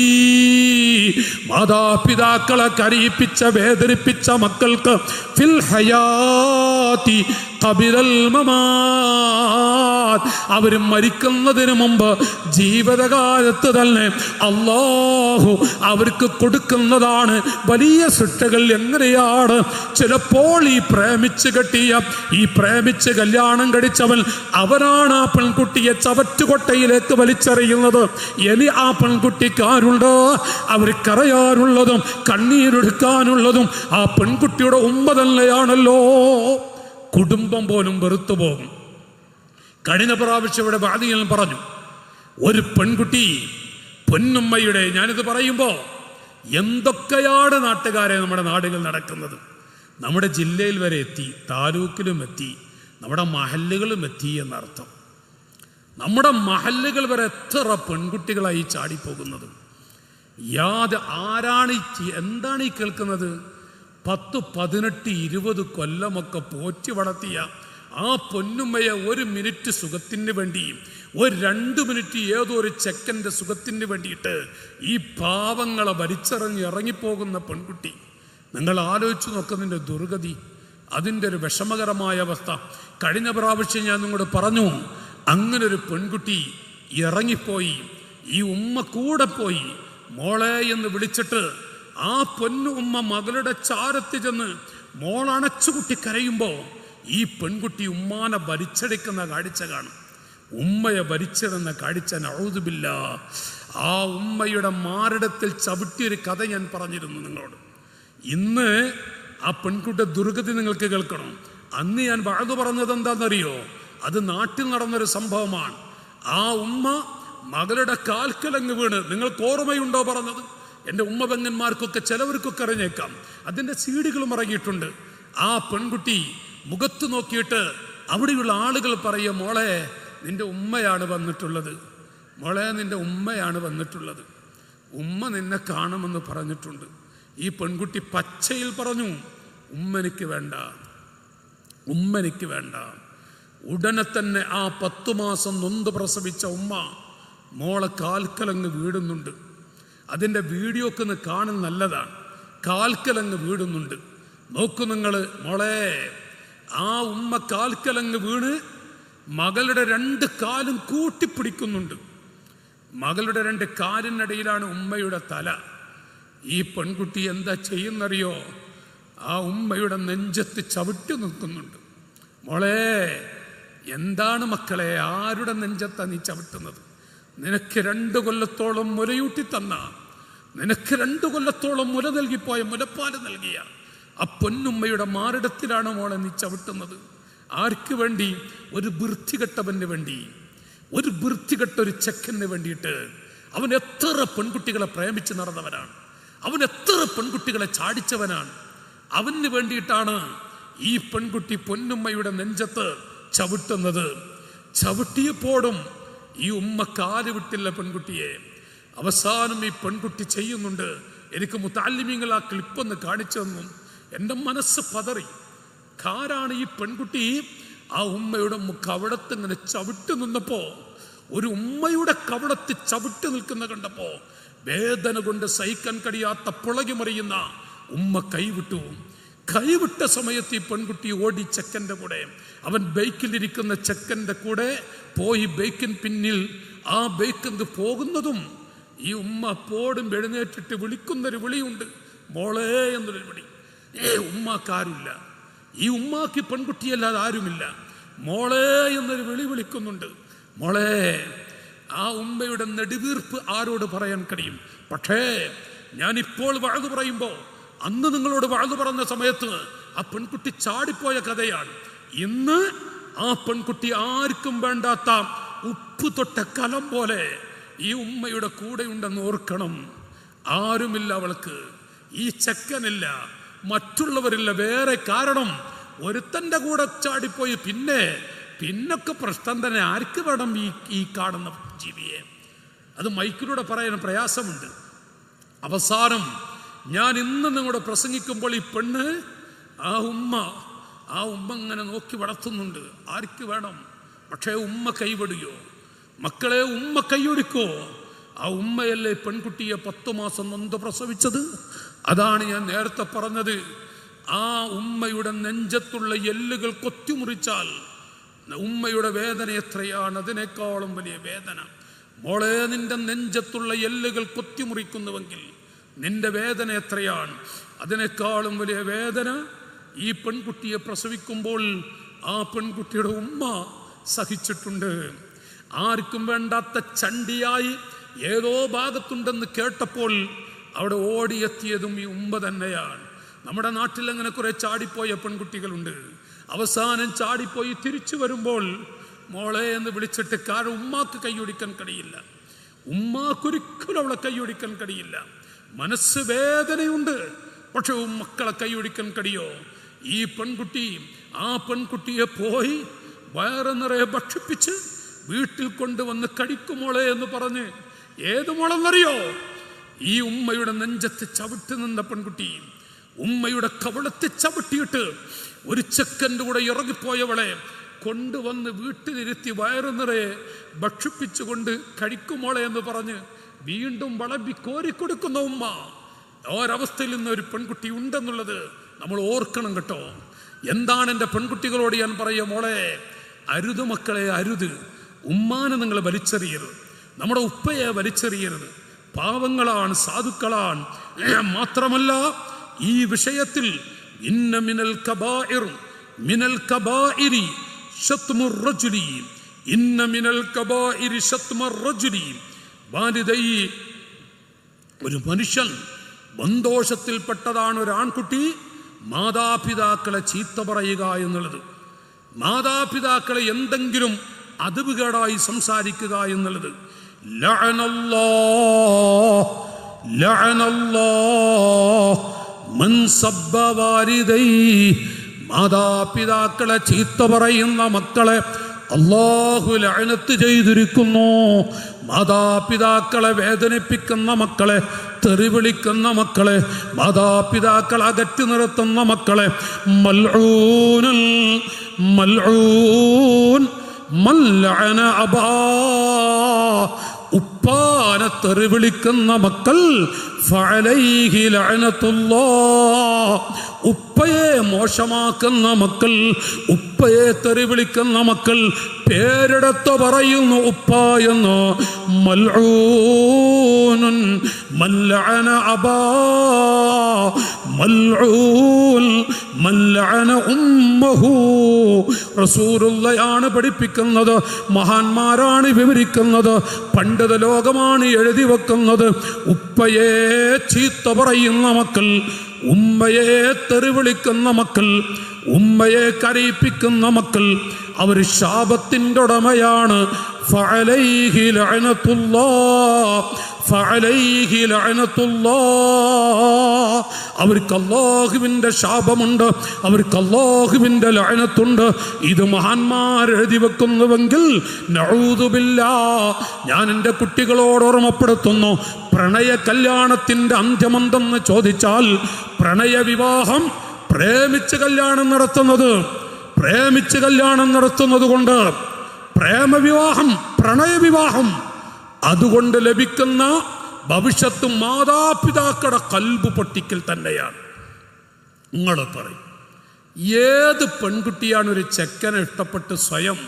മാതാപിതാക്കളെ കരയിപ്പിച്ച വേദനിപ്പിച്ച മക്കൾക്ക് ഫിൽ ഹയാതി ഖബിലൽ മമാത്, അവർ മരിക്കുന്നതിന് മുമ്പ് ജീവിതകാലത്ത് തന്നെ അല്ലാഹു അവർക്ക് കൊടുക്കുന്നതാണ് വലിയ ശിക്ഷകൾ. എങ്ങനെയാണ്? ചിലപ്പോൾ ഈ പ്രേമിച്ച് കല്യാണം കഴിച്ചവൻ അവനാണ് ആ പെൺകുട്ടിയെ ചവറ്റുകൊട്ടയിലേക്ക് വലിച്ചെറിയുന്നത്. ഇനി ആ പെൺകുട്ടിക്കാരുണ്ട്, അവർ കരയാനുള്ളതും കണ്ണീരൊടുക്കാനുള്ളതും ആ പെൺകുട്ടിയുടെ ഉമ്മ തന്നെയാണല്ലോ. കുടുംബം പോലും വെറുത്തു പോകും. കഴിഞ്ഞ പ്രാവശ്യം ഇവിടെ വാദികൾ പറഞ്ഞു, ഒരു പെൺകുട്ടി പൊന്നുമ്മയുടെ, ഞാനിത് പറയുമ്പോൾ എന്തൊക്കെയാണ് നാട്ടുകാരെ നമ്മുടെ നാടുകൾ നടക്കുന്നത്. നമ്മുടെ ജില്ലയിൽ വരെ എത്തി, താലൂക്കിലും എത്തി, നമ്മുടെ മഹല്ലുകളും എത്തി എന്നർത്ഥം. നമ്മുടെ മഹല്ലുകൾ വരെ എത്ര പെൺകുട്ടികളായി ചാടിപ്പോകുന്നത്. എന്താണ് ഈ കേൾക്കുന്നത്? 10, 18, 20 കൊല്ലമൊക്കെ പോറ്റി വളർത്തിയ ആ പൊന്നുമ്മയെ ഒരു മിനിറ്റ് സുഖത്തിന് വേണ്ടി, ഒരു 2 മിനിറ്റ് ഏതോ ഒരു സെക്കൻഡ് സുഖത്തിന് വേണ്ടിയിട്ട് ഈ പാവങ്ങളെ വലിച്ചെറിഞ്ഞ് ഇറങ്ങിപ്പോകുന്ന പെൺകുട്ടി, നിങ്ങൾ ആലോചിച്ച് നോക്കുന്നതിൻ്റെ ദുർഗതി, അതിൻ്റെ ഒരു വിഷമകരമായ അവസ്ഥ. കഴിഞ്ഞ പ്രാവശ്യം ഞാൻ നിങ്ങളോട് പറഞ്ഞു, അങ്ങനെ ഒരു പെൺകുട്ടി ഇറങ്ങിപ്പോയി, ഈ ഉമ്മ കൂടെ പോയി മോളെ എന്ന് വിളിച്ചിട്ട് ആ പൊന്നു ഉമ്മ മകളുടെ ചാരത്ത് ചെന്ന് മോളണച്ചുകുട്ടി കരയുമ്പോൾ ഈ പെൺകുട്ടി ഉമ്മാനെ വലിച്ചെടുക്കുന്ന കാഴ്ച കാണും. ഉമ്മയെ വലിച്ചിടുന്ന കാഴ്ച, നഊദുബില്ല. ആ ഉമ്മയുടെ മാറിടത്തിൽ ചവിട്ടിയൊരു കഥ ഞാൻ പറഞ്ഞിരുന്നു നിങ്ങളോട്. ഇന്ന് ആ പെൺകുട്ടിയുടെ ദുർഗതി നിങ്ങൾക്ക് കേൾക്കണം. അന്ന് ഞാൻ വഅദ് പറഞ്ഞത് എന്താണെന്നറിയോ? അത് നാട്ടിൽ നടന്നൊരു സംഭവമാണ്. ആ ഉമ്മ മകളുടെ കാൽക്കലങ്ങ് വീണ്, നിങ്ങൾക്ക് ഓർമ്മയുണ്ടോ പറഞ്ഞത്? എൻ്റെ ഉമ്മ പെങ്ങന്മാർക്കൊക്കെ ചിലവർക്കൊക്കെ അറിഞ്ഞേക്കാം, അതിൻ്റെ സീഡികളും ഇറങ്ങിയിട്ടുണ്ട്. ആ പെൺകുട്ടി മുഖത്ത് നോക്കിയിട്ട് അവിടെയുള്ള ആളുകൾ പറയുക, മോളെ നിന്റെ ഉമ്മയാണ് വന്നിട്ടുള്ളത്, മോളെ നിന്റെ ഉമ്മയാണ് വന്നിട്ടുള്ളത്, ഉമ്മ നിന്നെ കാണുമെന്ന് പറഞ്ഞിട്ടുണ്ട്. ഈ പെൺകുട്ടി പച്ചയിൽ പറഞ്ഞു, ഉമ്മനിക്ക് വേണ്ട, ഉമ്മനിക്ക് വേണ്ട. ഉടനെ തന്നെ ആ 10 മാസം നൊന്ത് പ്രസവിച്ച ഉമ്മ മോളെ കാൽക്കലങ്ങ് വീടുന്നുണ്ട്. അതിൻ്റെ വീഡിയോക്ക് ഒന്ന് കാണുന്ന നല്ലതാണ്. കാൽക്കലങ്ങ് വീടുന്നുണ്ട്. നോക്കൂ നിങ്ങൾ മോളെ. ആ ഉമ്മ കാൽക്കലങ്ങ് വീണ് മകളുടെ 2 കാലും കൂട്ടിപ്പിടിക്കുന്നുണ്ട്. മകളുടെ 2 കാലിനിടയിലാണ് ഉമ്മയുടെ തല. ഈ പെൺകുട്ടി എന്താ ചെയ്യുന്നറിയോ? ആ ഉമ്മയുടെ നെഞ്ചത്ത് ചവിട്ടി നിൽക്കുന്നുണ്ട്. മോളെ, എന്താണ് മക്കളെ, ആരുടെ നെഞ്ചത്താണ് നീ ചവിട്ടുന്നത്? നിനക്ക് 2 കൊല്ലത്തോളം മുലയൂട്ടി തന്ന, നിനക്ക് 2 കൊല്ലത്തോളം മുല നൽകിപ്പോയ, മുലപ്പാല് നൽകിയ ആ പൊന്നുമ്മയുടെ മാറിടത്തിലാണ് മോളെ നീ ചവിട്ടുന്നത്. ആർക്ക് വേണ്ടി? ഒരു വൃത്തികെട്ടവന് വേണ്ടി, ഒരു വൃത്തികെട്ട ഒരു ചെക്കന് വേണ്ടിയിട്ട്. അവൻ എത്ര പെൺകുട്ടികളെ പ്രേമിച്ച് നടന്നവനാണ്, അവൻ എത്ര പെൺകുട്ടികളെ ചാടിച്ചവനാണ്. അവന് വേണ്ടിയിട്ടാണ് ഈ പെൺകുട്ടി പൊന്നുമ്മയുടെ നെഞ്ചത്ത് ചവിട്ടുന്നത്. ചവിട്ടിയപ്പോഴും ഈ ഉമ്മ കാല് വിട്ടില്ല പെൺകുട്ടിയെ. അവസാനം ഈ പെൺകുട്ടി ചെയ്യുന്നുണ്ട്. എനിക്ക് മുതഅല്ലിമീങ്ങൾ ആ ക്ലിപ്പൊന്ന് കാണിച്ചു തന്നു. എൻ്റെ മനസ്സ് പതറി. കാരാണ് ഈ പെൺകുട്ടി ആ ഉമ്മയുടെ കവടത്ത് ഇങ്ങനെ ചവിട്ടി നിന്നപ്പോ, ഒരു ഉമ്മയുടെ കവടത്ത് ചവിട്ടി നിൽക്കുന്ന കണ്ടപ്പോ വേദന കൊണ്ട് സഹിക്കാൻ കഴിയാത്ത പുളകി മറിയുന്ന ഉമ്മ കൈവിട്ട സമയത്ത് ഈ പെൺകുട്ടി ഓടി ചെക്കൻ്റെ കൂടെ, അവൻ ബൈക്കിലിരിക്കുന്ന ചെക്കൻ്റെ കൂടെ പോയി ബൈക്കിന് പിന്നിൽ ആ ബൈക്കിന് പോകുന്നതും ഈ ഉമ്മ അപ്പോഴും എഴുന്നേറ്റിട്ട് വിളിക്കുന്നൊരു വിളിയുണ്ട്, മോളെ എന്നൊരു വിളി. ഉമ്മാക്കാരുമില്ല, ഈ ഉമ്മാക്ക് പെൺകുട്ടിയല്ലാതെ ആരുമില്ല. മോളെ എന്നൊരു വിളിക്കുന്നുണ്ട്. മോളെ. ആ ഉമ്മയുടെ നെടുവീർപ്പ് ആരോട് പറയാൻ കഴിയും? പക്ഷേ ഞാനിപ്പോൾ വഅദ് പറയുമ്പോൾ, അന്ന് നിങ്ങളോട് വഅദ് പറഞ്ഞ സമയത്ത് ആ പെൺകുട്ടി ചാടിപ്പോയ കഥയാണ്. ഇന്ന് ആ പെൺകുട്ടി ആർക്കും വേണ്ടാത്ത ഉപ്പ് തൊട്ട കലം പോലെ ഈ ഉമ്മയുടെ കൂടെയുണ്ടെന്ന് ഓർക്കണം. ആരുമില്ല അവൾക്ക്, ഈ ചെക്കനില്ല, മറ്റുള്ളവരില്ല, വേറെ. കാരണം ഒരുത്തൻ്റെ കൂടെ ചാടിപ്പോയി പിന്നൊക്കെ പ്രശ്നം തന്നെ. ആർക്ക് വേണം ഈ കാണുന്ന ജീവിയെ? അത് മൈക്കിലൂടെ പറയാൻ പ്രയാസമുണ്ട്. അവസാനം ഞാൻ ഇന്ന് നിങ്ങളോട് പ്രസംഗിക്കുമ്പോൾ ഈ പെണ്ണ് ആ ഉമ്മ ഇങ്ങനെ നോക്കി വളർത്തുന്നുണ്ട്. ആർക്ക് വേണം? പക്ഷേ ഉമ്മ കൈവെടിയോ? മക്കളെ, ഉമ്മ കൈയൊടിക്കോ? ആ ഉമ്മയല്ലേ പെൺകുട്ടിയെ 10 മാസം നൊന്ത് പ്രസവിച്ചത്? അതാണ് ഞാൻ നേരത്തെ പറഞ്ഞത്. ആ ഉമ്മയുടെ നെഞ്ചത്തുള്ള എല്ലുകൾ കൊത്തിമുറിച്ചാൽ ഉമ്മയുടെ വേദന എത്രയാണ്? അതിനേക്കാളും വലിയ വേദന. മോളെ, നിന്റെ നെഞ്ചത്തുള്ള എല്ലുകൾ കൊത്തിമുറിക്കുന്നുവെങ്കിൽ നിന്റെ വേദന എത്രയാണ്? അതിനേക്കാളും വലിയ വേദന ഈ പെൺകുട്ടിയെ പ്രസവിക്കുമ്പോൾ ആ പെൺകുട്ടിയുടെ ഉമ്മ സഹിച്ചിട്ടുണ്ട്. ആർക്കും വേണ്ടാത്ത ചണ്ടിയായി ഏതോ ഭാഗത്തുണ്ടെന്ന് കേട്ടപ്പോൾ അവിടെ ഓടിയെത്തിയതും ഈ ഉമ്മ തന്നെയാണ്. നമ്മുടെ നാട്ടിൽ അങ്ങനെ കുറെ ചാടിപ്പോയ പെൺകുട്ടികളുണ്ട്. അവസാനം ചാടിപ്പോയി തിരിച്ചു വരുമ്പോൾ മോളെ എന്ന് വിളിച്ചിട്ട്, കാരണം ഉമ്മാക്ക് കൈയൊടിക്കാൻ കഴിയില്ല, ഉമ്മാക്കൊരിക്കലും അവളെ കൈയൊടിക്കാൻ കഴിയില്ല. മനസ്സ് വേദനയുണ്ട്, പക്ഷെ മക്കളെ കൈയൊടിക്കാൻ കഴിയോ? ഈ പെൺകുട്ടി ആ പെൺകുട്ടിയെ പോയി വയറ് നിറയെ ഭക്ഷിപ്പിച്ച് വീട്ടിൽ കൊണ്ടുവന്ന് കഴിക്കുമോളെ എന്ന് പറഞ്ഞ്, ഏത് മോളെന്നറിയോ? ഈ ഉമ്മയുടെ നെഞ്ചത്ത് ചവിട്ടി നിന്ന പെൺകുട്ടി, ഉമ്മയുടെ കവളത്തെ ചവിട്ടിയിട്ട് ഒരു ചെക്കൻ്റെ കൂടെ ഇറങ്ങിപ്പോയവളെ കൊണ്ടുവന്ന് വീട്ടിലിരുത്തി വയറ് നിറയെ ഭക്ഷിപ്പിച്ചുകൊണ്ട് കഴിക്കുമോളെ എന്ന് പറഞ്ഞ് വീണ്ടും വളമ്പി കോരിക്കൊടുക്കുന്ന ഉമ്മ. ഒരവസ്ഥയിൽ നിന്ന് ഒരു പെൺകുട്ടി ഉണ്ടെന്നുള്ളത് നമ്മൾ ഓർക്കണം കേട്ടോ. എന്താണ് എൻ്റെ പെൺകുട്ടികളോട് ഞാൻ പറയുക? മോളെ, അരുത് മക്കളെ, അരുത്. ഉമ്മാനെ നിങ്ങൾ വലിച്ചെറിയരുത്, നമ്മുടെ ഉപ്പയെ വലിച്ചെറിയരുത്. പാവങ്ങളാണ്, സാധുക്കളാണ്. മാത്രമല്ല ഈ വിഷയത്തിൽ ഇന്ന മിനൽ കബാഇരി ശത്മുർ റജുലി, ഇന്ന മിനൽ കബാഇരി ശത്മുർ റജുലി വാലിദൈ. ഒരു മനുഷ്യൻ ബന്ധോഷത്തിൽപ്പെട്ടതാണ് ഒരു ആൺകുട്ടി മാതാപിതാക്കളെ ചീത്ത പറയുക എന്നുള്ളത്, മാതാപിതാക്കളെ എന്തെങ്കിലും അതുകേടായി സംസാരിക്കുക എന്നുള്ളത്. മാതാപിതാക്കളെ ചീത്ത പറയുന്ന മക്കളെ അല്ലാഹു ലഅനത്ത് ചെയ്തിരിക്കുന്നു. മാതാപിതാക്കളെ വേദനിപ്പിക്കുന്ന മക്കളെ, തെറി വിളിക്കുന്ന മക്കളെ, മാതാപിതാക്കളെ അകറ്റി നിർത്തുന്ന മക്കളെ മൽഊൻ മൻ ലഅന അബാ, ഉപ്പാനെ തെറി വിളിക്കുന്ന മക്കൾ ഫഅലൈഹി ലഅനത്തുല്ലാഹ്, ഉപ്പയെ മോശമാക്കുന്ന മക്കൾ, ഉപ്പയെ തെറി വിളിക്കുന്ന മക്കൾ പേരെടുത്ത് പറയുന്നു ഉപ്പ എന്ന്. മൽഊൻ മൻ ലഅന അബാ, മൽഊൻ മൻ ലഅന ഉമ്മഹു. റസൂലുള്ളാഹിയാണ് പഠിപ്പിക്കുന്നത്, മഹാന്മാരാണ് വിവരിക്കുന്നത്, പണ്ഡിത ലോകമാണ് എഴുതി വെക്കുന്നത്. ഉപ്പയെ ചീത്ത പറയുന്ന മക്കൾ, ഉമ്മയെ തെറിവിളിക്കുന്ന മക്കൾ, ഉമ്മയെ കരയിപ്പിക്കുന്ന മക്കൾ, അവർ ശാപത്തിൻ്റെ ഉടമയാണ്. ഫഅലൈഹി ലഅനത്തുല്ലാഹ്, ഫഅലൈഹി ലഅനത്തുല്ലാഹ്. അവർക്ക് അല്ലാഹുവിൻ്റെ ശാപമുണ്ട്, അവർക്ക് അല്ലാഹുവിൻ്റെ ലഅനത്തുണ്ട്. ഇത് മഹാന്മാർ എഴുതി വെക്കുന്നുവെങ്കിൽ നഊദു ബില്ലാഹ്. ഞാൻ എൻ്റെ കുട്ടികളോട് ഓർമ്മപ്പെടുത്തുന്നു, പ്രണയ കല്യാണത്തിൻ്റെ അന്ത്യമെന്തെന്ന് ചോദിച്ചാൽ, പ്രണയ വിവാഹം പ്രേമിച്ച് കല്യാണം നടത്തുന്നത് കൊണ്ട്, പ്രേമവിവാഹം, പ്രണയവിവാഹം, അതുകൊണ്ട് ലഭിക്കുന്ന ഭവിഷ്യത്ത് മാതാപിതാക്കളുടെ കൽബ് പൊട്ടിക്കൽ തന്നെയാണ്. നിങ്ങൾ പറയും, ഏത് പെൺകുട്ടിയാണ് ഒരു ചെക്കനെ ഇഷ്ടപ്പെട്ട് സ്വയം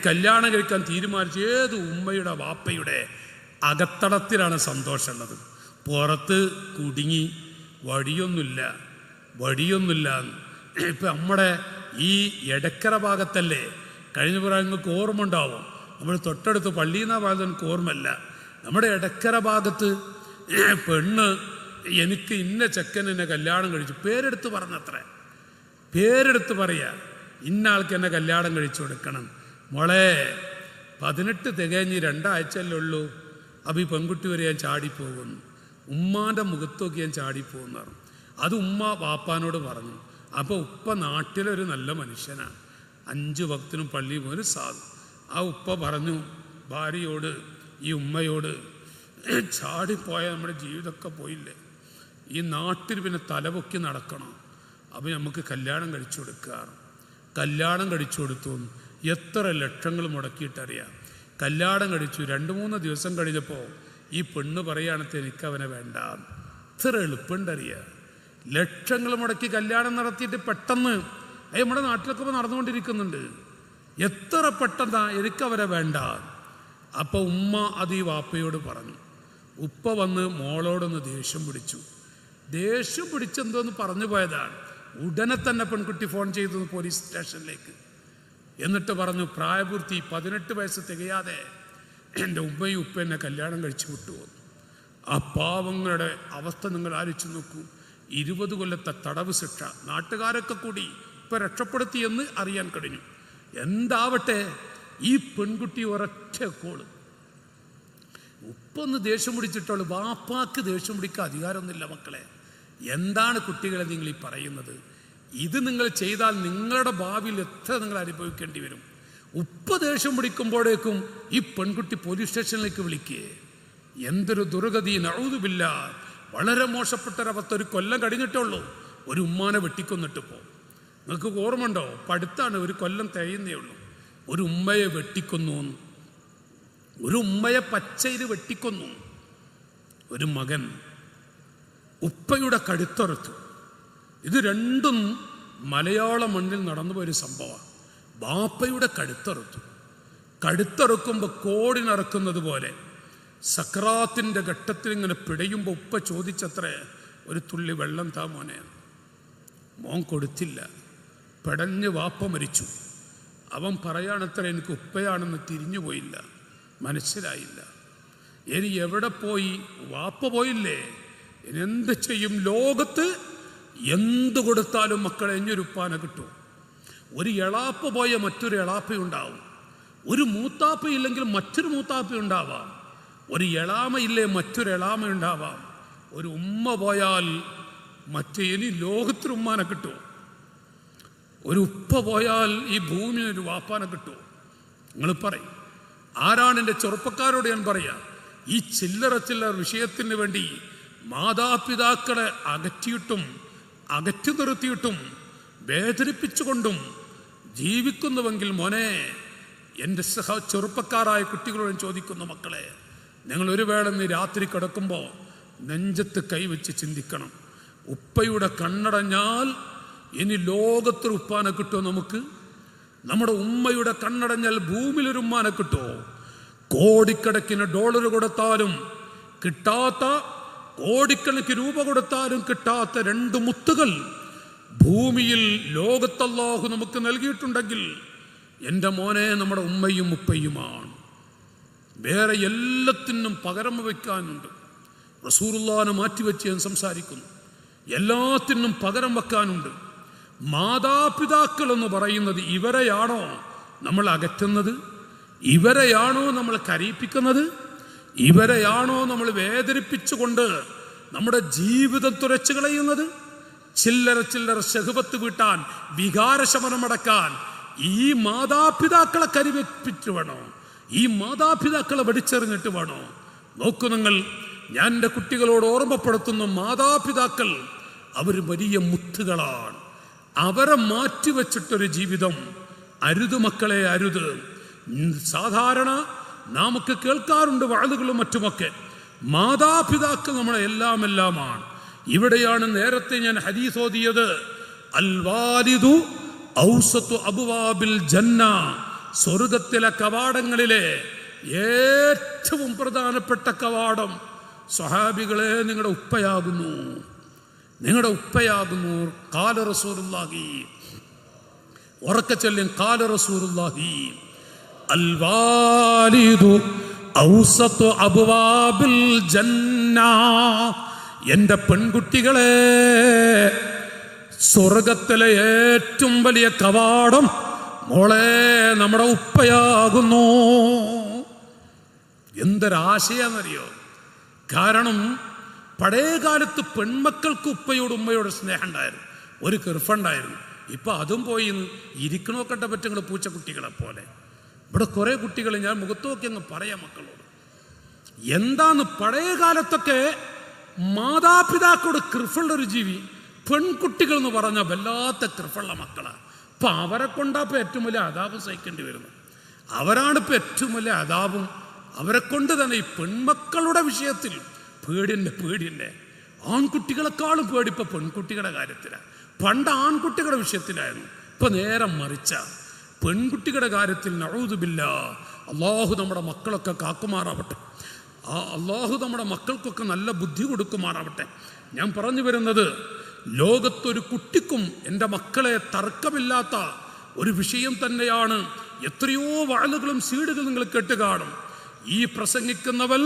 കല്യാണം കഴിക്കാൻ തീരുമാനിച്ച് ഏത് ഉമ്മയുടെ വാപ്പയുടെ അകത്തടത്തിലാണ് സന്തോഷമുള്ളത്? പുറത്ത് കുടുങ്ങി വഴിയൊന്നുമില്ല. ഇപ്പം നമ്മുടെ ഈ എടക്കര ഭാഗത്തല്ലേ, കഴിഞ്ഞ പ്രായം നിങ്ങൾക്ക് ഓർമ്മ ഉണ്ടാവും, നമ്മൾ തൊട്ടടുത്ത് പള്ളിയിൽ നിന്നാ ഭാഗത്ത് എനിക്ക് ഓർമ്മയില്ല, നമ്മുടെ എടക്കര ഭാഗത്ത് പെണ്ണ് എനിക്ക് ഇന്ന ചെക്കൻ എന്നെ കല്യാണം കഴിച്ചു, പേരെടുത്ത് പറഞ്ഞത്രേ, പേരെടുത്ത് പറയാ, ഇന്ന ആൾക്ക് എന്നെ കല്യാണം കഴിച്ചു കൊടുക്കണം. മോളെ 18 തികഞ്ഞ് 2 ആഴ്ചയല്ലേ ഉള്ളൂ, അപ്പം ഈ പെൺകുട്ടി വരെ ഞാൻ ചാടിപ്പോകുന്നു, ഉമ്മാൻ്റെ മുഖത്തൊക്കെ ഞാൻ ചാടിപ്പോകുന്നു പറഞ്ഞു. അത് ഉമ്മ വാപ്പാനോട് പറഞ്ഞു. അപ്പോൾ ഉപ്പ നാട്ടിലൊരു നല്ല മനുഷ്യനാണ്, 5 വക്തിനും പള്ളിയിൽ പോയി ഒരു സാധു. ആ ഉപ്പ പറഞ്ഞു ഭാര്യയോട്, ഈ ഉമ്മയോട്, ചാടിപ്പോയ നമ്മുടെ ജീവിതമൊക്കെ പോയില്ലേ, ഈ നാട്ടിൽ പിന്നെ തലപൊക്കി നടക്കണം, അപ്പം നമുക്ക് കല്യാണം കഴിച്ചു കൊടുക്കാറ്. കല്യാണം കഴിച്ചു കൊടുത്തു. എത്ര ലക്ഷങ്ങൾ മുടക്കിയിട്ടറിയാം. കല്യാണം കഴിച്ചു. 2-3 ദിവസം കഴിഞ്ഞപ്പോൾ ഈ പെണ്ണ് പറയുകയാണെങ്കിൽ എനിക്കവനെ വേണ്ട. ഇത്ര എളുപ്പമുണ്ടറിയാം. ലക്ഷങ്ങൾ മുടക്കി കല്യാണം നടത്തിയിട്ട് പെട്ടെന്ന് നമ്മുടെ നാട്ടിലൊക്കെ ഇപ്പോൾ നടന്നുകൊണ്ടിരിക്കുന്നുണ്ട്. എത്ര പെട്ടെന്നാ എനിക്കവരെ വേണ്ട. അപ്പോൾ ഉമ്മ അത് ഈ വാപ്പയോട് പറഞ്ഞു. ഉപ്പ വന്ന് മോളോടൊന്ന് ദേഷ്യം പിടിച്ചെന്തോന്ന് പറഞ്ഞു പോയതാണ്. ഉടനെ തന്നെ പെൺകുട്ടി ഫോൺ ചെയ്തു പോലീസ് സ്റ്റേഷനിലേക്ക്. എന്നിട്ട് പറഞ്ഞു, പ്രായപൂർത്തി 18 വയസ്സ് തികയാതെ എൻ്റെ ഉമ്മയും ഉപ്പ എന്നെ കല്യാണം കഴിച്ചു വിട്ടുപോകുന്നു. ആ പാവങ്ങളുടെ അവസ്ഥ നിങ്ങൾ ആലോചിച്ച് നോക്കൂ. 20 കൊല്ലത്തെ തടവ് ശിക്ഷ നാട്ടുകാരൊക്കെ കൂടി ഇപ്പം രക്ഷപ്പെടുത്തിയെന്ന് അറിയാൻ കഴിഞ്ഞു. എന്താവട്ടെ, ഈ പെൺകുട്ടി ഒരൊറ്റ കോള്, ഉപ്പൊന്ന് ദേഷ്യം പിടിച്ചിട്ടുള്ളൂ. വാപ്പാക്ക് ദേഷ്യം പിടിക്കാൻ അധികാരമൊന്നുമില്ല മക്കളെ. എന്താണ് കുട്ടികളെ നിങ്ങൾ ഈ പറയുന്നത്? ഇത് നിങ്ങൾ ചെയ്താൽ നിങ്ങളുടെ ഭാവിയിൽ എത്ര നിങ്ങൾ അനുഭവിക്കേണ്ടി വരും. ഉപ്പ ദേഷ്യം പിടിക്കുമ്പോഴേക്കും ഈ പെൺകുട്ടി പോലീസ് സ്റ്റേഷനിലേക്ക് വിളിക്കേ. എന്തൊരു ദുർഗതി, നഊദുബില്ല. വളരെ മോശപ്പെട്ടൊരവസ്ഥ. 1 കൊല്ലം കഴിഞ്ഞിട്ടുള്ളൂ ഒരു ഉമ്മാനെ വെട്ടിക്കൊന്നിട്ടിപ്പോൾ. നിങ്ങൾക്ക് ഓർമ്മ ഉണ്ടോ? അടുത്താണ്, 1 കൊല്ലം തികയുന്നേ ഉള്ളൂ. ഒരു ഉമ്മയെ വെട്ടിക്കൊന്നു, ഒരു ഉമ്മയെ പച്ചയിൽ വെട്ടിക്കൊന്നു. ഒരു മകൻ ഉപ്പയുടെ കഴുത്തറുത്തു. ഇത് രണ്ടും മലയാള മണ്ണിൽ നടന്നുപോയൊരു സംഭവമാണ്. ബാപ്പയുടെ കഴുത്തറുക്കുമ്പോൾ കോടിനിറക്കുന്നത് പോലെ സക്രാത്തിൻ്റെ ഘട്ടത്തിൽ ഇങ്ങനെ പിടയുമ്പോൾ ഉപ്പ ചോദിച്ചത്രേ, ഒരു തുള്ളി വെള്ളം താ മോനെ. മോൻ കൊടുത്തില്ല. പെടഞ്ഞ് വാപ്പ മരിച്ചു. അവൻ പറയാണത്ര, എനിക്ക് ഉപ്പയാണെന്ന് തിരിഞ്ഞു പോയില്ല, മനസ്സിലായില്ല. ഇനി എവിടെ പോയി? വാപ്പ പോയില്ലേ, ഇനി എന്ത് ചെയ്യും? ലോകത്ത് എന്ത് കൊടുത്താലും മക്കളെ ഇഞ്ഞൊരു ഉപ്പാനെ കിട്ടും. ഒരു എളാപ്പ പോയ മറ്റൊരു എളാപ്പയുണ്ടാവും. ഒരു മൂത്താപ്പയില്ലെങ്കിൽ മറ്റൊരു മൂത്താപ്പയുണ്ടാവാം. ഒരു എളാമയില്ലേ മറ്റൊരു എളാമയുണ്ടാവാം. ഒരു ഉമ്മ പോയാൽ ഇനി ലോകത്തിന് ഉമ്മാനെ കിട്ടും. ഒരു ഉപ്പ പോയാൽ ഈ ഭൂമിയിൽ ഒരു വാപ്പാനെ കിട്ടും. നിങ്ങൾ പറയും, ആരാണ്? എൻ്റെ ചെറുപ്പക്കാരോട് ഞാൻ പറയാം, ഈ ചില്ലറ വിഷയത്തിന് വേണ്ടി മാതാപിതാക്കളെ അകറ്റി നിർത്തിയിട്ടും വേദനിപ്പിച്ചുകൊണ്ടും ജീവിക്കുന്നുവെങ്കിൽ മോനെ, എൻ്റെ ചെറുപ്പക്കാരായ കുട്ടികളോട് ചോദിക്കുന്നു, മക്കളെ, നിങ്ങൾ ഒരു വേള നീ രാത്രി കിടക്കുമ്പോൾ നെഞ്ചത്ത് കൈവച്ച് ചിന്തിക്കണം. ഉപ്പയുടെ കണ്ണടഞ്ഞാൽ ഇനി ലോകത്തൊരു ഉപ്പാനെ കിട്ടുമോ നമുക്ക്? നമ്മുടെ ഉമ്മയുടെ കണ്ണടഞ്ഞാൽ ഭൂമിയിലൊരു ഉമ്മാനെ കിട്ടുമോ? കോടിക്കണക്കിന് ഡോളർ കൊടുത്താലും കിട്ടാത്ത, കോടിക്കണക്കിന് രൂപ കൊടുത്താലും കിട്ടാത്ത 2 മുത്തുകൾ ഭൂമിയിൽ ലോകത്തല്ലാഹു നമുക്ക് നൽകിയിട്ടുണ്ടെങ്കിൽ എൻ്റെ മോനെ നമ്മുടെ ഉമ്മയും ഉപ്പയുമാണ്. വേറെ എല്ലാത്തിനും പകരം വയ്ക്കാനുണ്ട്. റസൂലുള്ളാഹിനെ മാറ്റിവെച്ച് ഞാൻ സംസാരിക്കുന്നു. എല്ലാത്തിനും പകരം വെക്കാനുണ്ട്. മാതാപിതാക്കൾ എന്ന് പറയുന്നത് ഇവരെയാണോ നമ്മൾ അകറ്റുന്നത്? ഇവരെയാണോ നമ്മൾ കരയിപ്പിക്കുന്നത്? ഇവരെയാണോ നമ്മൾ വേദനിപ്പിച്ചുകൊണ്ട് നമ്മുടെ ജീവിതം തുരച്ചു കളയുന്നത്? ചില്ലറ ശഹ്വത്ത് വീട്ടാൻ, വികാരശമനമടക്കാൻ ഈ മാതാപിതാക്കളെ കരിവെപ്പിച്ചു വേണോ? ഈ മാതാപിതാക്കളെ വെടിച്ചെറിഞ്ഞിട്ട് വേണോ? നോക്കൂ നിങ്ങൾ, ഞാൻ എൻ്റെ കുട്ടികളോട് ഓർമ്മപ്പെടുത്തുന്ന മാതാപിതാക്കൾ അവർ വലിയ മുത്തുകളാണ്. അവരെ മാറ്റിവെച്ചിട്ടൊരു ജീവിതം അരുത് മക്കളെ, അരുത്. സാധാരണ നമുക്ക് കേൾക്കാറുണ്ട് വാളുകളും മറ്റുമൊക്കെ, മാതാപിതാക്കൾ നമ്മളെ എല്ലാമാണ്. ഇവിടെയാണ് നേരത്തെ ഞാൻ ഹദീസ് ഓതിയത്, അൽ വാലിദു ഔസത്തു അബ്വാബിൽ ജന്ന, സ്വർഗത്തിലെ കവാടങ്ങളിലെ ഏറ്റവും പ്രധാനപ്പെട്ട കവാടം സ്വഹാബികളെ നിങ്ങളുടെ ഉപ്പയാകുന്നു, നിങ്ങളുടെ ഉപ്പയാകുന്നു. ഖാല റസൂലുള്ളാഹി, ഉറക്കെ ചൊല്ലും, ഖാല റസൂലുള്ളാഹി അൽ വാലിദു ഔസത്തു അബ്വാബിൽ ജന്ന. എൻ്റെ പെൺകുട്ടികളെ, സ്വർഗത്തിലെ ഏറ്റവും വലിയ കവാടം മോളെ നമ്മുടെ ഉപ്പയാകുന്നു. എന്തൊരാശയാന്നറിയോ? കാരണം പഴയ കാലത്ത് പെൺമക്കൾക്ക് ഉപ്പയോട് ഉമ്മയോട് സ്നേഹം ഉണ്ടായിരുന്നു, ഒരു കൃഫുണ്ടായിരുന്നു. ഇപ്പൊ അതും പോയി. ഇരിക്കണോക്കട്ട പറ്റങ്ങൾ പൂച്ചക്കുട്ടികളെ പോലെ. ഇവിടെ കുറെ കുട്ടികൾ, ഞാൻ മുഖത്ത് നോക്കി അങ്ങ് പറയാം മക്കളോട്, എന്താന്ന് പഴയ കാലത്തൊക്കെ മാതാപിതാക്കളോട് കൃഫുള്ളൊരു ജീവി പെൺകുട്ടികൾ എന്ന് പറഞ്ഞാൽ വല്ലാത്ത കൃഫുള്ള മക്കളാണ്. ഇപ്പൊ അവരെ കൊണ്ടാപ്പോൾ ഏറ്റവും വലിയ അതാപം സഹിക്കേണ്ടി വരുന്നു. അവരാണ് ഇപ്പൊ ഏറ്റവും വലിയ അതാപം. അവരെ കൊണ്ട് തന്നെ ഈ പെൺമക്കളുടെ വിഷയത്തിൽ പേടിയന്നെ. ആൺകുട്ടികളെക്കാളും പേടി ഇപ്പൊ പെൺകുട്ടികളുടെ കാര്യത്തിലാണ്. പണ്ട് ആൺകുട്ടികളുടെ വിഷയത്തിലായിരുന്നു, ഇപ്പൊ നേരെ മറിച്ച പെൺകുട്ടികളുടെ കാര്യത്തിൽ. നഊദു ബില്ലാഹ്. അള്ളാഹു നമ്മുടെ മക്കളൊക്കെ കാക്കുമാറാവട്ടെ. അള്ളാഹു നമ്മുടെ മക്കൾക്കൊക്കെ നല്ല ബുദ്ധി കൊടുക്കുമാറാവട്ടെ. ഞാൻ പറഞ്ഞു വരുന്നത്, ലോകത്തൊരു കുട്ടിക്കും എൻ്റെ മക്കളെ തർക്കമില്ലാത്ത ഒരു വിഷയം തന്നെയാണ്. എത്രയോ വാളുകളും സീഡുകളും നിങ്ങൾ കേട്ട് കാണും. ഈ പ്രസംഗിക്കുന്നവൾ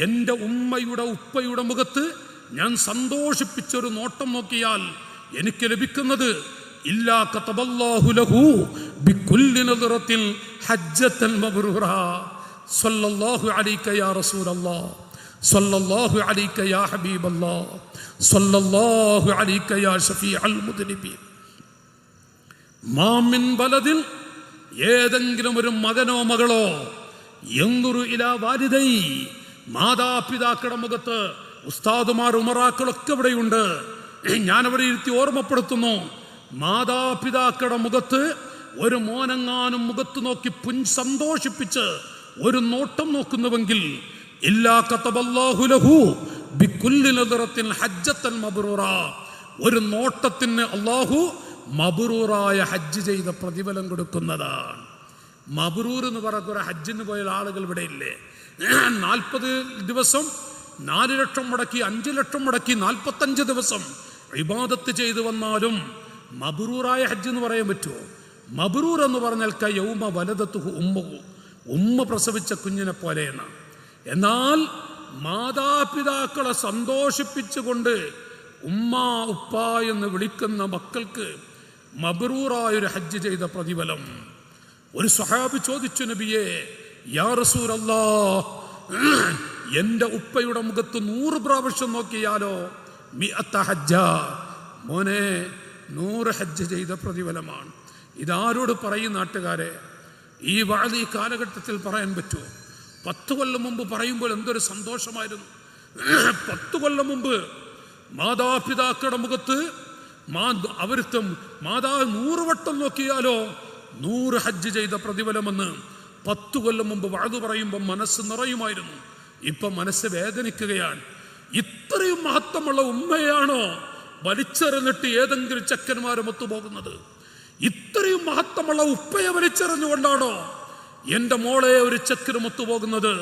എൻ്റെ ഉമ്മയുടെ ഉപ്പയുടെ മുഖത്ത് ഞാൻ സന്തോഷിപ്പിച്ചൊരു നോട്ടം നോക്കിയാൽ എനിക്ക് ലഭിക്കുന്നത് ഇല്ലാ കതബല്ലാഹു ലഹു ബികുല്ലി നദറത്തിൻ ഹജ്ജത്തൻ മബ്റൂറ. സല്ലല്ലാഹു അലൈക യാ റസൂലല്ലാഹ്, സല്ലല്ലാഹു അലൈക യാ ഹബീബല്ലാഹ്, സല്ലല്ലാഹു അലൈക യാ ശഫീഅൽ മുദ്നിബീൻ. മാ മിൻ വലദിൻ, ഏതെങ്കിലും ഒരു മകനോ മകളോ, യൻദുറു ഇലാ വാലിദൈ, മാതാപിതാക്കളുടെ മുഖത്ത്. ഉസ്താദുമാർ ഉമറാക്കളൊക്കെ ഇവിടെയുണ്ട്, ഞാനവരെ ഇരുത്തി ഓർമ്മപ്പെടുത്തുന്നു. മാതാപിതാക്കളുടെ മുഖത്ത് ഒരു മോനെങ്ങാനും മുഖത്ത് നോക്കി സന്തോഷിപ്പിച്ച് ഒരു നോട്ടം നോക്കുന്നുവെങ്കിൽ ഇല്ലാ കതബല്ലാഹു ലഹു ബികുല്ലി നദറത്തിൻ ഹജ്ജത്തൻ മബ്റൂറ, ഒരു നോട്ടത്തിന് അല്ലാഹു മബ്റൂറായ ഹജ്ജ് ചെയ്ത പ്രതിഫലം കൊടുക്കുന്നതാണ്. മബ്റൂർ എന്ന് പറയുന്ന ഹജ്ജിന് പോയ ആളുകൾ ഇവിടെ ഇല്ലേ? 40 ദിവസം 4 ലക്ഷം മുടക്കി, 5 ലക്ഷം മുടക്കി 45 ദിവസം ഇബാദത്ത് ചെയ്തു വന്നാലും മബ്റൂറായ ഹജ്ജ് എന്ന് പറയാൻ പറ്റുമോ? മബ്റൂർ എന്ന് പറഞ്ഞാൽ കയൗമ വലദത്തുഹു ഉമ്മുഹു, ഉമ്മ പ്രസവിച്ച കുഞ്ഞിനെ പോലെയാണ്. എന്നാൽ മാതാപിതാക്കളെ സന്തോഷിപ്പിച്ചുകൊണ്ട് ഉമ്മ ഉപ്പ എന്ന് വിളിക്കുന്ന മക്കൾക്ക് മബ്റൂറായൊരു ഹജ്ജ് ചെയ്ത പ്രതിഫലം. ഒരു സ്വഹാബി ചോദിച്ചു, നബിയേ യാ റസൂലല്ലാഹ്, എൻ്റെ ഉപ്പയുടെ മുഖത്ത് 100 പ്രാവശ്യം നോക്കിയാലോ? മിഅത്ത ഹജ്ജ, മോനെ 100 ഹജ്ജ് ചെയ്ത പ്രതിഫലമാണ്. ഇതാരോട് പറയും നാട്ടുകാരെ? ഈ വാഴ ഈ കാലഘട്ടത്തിൽ പറയാൻ പറ്റുമോ? 10 കൊല്ലം മുമ്പ് പറയുമ്പോൾ എന്തൊരു സന്തോഷമായിരുന്നു. 10 കൊല്ലം മുമ്പ് മാതാപിതാക്കളുടെ മുഖത്ത് അവരുത്തം 100 വട്ടം നോക്കിയാലോ 100 ഹജ്ജ് ചെയ്ത പ്രതിഫലമെന്ന് 10 കൊല്ലം മുമ്പ് വാഴ പറയുമ്പോൾ മനസ്സ് നിറയുമായിരുന്നു. ഇപ്പൊ മനസ്സ് വേദനിക്കുകയാണ്. ഇത്രയും മഹത്വമുള്ള ഉമ്മയാണോ വലിച്ചെറിഞ്ഞിട്ട് ഏതെങ്കിലും ചെക്കന്മാരും ഒത്തുപോകുന്നത്? ഇത്രയും മഹത്വമുള്ള ഉപ്പയെ വലിച്ചെറിഞ്ഞുകൊണ്ടാണോ എൻ്റെ മോളെ ഒരു ചെക്കനും ഒത്തുപോകുന്നത്?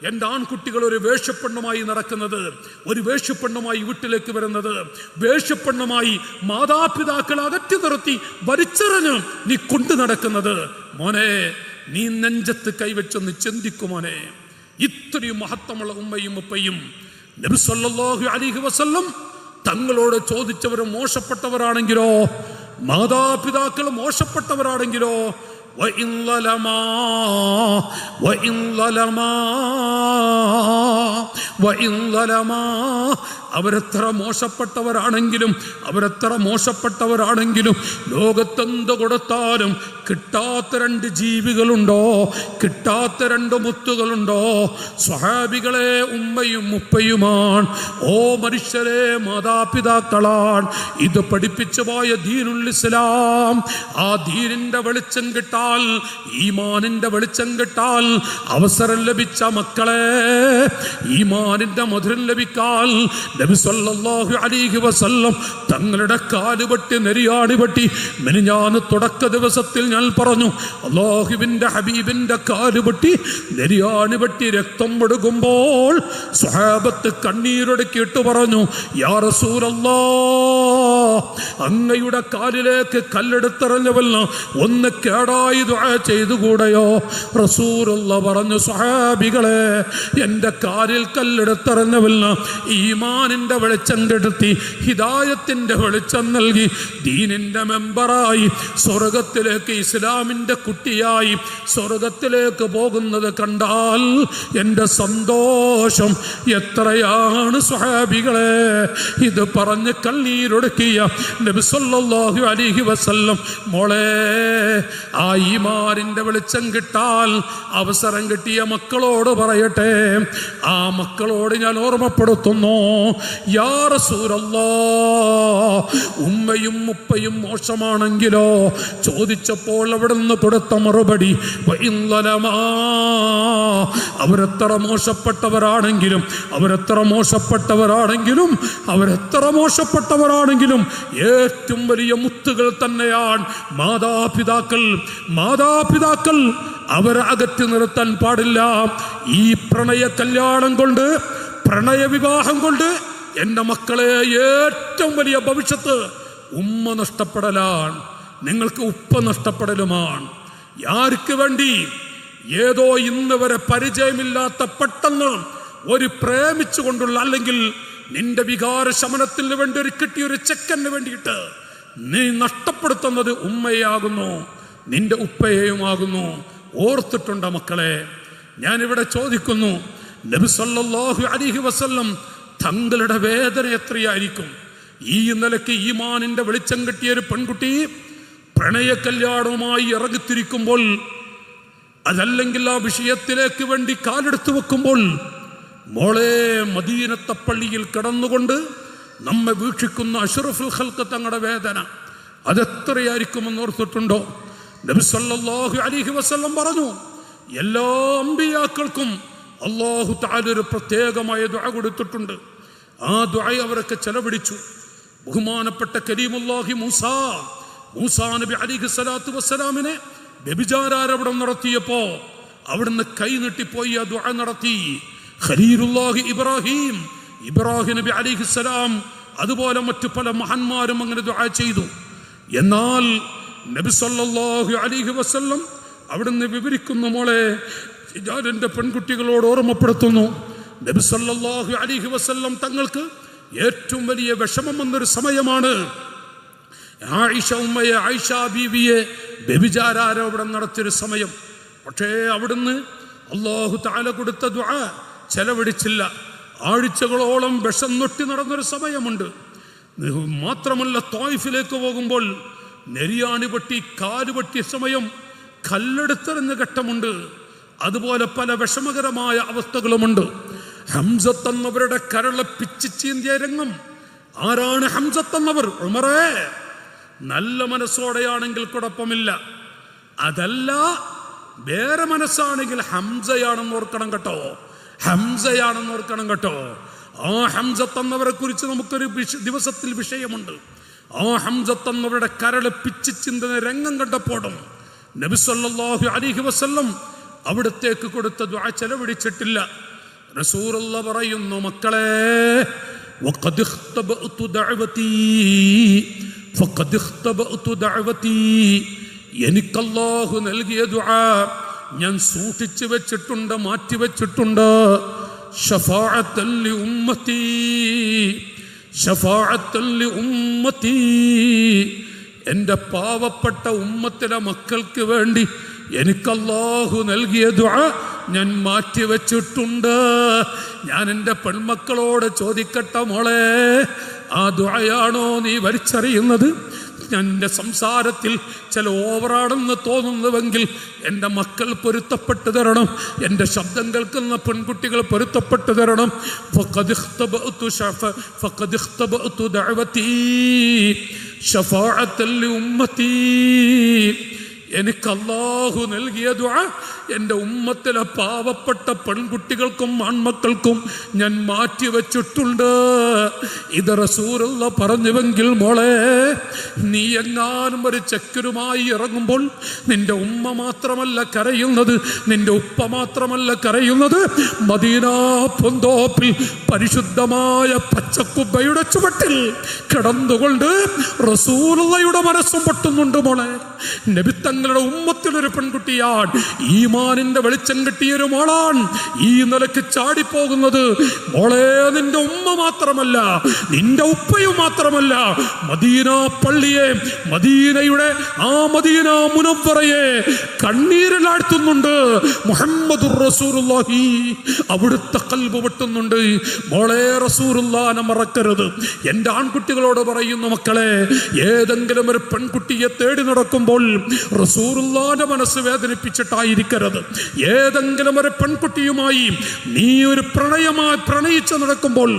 എൻ്റെ ആൺകുട്ടികൾ ഒരു വേഷപ്പെണ്ണുമായി നടക്കുന്നത്, ഒരു വേഷപ്പെണ്ണുമായി വീട്ടിലേക്ക് വരുന്നത്, വേഷപ്പെണ്ണുമായി മാതാപിതാക്കളെ അകറ്റി നിർത്തി വലിച്ചെറിഞ്ഞ് നീ കൊണ്ടു നടക്കുന്നത്? മോനെ, നീ നെഞ്ചത്ത് കൈവച്ചൊന്ന് ചിന്തിക്കുമോനെ. ഇത്രയും മഹത്വമുള്ള ഉമ്മയും ഉപ്പയും നബി സല്ലല്ലാഹു അലൈഹി വസല്ലം തങ്ങളോട് ചോദിച്ചവർ മോശപ്പെട്ടവരാണെങ്കിലോ, മാതാപിതാക്കൾ മോശപ്പെട്ടവരാണെങ്കിലോ, അവരെത്ര മോശപ്പെട്ടവരാണെങ്കിലും ലോകത്തെന്ത് കൊടുത്താലും കിട്ടാത്ത 2 ജീവികളുണ്ടോ? കിട്ടാത്ത 2 മുത്തുകളുണ്ടോ? സ്വഹാബികളെ ഉമ്മയും ഉപ്പയുമാണ്. ഓ മനുഷ്യരെ, മാതാപിതാക്കളാണ്. ഇത് പഠിപ്പിച്ചു പോയ ദീനുൽ ഇസ്ലാം. ആ ദീനിന്റെ വെളിച്ചം കിട്ടാൽ, ഈമാനിന്റെ വെളിച്ചം കിട്ടാൽ, അവസരം ലഭിച്ച മക്കളെ, ഈമാൻ ഈമാനിന്റെ മധുരം ലഭിക്കാൻ നബി സല്ലല്ലാഹു അലൈഹി വസല്ലം തങ്ങളുടെ കാലുപെട്ടി നെരിയാണി പെട്ടി മെനിഞ്ഞാന്ന് തുടക്ക ദിവസത്തിൽ ഞാൻ പറഞ്ഞു, അല്ലാഹുവിന്റെ ഹബീബിന്റെ കാലുപെട്ടി നെരിയാണി പെട്ടി രക്തം ഒഴുകുമ്പോൾ സ്വഹാബത്ത് കണ്ണീരൊടുക്കിയിട്ട് പറഞ്ഞു, യാ റസൂലല്ലാഹ്, അങ്ങയുടെ കാലിലേക്ക് കല്ലെടുത്തെറിഞ്ഞവല്ല ഒന്ന് കേടായി ദുആ ചെയ്തുകൂടെയോ? റസൂലുള്ളാഹി പറഞ്ഞു, സ്വഹാബികളെ, എൻ്റെ കാലിൽ കല്ലെടുത്തെറിഞ്ഞവല്ല ഈമാനിന്റെ വെളിച്ചം കെടുത്തി ഹിദായത്തിന്റെ വെളിച്ചം നൽകി ദീനിന്റെ മെമ്പറായി സ്വർഗത്തിലേക്ക് ഇസ്ലാമിന്റെ കുട്ടിയായി സ്വർഗത്തിലേക്ക് പോകുന്നത് കണ്ടാൽ എൻ്റെ സന്തോഷം എത്രയാണ് സ്വഹാബികളെ. ഇത് പറഞ്ഞ് കണ്ണീരൊടുക്കിയ നബി സല്ലല്ലാഹു അലൈഹി വസല്ലം, മോളെ, ആ ഈമാനിന്റെ വെളിച്ചം കിട്ടാൻ അവസരം കിട്ടിയ മക്കളോട് പറയട്ടെ, ആ മക്കളോട് ഞാൻ ഓർമ്മപ്പെടുത്തുന്നു, യാ റസൂലല്ലാഹ്, ഉമ്മയും ഉപ്പയും മോശമാണെങ്കിലോ? ചോദിച്ചപ്പോൾ അവിടുന്ന് കൊടുത്ത മറുപടി, അവരെത്ര മോശപ്പെട്ടവരാണെങ്കിലും ഏറ്റവും വലിയ മുത്തുകൾ തന്നെയാണ് മാതാപിതാക്കൾ. അവരെ അകറ്റി നിർത്താൻ പാടില്ല. ഈ പ്രണയ കല്യാണം കൊണ്ട്, പ്രണയ വിവാഹം കൊണ്ട് എൻ്റെ മക്കളെ ഏറ്റവും വലിയ ഭവിഷ്യത്ത് ഉമ്മ നഷ്ടപ്പെടലാണ്, നിങ്ങൾക്ക് ഉപ്പ നഷ്ടപ്പെടലുമാണ്. ആർക്ക് വേണ്ടി? ഏതോ ഇന്ന് വരെ പരിചയമില്ലാത്ത പെട്ടെന്ന് ഒരു പ്രേമിച്ചുകൊണ്ടുള്ള, അല്ലെങ്കിൽ നിന്റെ വികാര ശമനത്തിന് വേണ്ടി ഒരു കിട്ടിയൊരു ചെക്കന് വേണ്ടിയിട്ട് നീ നഷ്ടപ്പെടുത്തുന്നത് ഉമ്മയാകുന്നു, നിന്റെ ഉപ്പയെയുമാകുന്നു. ഓർത്തിട്ടുണ്ടോ മക്കളെ? ഞാനിവിടെ ചോദിക്കുന്നു, നബി സല്ലല്ലാഹു അലൈഹി വസല്ലം തങ്ങളുടെ വേദന എത്രയായിരിക്കും? ഈ നിലയ്ക്ക് ഈമാനിന്റെ വെളിച്ചം കിട്ടിയ ഒരു പെൺകുട്ടി പ്രണയ കല്യാണവുമായി ഇറങ്ങിത്തിരിക്കുമ്പോൾ, അതല്ലെങ്കിൽ ആ വിഷയത്തിലേക്ക് വേണ്ടി കാലെടുത്തു വെക്കുമ്പോൾ, മോളെ, മദീനത്തെ പള്ളിയിൽ കിടന്നുകൊണ്ട് നമ്മെ വീക്ഷിക്കുന്ന അഷ്റഫുൽ ഖൽഖ് തങ്ങളുടെ വേദന അതെത്രയായിരിക്കുമെന്ന് ഓർത്തിട്ടുണ്ടോ? നബി സല്ലല്ലാഹു അലൈഹി വസല്ലം പറഞ്ഞു, എല്ലാ അമ്പിയാക്കൾക്കും അല്ലാഹു തആല ഒരു പ്രത്യേകമായ ദുആ കൊടുത്തിട്ടുണ്ട്. ആ ദുആ അവരൊക്കെ ചെലവഴിച്ചു. ബഹുമാനപ്പെട്ട കരീമുല്ലാഹി മൂസാ നബി അലൈഹി സ്വലാത്തു വസ്സലാമിനെ വ്യഭിചാരാരോപണം നടത്തിയപ്പോ അവിടുന്ന് കൈ നീട്ടിപ്പോയി ആ ദുആ നടത്തി. ഖലീലുല്ലാഹി ഇബ്രാഹിം നബി അലൈഹിസ്സലാം, അതുപോലെ മറ്റു പല മഹാന്മാരും അങ്ങനെ ദുആ ചെയ്തു. എന്നാൽ നബി സല്ലല്ലാഹു അലൈഹി വസല്ലം അവിടുന്ന് വിവരിക്കുന്നു, മോളെ, ഞാൻ എൻ്റെ പെൺകുട്ടികളോട് ഓർമ്മപ്പെടുത്തുന്നു, നബി സല്ലല്ലാഹു അലൈഹി വസല്ലം തങ്ങൾക്ക് ഏറ്റവും വലിയ വിഷമം വന്നൊരു സമയമാണ്. ആയിഷ ബീവിയെ വ്യഭിചാരാരോപണം നടത്തിയൊരു സമയം. പക്ഷേ അവിടുന്ന് അല്ലാഹു തആല കൊടുത്ത ദുആ ചെലവഴിച്ചില്ല. ആഴ്ചകളോളം വിഷം നൊട്ടി നടന്നൊരു സമയമുണ്ട്. മാത്രമല്ല, ത്വായിഫിലേക്ക് പോകുമ്പോൾ നെരിയാണി പൊട്ടി, കാല് പൊട്ടിയ സമയം, കല്ലെടുത്തെറിഞ്ഞ ഘട്ടമുണ്ട്. അതുപോലെ പല വിഷമകരമായ അവസ്ഥകളുമുണ്ട്. ഹംസത്ത് എന്നവരുടെ കരള പിച്ച് ചീന്തിയ രംഗം. ആരാണ് ഹംസത്ത് എന്നവർ? ഉമറേ, നല്ല മനസ്സോടെയാണെങ്കിൽ കുഴപ്പമില്ല, അതല്ല വേറെ മനസ്സാണെങ്കിൽ ഹംസയാണെന്ന് ഓർക്കണം കേട്ടോ, ഹംസയാണെന്ന് ഓർക്കണം കേട്ടോ. ആ ഹംസത്ത് എന്നവരെ കുറിച്ച് നമുക്കൊരു ദിവസത്തിൽ വിഷയമുണ്ട്. ആ ഹംസത്ത് എന്നവരുടെ കരള് പിച്ച് ചിന്തുന്ന രംഗം കണ്ടപ്പോഴും നബി സല്ലല്ലാഹു അലൈഹി വസല്ലം അവിടത്തേക്ക് കൊടുത്ത ദുആ ചെലവഴിച്ചിട്ടില്ല. റസൂലുള്ളാഹി പറയുന്നു, മക്കളെ, വഖദ് ഇഖ്തബഅതു ദഅവതി, എനിക്ക് അല്ലാഹു നൽകിയ ദുആ ഞാൻ സൂക്ഷിച്ചു വെച്ചിട്ടുണ്ട്, മാറ്റി വെച്ചിട്ടുണ്ട്. ശഫാഅത്തൻ ലി ഉമ്മത്തി, എൻ്റെ പാവപ്പെട്ട ഉമ്മത്തിലെ മക്കൾക്ക് വേണ്ടി എനിക്ക് അല്ലാഹു നൽകിയ ദുആ ഞാൻ മാറ്റി വെച്ചിട്ടുണ്ട്. ഞാൻ എൻ്റെ പെൺമക്കളോട് ചോദിക്കട്ടെ, മോളെ, ആ ദുആയാണോ നീ വലിച്ചെറിയുന്നത്? എൻ്റെ സംസാരത്തിൽ ചില ഓവറാണെന്ന് തോന്നുന്നുവെങ്കിൽ എൻ്റെ മക്കൾ പൊരുത്തപ്പെട്ടു തരണം, എൻ്റെ ശബ്ദം കേൾക്കുന്ന പെൺകുട്ടികൾ പൊരുത്തപ്പെട്ടു തരണം. ഫഖദ് ഇഖ്തബഅതു ദഅവതി ശഫാഅത്തൻ ലി ഉമ്മത്തി, എനിക്ക് അല്ലാഹു നൽകിയ ദുആ എൻ്റെ ഉമ്മത്തിലെ പാവപ്പെട്ട പെൺകുട്ടികൾക്കും ആൺമക്കൾക്കും ഞാൻ മാറ്റിവെച്ചിട്ടുണ്ട്. ഇത് റസൂലുള്ള പറഞ്ഞുവെങ്കിൽ മോളെ, നീ എങ്ങാനും ഒരു ചക്കരുമായി ഇറങ്ങുമ്പോൾ നിന്റെ ഉമ്മ മാത്രമല്ല കരയുന്നത്, നിന്റെ ഉപ്പ മാത്രമല്ല കരയുന്നത്, മദീന പൊന്തോപ്പിൽ പരിശുദ്ധമായ പച്ചക്കുബ്ബയുടെ ചുവട്ടിൽ കിടന്നുകൊണ്ട് റസൂലുള്ളയുടെ മനസ്സും പൊട്ടുന്നുണ്ട് മോളെ. നബിത്തങ്ങളുടെ ഉമ്മത്തിലൊരു പെൺകുട്ടിയാണ്, ഈമാനിന്റെ വെളിച്ചം കിട്ടിയൊരു മോളാണ് ഈ നിലയ്ക്ക് ചാടിപ്പോകുന്നത്. മോളെ, നിന്റെ ഉമ്മ മാത്രമല്ല, നിന്റെ ഉപ്പയും മാത്രമല്ല, മദീന പള്ളിയെ, മദീനയുടെ ആ മദീന മുനവ്വറയെ കണ്ണീരിലാഴ്ത്തുന്നുണ്ട് മുഹമ്മദുർ റസൂലുള്ളാഹി. അവിടുത്തെ ഖൽബ് പൊട്ടുന്നുണ്ട്. മോളെ, റസൂലുള്ളാഹിനെ മറക്കരുത്. എൻ്റെ ആൺകുട്ടികളോട് പറയുന്നു, മക്കളെ, ഏതെങ്കിലും ഒരു പെൺകുട്ടിയെ തേടി നടക്കുമ്പോൾ റസൂലുള്ളാഹിന്റെ മനസ്സ് വേദനിപ്പിച്ചിട്ടായിരിക്കരുത്. ഏതെങ്കിലും ഒരു പെൺകുട്ടിയുമായി നീ ഒരു പ്രണയിച്ച് നടക്കുമ്പോൾ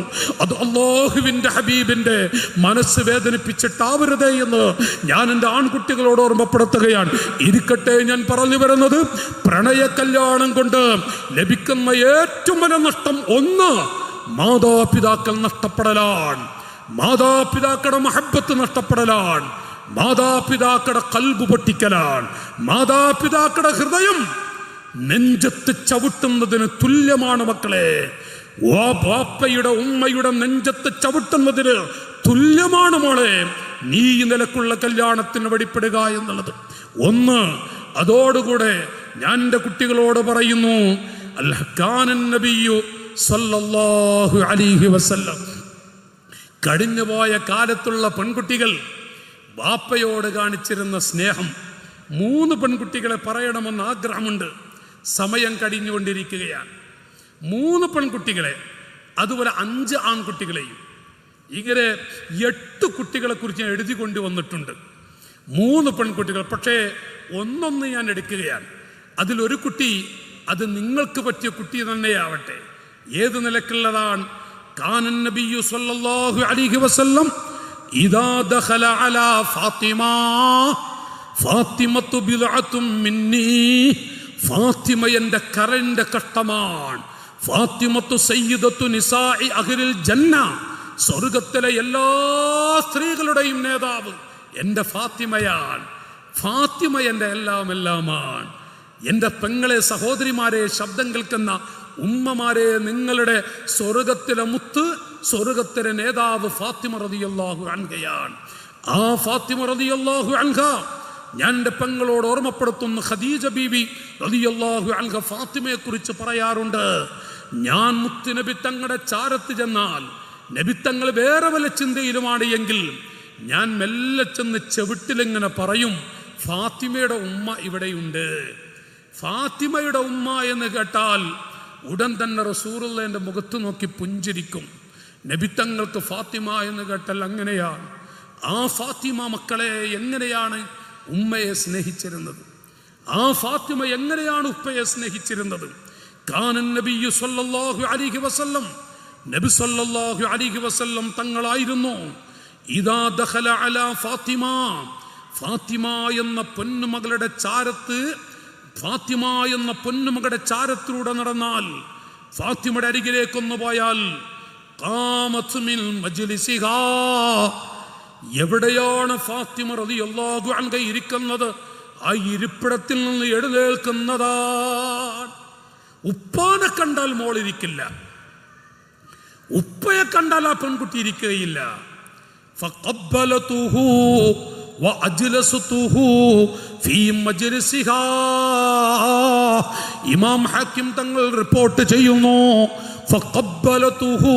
അത് അല്ലാഹുവിന്റെ ഹബീബിന്റെ മനസ്സ് വേദനിപ്പിച്ചിട്ടാവരുതേ എന്ന് ഞാൻ എൻ്റെ ആൺകുട്ടികളോട് ഓർമ്മപ്പെടുത്തുകയാണ്. ഇരിക്കട്ടെ, ഞാൻ പറഞ്ഞു വരുന്നത്, പ്രണയ കല്യാണം കൊണ്ട് ലഭിക്കുന്ന ഏറ്റവും വലിയ നഷ്ടം ഒന്ന് മാതാപിതാക്കൾ നഷ്ടപ്പെടലാണ്, മാതാപിതാക്കളുടെ മഹബത്ത് നഷ്ടപ്പെടലാണ്, മാതാപിതാക്കളുടെ ഖൽബ് പൊട്ടിക്കലാണ്, മാതാപിതാക്കളുടെ ഹൃദയം നെഞ്ചത്ത് ചവിട്ടുന്നതിന് തുല്യമാണ് മക്കളെ. വാപ്പയുടെ ഉമ്മയുടെ നെഞ്ചത്ത് ചവിട്ടുന്നതിന് തുല്യമാണ് മോളെ നീ നിലക്കുള്ള കല്യാണത്തിന് വഴിപ്പെടുക എന്നുള്ളത്. ഒന്ന്, അതോടുകൂടെ ഞാൻ എൻ്റെ കുട്ടികളോട് പറയുന്നു, അൽഹക്കാനൻ നബിയു സല്ലല്ലാഹു അലൈഹി വസല്ലം, കഴിഞ്ഞുപോയ കാലത്തുള്ള പെൺകുട്ടികൾ ബാപ്പയോട് കാണിച്ചിരുന്ന സ്നേഹം. 3 പെൺകുട്ടികളെ പറയണമെന്ന് ആഗ്രഹമുണ്ട്, സമയം കഴിഞ്ഞുകൊണ്ടിരിക്കുകയാണ്. 3 പെൺകുട്ടികളെ, അതുപോലെ 5 ആൺകുട്ടികളെയും, ഇങ്ങനെ 8 കുട്ടികളെ കുറിച്ച് ഞാൻ എഴുതി കൊണ്ടുവന്നിട്ടുണ്ട്. 3 പെൺകുട്ടികൾ, പക്ഷേ ഒന്നൊന്ന് ഞാൻ എടുക്കുകയാണ്. അതിലൊരു കുട്ടി അത് നിങ്ങൾക്ക് പറ്റിയ കുട്ടി തന്നെയാവട്ടെ. ഏത് നിലക്കുള്ളതാണ്? കാനൻ നബിയു സല്ലല്ലാഹു അലൈഹി വസല്ലം ഇദാ ദഖല അലാ ഫാത്തിമ ഫാത്തിമത്തു ബിദ്അത്തും മിന്നീ, ഫാത്തിമ എൻ്റെ കരന്റെ കഷ്ടമാണ്. ഫാത്തിമത്തു സയ്യിദത്തു നിസാഇ അഹ്ലിൽ ജന്ന, സ്വർഗത്തിലെ എല്ലാ സ്ത്രീകളുടെയും നേതാവ് എൻ്റെ ഫാത്തിമയാണ്. ഫാത്തിമ എൻ്റെ എല്ലാമാണ്. എൻ്റെ പെങ്ങളെ, സഹോദരിമാരെ, ശബ്ദം കേൾക്കുന്ന ഉമ്മമാരെ, നിങ്ങളുടെ സ്വർഗത്തിലെ മുത്ത്, സ്വർഗത്തിലെ നേതാവ് ഫാത്തിമ റളിയല്ലാഹു അൻഹയാണ്. ആ ഫാത്തിമ റളിയല്ലാഹു അൻഹ ഞാൻ എൻ്റെ പെങ്ങളോട് ഓർമ്മപ്പെടുത്തുന്ന ഖദീജ ബീബി റളിയല്ലാഹു അൻഹ ഫാത്തിമയെ കുറിച്ച് പറയാറുണ്ട്. ഞാൻ മുത്ത് നബി തങ്ങളുടെ ചാരത്ത് ചെന്നാൽ, നബിത്തങ്ങൾ വേറെ വല്ല ചിന്തയിലുമാണ് എങ്കിൽ ഞാൻ മെല്ലെ ചെന്ന് ചെവിട്ടിലിങ്ങനെ പറയും, ഫാത്തിമയുടെ ഉമ്മ ഇവിടെയുണ്ട്. ഫാത്തിമയുടെ ഉമ്മ എന്ന് കേട്ടാൽ ഉടൻ തന്നെ റസൂലുള്ളാഹിന്റെ മുഖത്ത് നോക്കി പുഞ്ചിരിക്കും. നബിത്തങ്ങൾക്ക് ഫാത്തിമ എന്ന് കേട്ടാൽ അങ്ങനെയാണ്. ആ ഫാത്തിമ മക്കളെ എങ്ങനെയാണ് ഉമ്മയെ സ്നേഹിച്ചിരുന്നത്? ആ ഫാത്തിമ എങ്ങനെയാണ് ഉപ്പയെ സ്നേഹിച്ചിരുന്നത്? കാനൻ നബിയു സല്ലല്ലാഹു അലൈഹി വസല്ലം, നബി സല്ലല്ലാഹു അലൈഹി വസല്ലം തങ്ങളായിരുന്നു ഇദാ ദഖല അലാ ഫാത്തിമ, ഫാത്തിമ എന്ന പൊന്നുമകളുടെ ചാരത്ത്, ഫാത്തിമ എന്ന പൊന്നുമകളുടെ ചാരത്തിലൂടെ നടന്നാൽ, ഫാത്തിമയുടെ അരികിലേക്കൊന്നു പോയാൽ, ഖാമത് മിൻ മജ്ലിസിഹാ, എവിടെയാണ് ഫാത്തിമ റളിയല്ലാഹു അൻഹ ഇരിക്കുന്നത് ആ ഇരിപ്പിടത്തിൽ നിന്ന് എഴുന്നേൽക്കുന്നതാണ്. ഉപ്പാനെ കണ്ടാൽ മോളിരിക്കില്ല, ഉപ്പയെ കണ്ടാൽ ആ പെൺകുട്ടി ഇരിക്കുകയില്ല. ഫഖബ്ബലതുഹു വഅജ്ലസതുഹു ഫീ മജ്ലിസിഹാ. ഇമാം ഹാക്കിം തങ്ങൾ റിപ്പോർട്ട് ചെയ്യുന്നു, ഫഖബ്ബലതുഹു,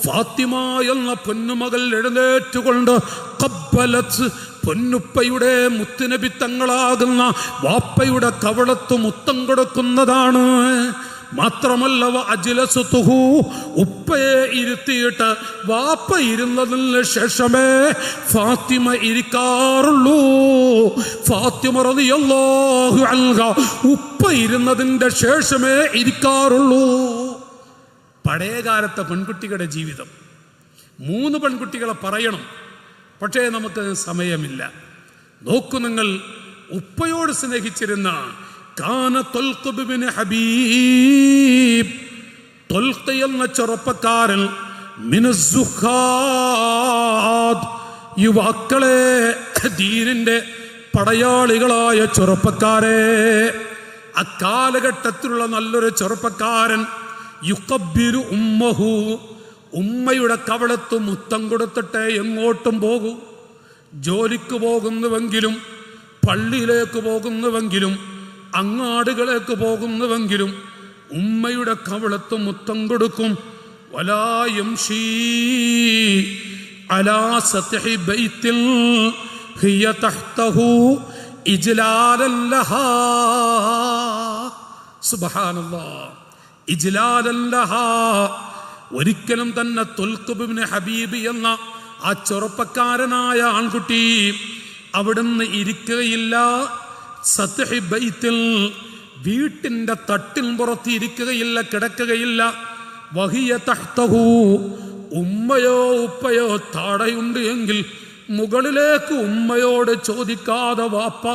ഫാത്തിമ എന്ന പൊന്നുമകൾ എഴുന്നേറ്റുകൊണ്ട് ഖബ്ബലത്ത്, പൊന്നുപ്പയുടെ മുത്തുനബി തങ്ങളാകുന്ന വാപ്പയുടെ കവളത്ത് മുത്തം കൊടുക്കുന്നതാണ്. മാത്രമല്ല അജ്ലസതുഹു, ഉപ്പയെ ഇരുത്തിയിട്ട് വാപ്പ ഇരുന്നതിന് ശേഷമേ ഫാത്തിമ ഇരിക്കാറുള്ളൂ. ഫാത്തിമ റളിയല്ലാഹു അൻഹ ഉപ്പ ഇരുന്നതിൻ്റെ ശേഷമേ ഇരിക്കാറുള്ളൂ. പഴയകാലത്തെ പെൺകുട്ടികളുടെ ജീവിതം. 3 പെൺകുട്ടികളെ പറയണം, പക്ഷേ നമുക്ക് സമയമില്ല. നോക്കൂ നിങ്ങൾ, ഉപ്പയോട് സ്നേഹിച്ചിരുന്ന കാന ത്വൽഖ് ഇബ്നു ഹബീബ്, ത്വൽഖ് എന്ന ചെറുപ്പക്കാരൻ മിനസ്സുഖാദ്, യുവാക്കളെ, ദീനിന്റെ പടയാളികളായ ചെറുപ്പക്കാരെ, അക്കാലഘട്ടത്തിലുള്ള നല്ലൊരു ചെറുപ്പക്കാരൻ, യുഖബ്ബിലു ഉമ്മഹു, ഉമ്മയുടെ കവളത്ത് മുത്തം കൊടുത്തിട്ടേ എങ്ങോട്ടും പോകൂ. ജോലിക്ക് പോകുന്നുവെങ്കിലും, പള്ളിയിലേക്ക് പോകുന്നുവെങ്കിലും, അങ്ങാടുകളിലേക്ക് പോകുന്നുവെങ്കിലും ഉമ്മയുടെ കവളത്ത് മുത്തം കൊടുക്കും. വലാ യംശീ അലാ സത്ഹി ബൈത്തിൽ ഹിയ തഹ്തഹു ഇജ്ലാലൻ ലഹാ. സുബ്ഹാനല്ലാഹ്, ഇജ്ലാലൻ ലഹാ. ഒരിക്കലും തന്നെ ത്വൽഖ് ഇബ്നു ഹബീബ് എന്ന ആ ചെറുപ്പക്കാരനായ ആൺകുട്ടി അവിടുന്ന് ഇരിക്കുകയില്ല. സത്ഹി ബൈത്തിൽ, വീട്ടിന്റെ തട്ടിൻ പുറത്ത് ഇരിക്കുകയില്ല, കിടക്കുകയില്ല. വഹിയ തഹ്തഹു, ഉമ്മയോ ഉപ്പയോ താഴെയുണ്ട് എങ്കിൽ മുകളിലേക്ക് ഉമ്മയോട് ചോദിക്കാതെ വാപ്പ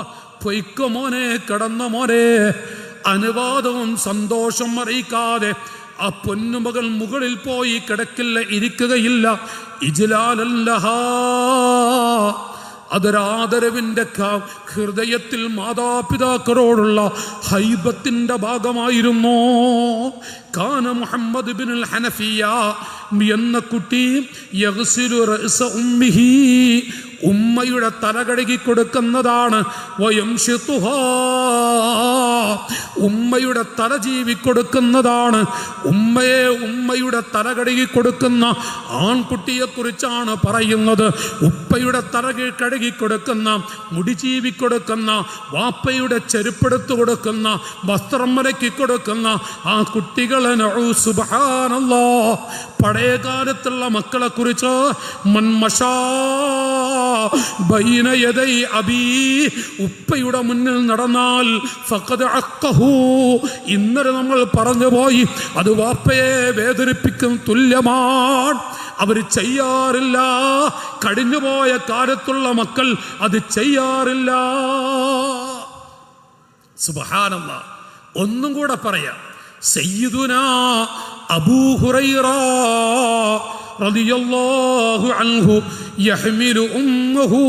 പൊയ്ക്കോ മോനെ, കിടന്ന മോനെ, അനുവാദവും സന്തോഷം അറിയിക്കാതെ ആ പൊന്നുമകൾ മുകളിൽ പോയി കിടക്കില്ല, ഇരിക്കുകയില്ല. ഇജ്ലാലൻ ലഹാ, അതൊരാദരവിന്റെ ഹൃദയത്തിൽ മാതാപിതാക്കളോടുള്ള ഹൈബത്തിന്റെ ഭാഗമായിരുന്നു. കാന മുഹമ്മദ് ഇബ്നുൽ ഹനഫിയ എന്ന കുട്ടി യഗ്സിലു റഅസ ഉമ്മിഹി, ഉമ്മയുടെ തല കഴുകി കൊടുക്കുന്നതാണ്. വയംശിതുഹാ, ഉമ്മയുടെ തല ജീവി കൊടുക്കുന്നതാണ്. ഉമ്മയുടെ തല കഴുകി കൊടുക്കുന്ന ആൺകുട്ടിയെ കുറിച്ചാണ് പറയുന്നത്. ഉപ്പയുടെ തല കഴുകി കൊടുക്കുന്ന, മുടി ചീവി കൊടുക്കുന്ന, വാപ്പയുടെ ചെരുപ്പെടുത്തു കൊടുക്കുന്ന, വസ്ത്രം മലക്കി കൊടുക്കുന്ന ആ കുട്ടികളെ, സുബ്ഹാനല്ലാഹ്, പഴയ കാലത്തുള്ള മക്കളെ കുറിച്ച് മൻമശാ ബൈന യദൈ അബീ, ഉപ്പയുടെ മുന്നിൽ നടന്നാൽ ഫഖദ് അഖഹു, ഇന്നലെ നമ്മൾ പറഞ്ഞു പോയി, അത് വാപ്പയെ വേദനിപ്പിക്കും തുല്യമാണ്. അവർ ചെയ്യാറില്ല. കഴിഞ്ഞുപോയ കാലത്തുള്ള മക്കൾ അത് ചെയ്യാറില്ല. സുബ്ഹാനല്ലാഹ്. ഒന്നും കൂടെ പറയാം. സയ്യിദുനാ അബൂ ഹുറൈറ റളിയല്ലാഹു അൻഹു യഹ്മിലു ഉമ്മഹു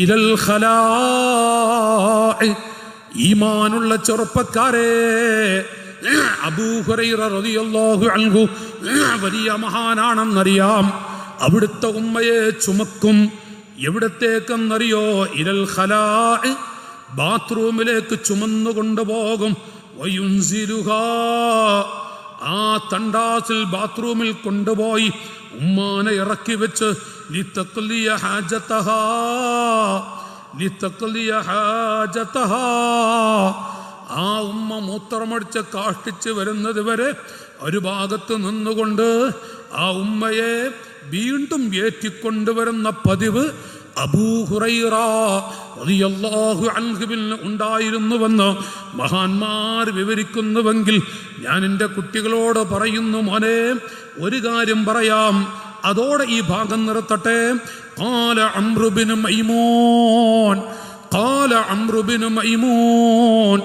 ഇലൽ ഖലാഇ. ഈമാനുള്ള ചെറുപ്പക്കാരെ, അബൂ ഹുറൈറ റളിയല്ലാഹു അൻഹു വലിയ മഹാനാണെന്നറിയാം. അവിടുത്തെ ഉമ്മയെ ചുമക്കും. എവിടത്തേക്കെന്നറിയോ? ഇലൽ ഖലാഇ, ബാത്റൂമിലേക്ക് ചുമന്നു കൊണ്ടുപോകും. വയുൻസിലുഹാ, ആ തണ്ടാസിൽ ബാത്റൂമിൽ കൊണ്ടുപോയി ഉമ്മാനെ ഇറക്കി വെച്ച് ലിതഖ്ലിയ ഹാജതഹാ, ലിതഖ്ലിയ ഹാജതഹാ, ആ ഉമ്മ മൂത്രമടിച്ച് കാഷ്ടിച്ച് വരുന്നത് വരെ ഒരു ഭാഗത്ത് നിന്നുകൊണ്ട് ആ ഉമ്മയെ വീണ്ടും ഏറ്റിക്കൊണ്ടുവരുന്ന പതിവ് അബൂ ഹുറൈറ റളിയല്ലാഹു അൻഹുവിൽ ഉണ്ടായിരുന്നുവെന്ന് മഹാന്മാർ വിവരിക്കുന്നുവെങ്കിൽ ഞാൻ എൻ്റെ കുട്ടികളോട് പറയുന്നു, മോനെ, ഒരു കാര്യം പറയാം, അതോടെ ഈ ഭാഗം നിർത്തട്ടെ. ഖാല അംറു ബിൻ മൈമൂൻ, ഖാല അംറു ബിൻ മൈമൂൻ,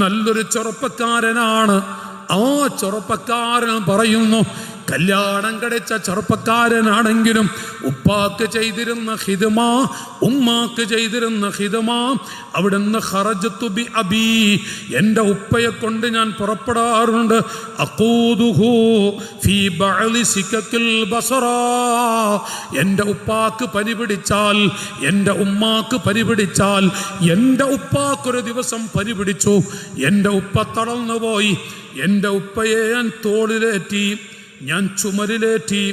നല്ലൊരു ചെറുപ്പക്കാരനാണ്. ആ ചെറുപ്പക്കാരൻ പറയുന്നു, കല്യാണം കഴിച്ച ചെറുപ്പക്കാരനാണെങ്കിലും ഉപ്പാക്ക് ചെയ്തിരുന്ന ഖിദ്മ, ഉമ്മാക്ക് ചെയ്തിരുന്ന ഖിദ്മ, അവിടുന്ന് ഖറജ്തു ബി അബി, എൻ്റെ ഉപ്പയെ കൊണ്ട് ഞാൻ പുറപ്പെടാറുണ്ട്. അഖൂദുഹു ഫീ ബഅലി സികക്കിൽ ബസറ, എൻ്റെ ഉപ്പാക്ക് പനി പിടിച്ചാൽ, എൻ്റെ ഉമ്മാക്ക് പനി പിടിച്ചാൽ, എൻ്റെ ഉപ്പാക്കൊരു ദിവസം പനി പിടിച്ചു, എൻ്റെ ഉപ്പ തളർന്നുപോയി. എൻ്റെ ഉപ്പയെ ഞാൻ തോളിലേറ്റി, ഞാൻ ചുമലിലേറ്റി,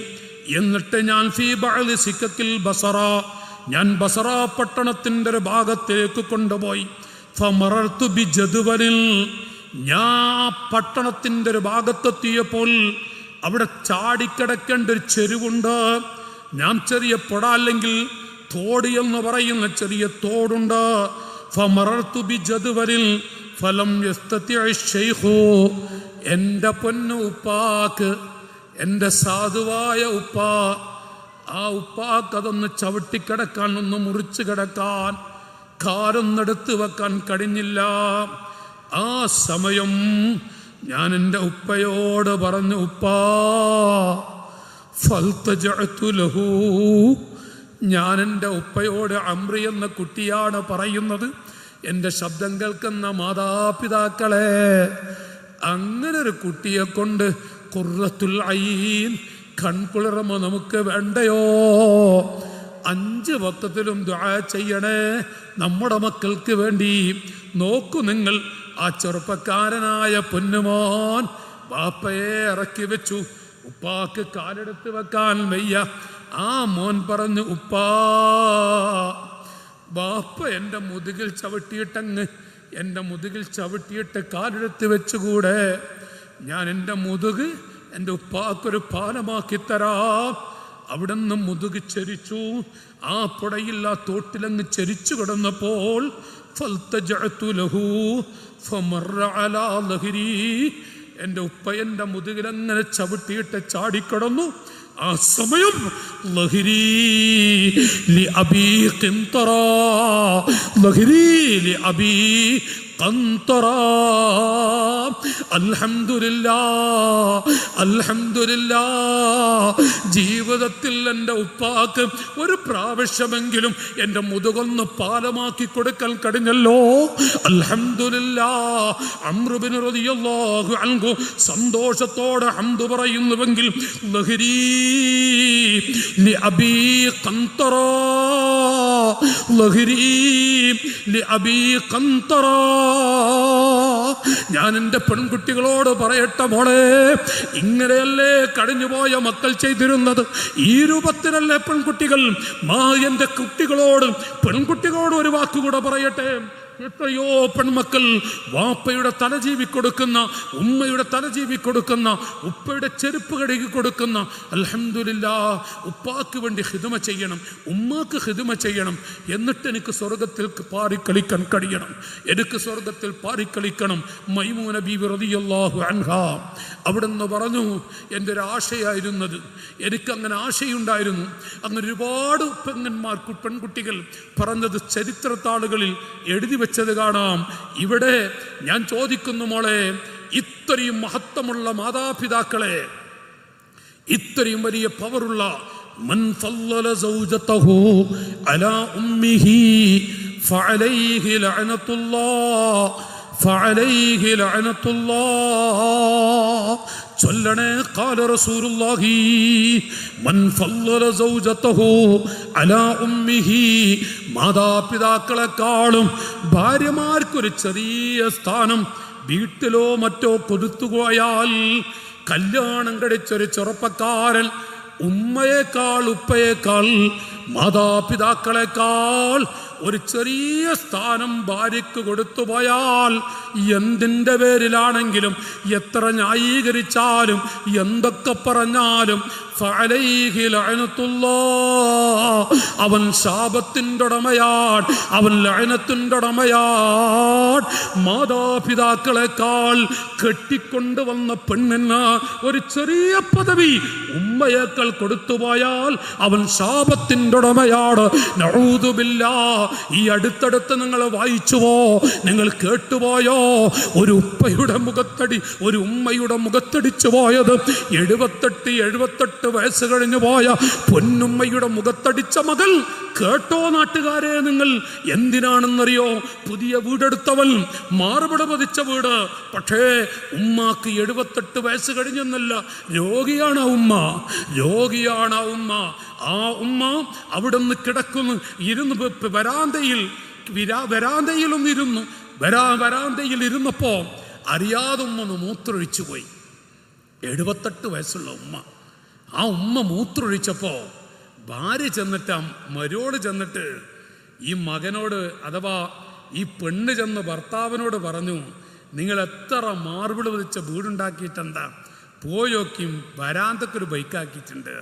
എന്നിട്ട് ഞാൻ ഫീ ബഅലി സികക്കിൽ ബസറ, ഞാൻ ബസറ പട്ടണത്തിൻ്റെ ഒരു ഭാഗത്തേക്ക് കൊണ്ടുപോയി. ഫമറർതു ബി ജദ്വലിൽ, ഞാൻ പട്ടണത്തിൻ്റെ ഒരു ഭാഗത്തെത്തിയപ്പോൾ അവിടെ ചാടിക്കിടക്കേണ്ട ഒരു ചെരുവുണ്ട്. ഞാൻ ചെറിയ പുഴ അല്ലെങ്കിൽ തോട് എന്ന് പറയുന്ന ചെറിയ തോടുണ്ട്. ഫമറർതു ബി ജദ്വലിൽ ഫലം യസ്തതിഅ ശൈഖു, എൻ്റെ പൊന്നു ഉപ്പാക്ക്, എൻ്റെ സാധുവായ ഉപ്പ, ആ ഉപ്പാക്ക് അതൊന്ന് ചവിട്ടിക്കിടക്കാൻ, ഒന്ന് മുറിച്ച് കിടക്കാൻ കാലൊന്നെടുത്ത് വെക്കാൻ കഴിഞ്ഞില്ല. ആ സമയം ഞാൻ എൻ്റെ ഉപ്പയോട് പറഞ്ഞു, ഉപ്പാ ഫൽതജഅതു ലഹു. ഞാൻ എൻ്റെ ഉപ്പയോട്, അംറി എന്ന കുട്ടിയാണ് പറയുന്നത്, എൻ്റെ ശബ്ദം കേൾക്കുന്ന മാതാപിതാക്കളെ, അങ്ങനെ ഒരു കുട്ടിയെ കൊണ്ട് ഖുർറത്തുൽ ഐൻ, കൺകുളിർമ നമുക്ക് വേണ്ടയോ? 5 വക്തത്തിലും ദുആ ചെയ്യണേ നമ്മുടെ മക്കൾക്ക് വേണ്ടി. നോക്കൂ നിങ്ങൾ, ആ ചെറുപ്പക്കാരനായ പൊന്നുമോൻ ബാപ്പയെ ഇറക്കി വെച്ചു. ഉപ്പാക്ക് കാലെടുത്ത് വെക്കാൻ വയ്യ. ആ മോൻ പറഞ്ഞു, ഉപ്പാ, ബാപ്പ എൻ്റെ മുതുകിൽ ചവിട്ടിയിട്ട് കാലെടുത്ത് വെച്ചുകൂടെ? ഞാൻ എൻ്റെ മുതുക് എൻ്റെ ഉപ്പാക്കൊരു പാലമാക്കി തരാം. അവിടെ നിന്ന് മുതുക് ചരിച്ചു. ആ പുഴയിൽ, ആ തോട്ടിലങ്ങ് ചരിച്ചു കിടന്നപ്പോൾ ഫൽതജഅതു ലഹു ഫമറ അലാ ലഹരി, എൻ്റെ ഉപ്പ എൻ്റെ മുതുകിലങ്ങനെ ചവിട്ടിയിട്ട് ചാടിക്കിടന്നു. ആ സമയം ലഹരി ലി അബീ ഖിന്തറ, ലഹരി ലി അബീ ഖന്തറ. അൽഹംദുലില്ലാഹ്, ജീവിതത്തിൽ എൻ്റെ ഉപ്പാക്ക് ഒരു പ്രാവശ്യമെങ്കിലും എൻ്റെ മുതുകൊന്ന് പാലമാക്കി കൊടുക്കാൻ കഴിഞ്ഞല്ലോ. അൽഹംദുലില്ലാഹ്. അംറു ബിൻ റളിയല്ലാഹു അൻഹു സന്തോഷത്തോടെ ഹംദ് പറയുന്നുവെങ്കിൽ ലഹരി ലി അബീ ഖന്തറ, ലഹരി ലി അബീ ഖന്തറ. ഞാൻ എൻ്റെ പെൺകുട്ടികളോട് പറയട്ടെ, മോളെ, ഇങ്ങനെയല്ലേ കഴിഞ്ഞുപോയ മക്കൾ ചെയ്തിരുന്നത്? ഈ രൂപത്തിലല്ലേ പെൺകുട്ടികൾ? എൻ്റെ പെൺകുട്ടികളോട് ഒരു വാക്കുകൂടെ പറയട്ടെ. എത്രയോ പെൺമക്കൾ വാപ്പയുടെ തലജീവി കൊടുക്കുന്ന, ഉമ്മയുടെ തലജീവി കൊടുക്കുന്ന, ഉപ്പയുടെ ചെരുപ്പ് കഴുകി കൊടുക്കുന്ന. അൽഹംദുലില്ലാഹ്, ഉപ്പാക്ക് വേണ്ടി ഖിദ്മ ചെയ്യണം, ഉമ്മാക്ക് ഖിദ്മ ചെയ്യണം, എന്നിട്ട് എനിക്ക് സ്വർഗത്തിൽ പാറിക്കളിക്കാൻ കഴിയണം, എനിക്ക് സ്വർഗത്തിൽ പാറിക്കളിക്കണം. മൈമൂന ബീവി റളിയല്ലാഹു അൻഹാ അവിടുന്ന് പറഞ്ഞു, എൻ്റെ ഒരു ആശയായിരുന്നത്, എനിക്കങ്ങനെ ആശയുണ്ടായിരുന്നു. അങ്ങനെ ഒരുപാട് പെൺകുട്ടികൾ പറഞ്ഞത് ചരിത്രത്താളുകളിൽ എഴുതി വെച്ചത് കാണാം. ഇവിടെ ഞാൻ ചോദിക്കുന്നു, മോളെ, ഇത്രയും മഹത്വമുള്ള മാതാപിതാക്കളെ, ഇത്രയും വലിയ പവറുള്ള, മൻ ഫല്ലല സൗജതഹു അലാ ഉമ്മിഹി ഫഅലൈഹി ലഅനത്തുല്ലാഹ്, ഫഅലൈഹി ലഅനത്തുല്ലാഹ്. ചൊല്ലണേ, ഖാല റസൂലുള്ളാഹി മൻ ഫല്ലല സൗജതഹു അലാ ഉമ്മിഹി. മാതാപിതാക്കളെക്കാളും ഭാര്യമാർക്കൊരു ചെറിയ സ്ഥാനം വീട്ടിലോ മറ്റോ കൊടുത്തുപോയാൽ, കല്യാണം കഴിച്ചൊരു ചെറുപ്പക്കാരൻ ഉമ്മയേക്കാൾ, ഉപ്പയേക്കാൾ, മാതാപിതാക്കളെക്കാൾ ഒരു ചെറിയ സ്ഥാനം ഭാര്യയ്ക്ക് കൊടുത്തുപോയാൽ, എന്തിൻ്റെ പേരിലാണെങ്കിലും, എത്ര ന്യായീകരിച്ചാലും, എന്തൊക്കെ പറഞ്ഞാലും, ഫഅലൈഹി ലഅനത്തുല്ലാഹ്, അവൻ ശാപത്തിൻ്റെ ഉടമയാൻ, അവൻ ലഅനത്തിൻ്റെ ഉടമയാൻ. മാതാപിതാക്കളെക്കാൾ കെട്ടിക്കൊണ്ടുവന്ന പെണ്ണിന് ഒരു ചെറിയ പദവി ഉമ്മയേക്കാൾ കൊടുത്തുപോയാൽ അവൻ ശാപത്തിൻ്റെ ഉടമയാണ്. നഊദു ബില്ലാഹ്. ഈ അടുത്തടുത്ത് നിങ്ങൾ വായിച്ചുവോ, നിങ്ങൾ കേട്ടുപോയോ? ഒരു ഉമ്മയുടെ മുഖത്തടിച്ചു പോയത് 78 വയസ്സ് കഴിഞ്ഞു പോയ പൊന്നുമ്മയുടെ മുഖത്തടിച്ച മകൾ. കേട്ടോ നാട്ടുകാരെ നിങ്ങൾ? എന്തിനാണെന്നറിയോ? പുതിയ വീടെടുത്തവൻ, മാർബിൾ പതിച്ച വീട്. പക്ഷേ ഉമ്മാക്ക് 78 വയസ്സ് കഴിഞ്ഞെന്നല്ല, രോഗിയാണ് ആ ഉമ്മ, രോഗിയാണ് ആ ഉമ്മ. ആ ഉമ്മ അവിടെ നിന്ന് കിടക്കുന്നു, വരാന്തയിൽ ഇരുന്നപ്പോ അറിയാതെ ഉമ്മ മൂത്രൊഴിച്ചു പോയി. 78 വയസ്സുള്ള ഉമ്മ. ആ ഉമ്മ മൂത്രൊഴിച്ചപ്പോ ഭാര്യ ചെന്നിട്ട്, മരോള് ചെന്നിട്ട് ഈ മകനോട്, അഥവാ ഈ പെണ്ണ് ചെന്ന് ഭർത്താവിനോട് പറഞ്ഞു, നിങ്ങൾ എത്ര മാർബിൾ പതിച്ച വീടുണ്ടാക്കിയിട്ടെന്താ, പോയോക്കും വരാന്തക്കൊരു ബൈക്കാക്കിയിട്ടുണ്ട്.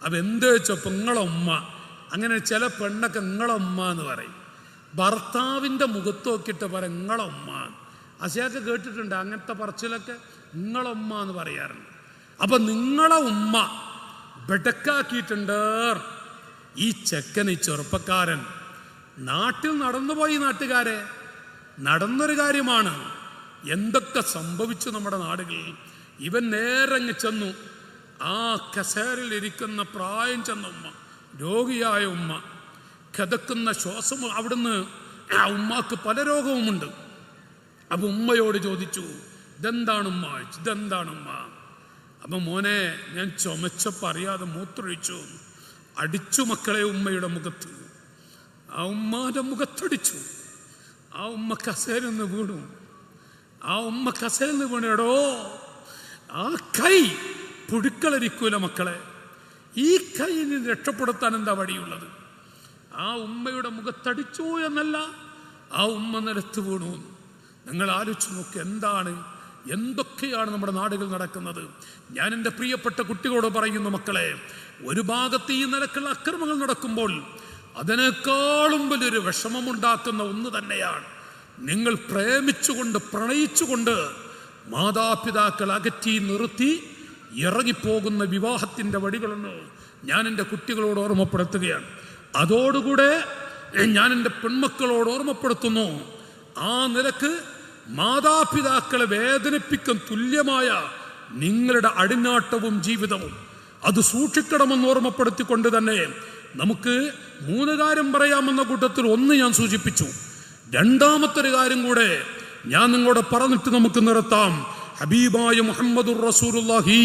അപ്പം എന്ത് വെച്ചപ്പോൾ നിങ്ങളെ ഉമ്മ. അങ്ങനെ ചില പെണ്ണൊക്കെ നിങ്ങളെ ഉമ്മ എന്ന് പറയും, ഭർത്താവിൻ്റെ മുഖത്ത് നോക്കിയിട്ട് പറയും നിങ്ങളെ ഉമ്മ. അശയൊക്കെ കേട്ടിട്ടുണ്ട് അങ്ങനത്തെ പറച്ചിലൊക്കെ, നിങ്ങളെ ഉമ്മ എന്ന് പറയാറുണ്ട്. അപ്പം നിങ്ങളെ ഉമ്മ ബെടക്കാക്കിയിട്ടുണ്ട്. ഈ ചെക്കൻ, ഈ ചെറുപ്പക്കാരൻ നാട്ടിൽ നടന്നുപോയി നാട്ടുകാരെ, നടന്നൊരു കാര്യമാണ്. എന്തൊക്കെ സംഭവിച്ചു നമ്മുടെ നാടുകളിൽ. ഇവൻ നേരങ്ങ് ചെന്നു, ആ കസേരയിൽ ഇരിക്കുന്ന പ്രായം ചെന്ന ഉമ്മ, രോഗിയായ ഉമ്മ, കിതക്കുന്ന ശ്വാസം, അവിടുന്ന് ആ ഉമ്മാക്ക് പല രോഗവുമുണ്ട്. അപ്പൊ ഉമ്മയോട് ചോദിച്ചു, ഇതെന്താണ് ഉമ്മ? ഇതെന്താണ് ഉമ്മ? അപ്പൊ മോനെ, ഞാൻ ചുമച്ചപ്പോൾ അറിയാതെ മൂത്രൊഴിച്ചു. അടിച്ചു മക്കളെ ഉമ്മയുടെ മുഖത്ത്. ആ ഉമ്മാന്റെ മുഖത്തടിച്ചു. ആ ഉമ്മ കസേരയിൽ നിന്ന് വീണു. ആ ഉമ്മ കസേരയിൽ നിന്ന് വീണു. എടോ, ആ കൈ പുഴുക്കളരിക്കൂല മക്കളെ. ഈ കൈ രക്ഷപ്പെടുത്താൻ എന്താ വഴിയുള്ളത്? ആ ഉമ്മയുടെ മുഖത്തടിച്ചു എന്നല്ല, ആ ഉമ്മ നിലത്ത് വീണു. നിങ്ങൾ ആലോചിച്ച് നോക്ക്, എന്തൊക്കെയാണ് നമ്മുടെ നാടുകൾ നടക്കുന്നത്. ഞാൻ എൻ്റെ പ്രിയപ്പെട്ട കുട്ടികളോട് പറയുന്നു, മക്കളെ, ഒരു ഭാഗത്ത് ഈ നിലക്കുള്ള അക്രമങ്ങൾ നടക്കുമ്പോൾ അതിനേക്കാളും വലിയൊരു വിഷമമുണ്ടാക്കുന്ന ഒന്ന് തന്നെയാണ് നിങ്ങൾ പ്രേമിച്ചുകൊണ്ട് പ്രണയിച്ചുകൊണ്ട് മാതാപിതാക്കൾ അകറ്റി നിർത്തി ഇറങ്ങിപ്പോകുന്ന വിവാഹത്തിൻ്റെ വഴികളെന്ന് ഞാൻ എൻ്റെ കുട്ടികളോട് ഓർമ്മപ്പെടുത്തുകയാണ്. അതോടുകൂടെ ഞാൻ എൻ്റെ പെൺമക്കളോട് ഓർമ്മപ്പെടുത്തുന്നു, ആ നിലക്ക് മാതാപിതാക്കളെ വേദനിപ്പിക്കാൻ തുല്യമായ നിങ്ങളുടെ അടിഞ്ഞാട്ടവും ജീവിതവും അത് സൂക്ഷിക്കണമെന്ന് ഓർമ്മപ്പെടുത്തിക്കൊണ്ട് തന്നെ നമുക്ക് 3 കാര്യം പറയാമെന്ന കൂട്ടത്തിൽ ഒന്ന് ഞാൻ സൂചിപ്പിച്ചു. രണ്ടാമത്തെ കാര്യം കൂടെ ഞാൻ നിങ്ങളോട് പറഞ്ഞിട്ട് നമുക്ക് നിർത്താം. ഹബീബായ മുഹമ്മദുർ റസൂലുള്ളാഹി,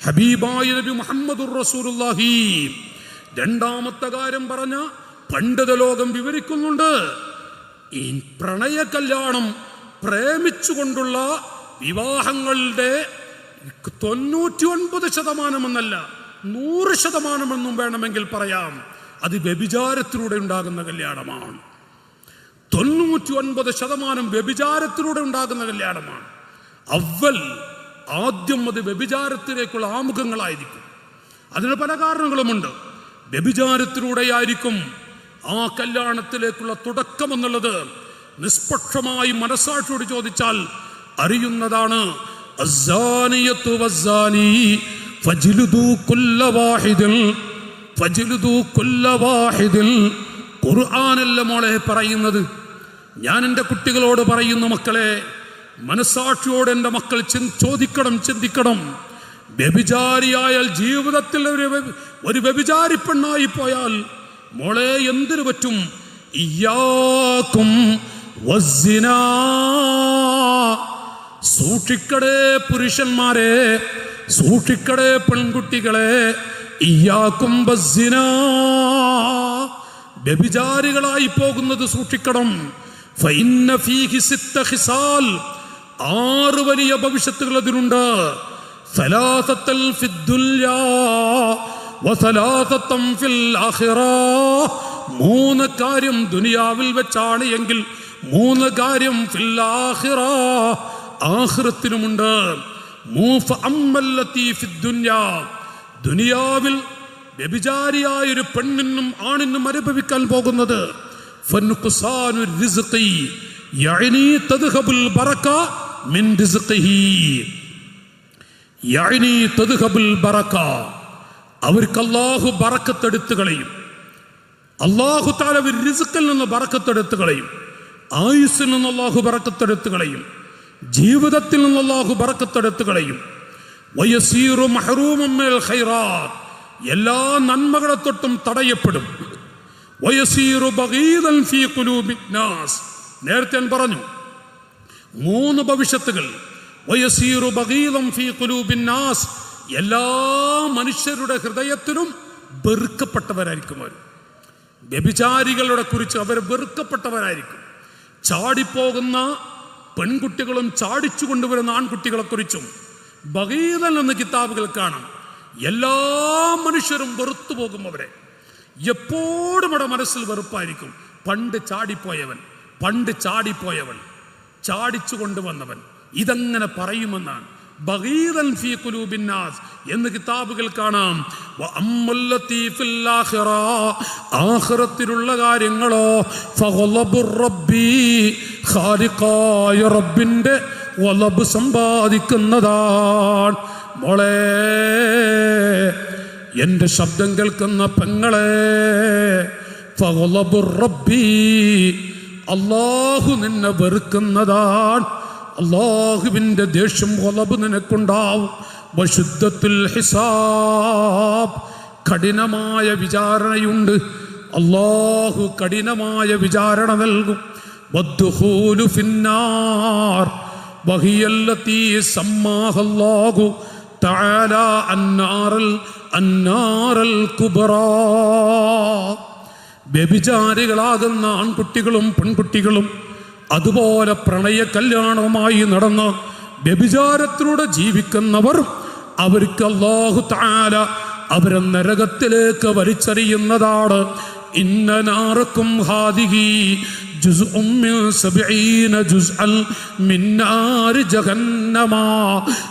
ഹബീബായ നബി മുഹമ്മദുർ റസൂലുള്ളാഹി. രണ്ടാമത്തെ കാര്യം പറഞ്ഞ പണ്ഡിത ലോകം വിവരിക്കുന്നുണ്ട്, ഈ പ്രണയ കല്യാണം, പ്രേമിച്ചുകൊണ്ടുള്ള വിവാഹങ്ങളുടെ 99% എന്നല്ല 100% എന്നും വേണമെങ്കിൽ പറയാം, അത് വ്യഭിചാരത്തിലൂടെ ഉണ്ടാകുന്ന കല്യാണമാണ്. 99% വ്യഭിചാരത്തിലൂടെ ഉണ്ടാകുന്ന കല്യാണമാണ്. ആദ്യം അത് വ്യഭിചാരത്തിലേക്കുള്ള ആമുഖങ്ങളായിരിക്കും. അതിന് പല കാരണങ്ങളുമുണ്ട്. വ്യഭിചാരത്തിലൂടെയായിരിക്കും ആ കല്യാണത്തിലേക്കുള്ള തുടക്കം എന്നുള്ളത് നിഷ്പക്ഷമായി മനസാക്ഷിയോട് ചോദിച്ചാൽ അറിയുന്നതാണ്. അസ്സാനിയത്തു വസ്സാനി ഫജ്ലിദു കുല്ല വാഹിദിൻ. ഖുർആനല്ല മോളെ പറയുന്നത്. ഞാൻ എൻ്റെ കുട്ടികളോട് പറയുന്നു, മക്കളെ, മനസാക്ഷിയോട് എൻ്റെ മക്കൾ ചിന്തിക്കണം. വ്യഭിചാരിയായാൽ, ജീവിതത്തിൽ ഒരു വ്യഭിചാരി പെണ്ണായി പോയാൽ മോളെ എന്തിനു പറ്റും? ഇയ്യാക്കും വസ്സിനാ. സൂക്ഷിക്കടേ പുരുഷന്മാരെ, സൂക്ഷിക്കടേ പെൺകുട്ടികളെ. ഇയ്യാക്കും വസ്സിനാ. വ്യഭിചാരികളായി പോകുന്നത് സൂക്ഷിക്കണം. ഫഇന്ന ഫീഹി 6 ഖിസാൽ. 6 വലിയ ഭവിഷ്യത്തുകൾ അതിനുണ്ട്. സലാസത്തൽ ഫിദ്ദുല്യാ വസലാസത്തം ഫിൽ ആഖിറ. 3 കാര്യം ദുനിയാവിൽ വെച്ചാണ് എങ്കിൽ 3 കാര്യം ഫിൽ ആഖിറ, ആഖിറത്തിനുമുണ്ട്. ഫഅമ്മല്ലതി ഫിദ്ദുന്യാ. ദുനിയാവിൽ വ്യഭിചാരിയായൊരു പെണ്ണിനും ആണിനും അനുഭവിക്കാൻ പോകുന്നത് ഫൻഖുസാനു റിസ്ഖി, യഅനി തദ്ഹബുൽ ബറക മിൻ റിസ്ഖിഹി. യഅനി തദ്ഹബുൽ ബറക, അവർക്ക് അല്ലാഹു ബറക്കത്ത് എടുത്തു കളയും. അല്ലാഹു തആല റിസ്ഖിൽ നിന്ന് ബറക്കത്ത് എടുത്തു കളയും. ആയുസ്സിൽ നിന്ന് അല്ലാഹു ബറക്കത്ത് എടുത്തു കളയും. ജീവിതത്തിൽ നിന്ന് അല്ലാഹു ബറക്കത്ത് എടുത്തു കളയും. വയസീറു മഹ്റൂമൻ മിനൽ ഖൈറാത്ത്, എല്ലാ നന്മകളെ തൊട്ടും തടയപ്പെടും. വയസീറു ബഗീദൻ ഫീ ഖുലൂബിൻ നാസ്. നേരത്തെ ഞാൻ പറഞ്ഞു 3 ഭവിഷ്യത്തുകൾ. വയസീറു ബഗീദൻ ഫീ ഖുലൂബിൻ നാസ്, എല്ലാ മനുഷ്യരുടെ ഹൃദയത്തിലും വെറുക്കപ്പെട്ടവരായിരിക്കും അവർ. വ്യഭിചാരികളുടെ കുറിച്ച് അവർ വെറുക്കപ്പെട്ടവരായിരിക്കും. ചാടിപ്പോകുന്ന പെൺകുട്ടികളും ചാടിച്ചു കൊണ്ടുവരുന്ന ആൺകുട്ടികളെ കുറിച്ചും ബഗീദൻ എന്ന കിതാബുകൾ കാണാം. എല്ലാ മനുഷ്യരും വെറുത്തു പോകും അവരെ. എപ്പോഴും അവിടെ മനസ്സിൽ വെറുപ്പായിരിക്കും. പണ്ട് ചാടിപ്പോയവൻ, ചാടിച്ചു കൊണ്ടുവന്നവൻ, ഇതങ്ങനെ പറയുമെന്നാണ്. ബഗീദൻ ഫീ ഖുലൂബിൻ നാസ് എന്ന് കിതാബുകൾ കാണാം. വഅമ്മല്ലതി ഫിൽ ആഖിറ, ആഖിറത്തിലുള്ള കാര്യങ്ങളോ ഫഗളബുർ റബ്ബി, ഖാലിഖായ റബ്ബിന്റെ വലബ് സമ്പാദിക്കുന്നതാണ്. മോളെ, എൻ്റെ ശബ്ദം കേൾക്കുന്ന പെങ്ങളെ, ഫഗളബു റബ്ബി, അല്ലാഹു നിന്നെ വെറുക്കുന്നതാണ്. അല്ലാഹുവിൻ്റെ ദേഷ്യം ഗളബ് നിനക്കുണ്ടാവും. വശുദ്ധത്തുൽ ഹിസാബ്, കഠിനമായ വിചാരണയുണ്ട്. അല്ലാഹു കഠിനമായ വിചാരണ നൽകും. വദ്ദുഖൂലു ഫിന്നാർ വഹിയല്ലതീ സമ്മാഹല്ലാഹു തആല അന്നാറൽ കുബ്റാ. വ്യഭിചാരികളാകുന്ന ആൺകുട്ടികളും പെൺകുട്ടികളും അതുപോലെ പ്രണയ കല്യാണവുമായി നടന്ന് വ്യഭിചാരത്തിലൂടെ ജീവിക്കുന്നവർ, അവർക്ക് അല്ലാഹു തആല അവരെ നരകത്തിലേക്ക് വലിച്ചെറിയുന്നതാണ്. ഇന്ന നാറക്കും ഹാദിഹി ജുസ്ഉം മിൻ 70 ജുസ്അൻ മിൻ നാരി ജഹന്നമ.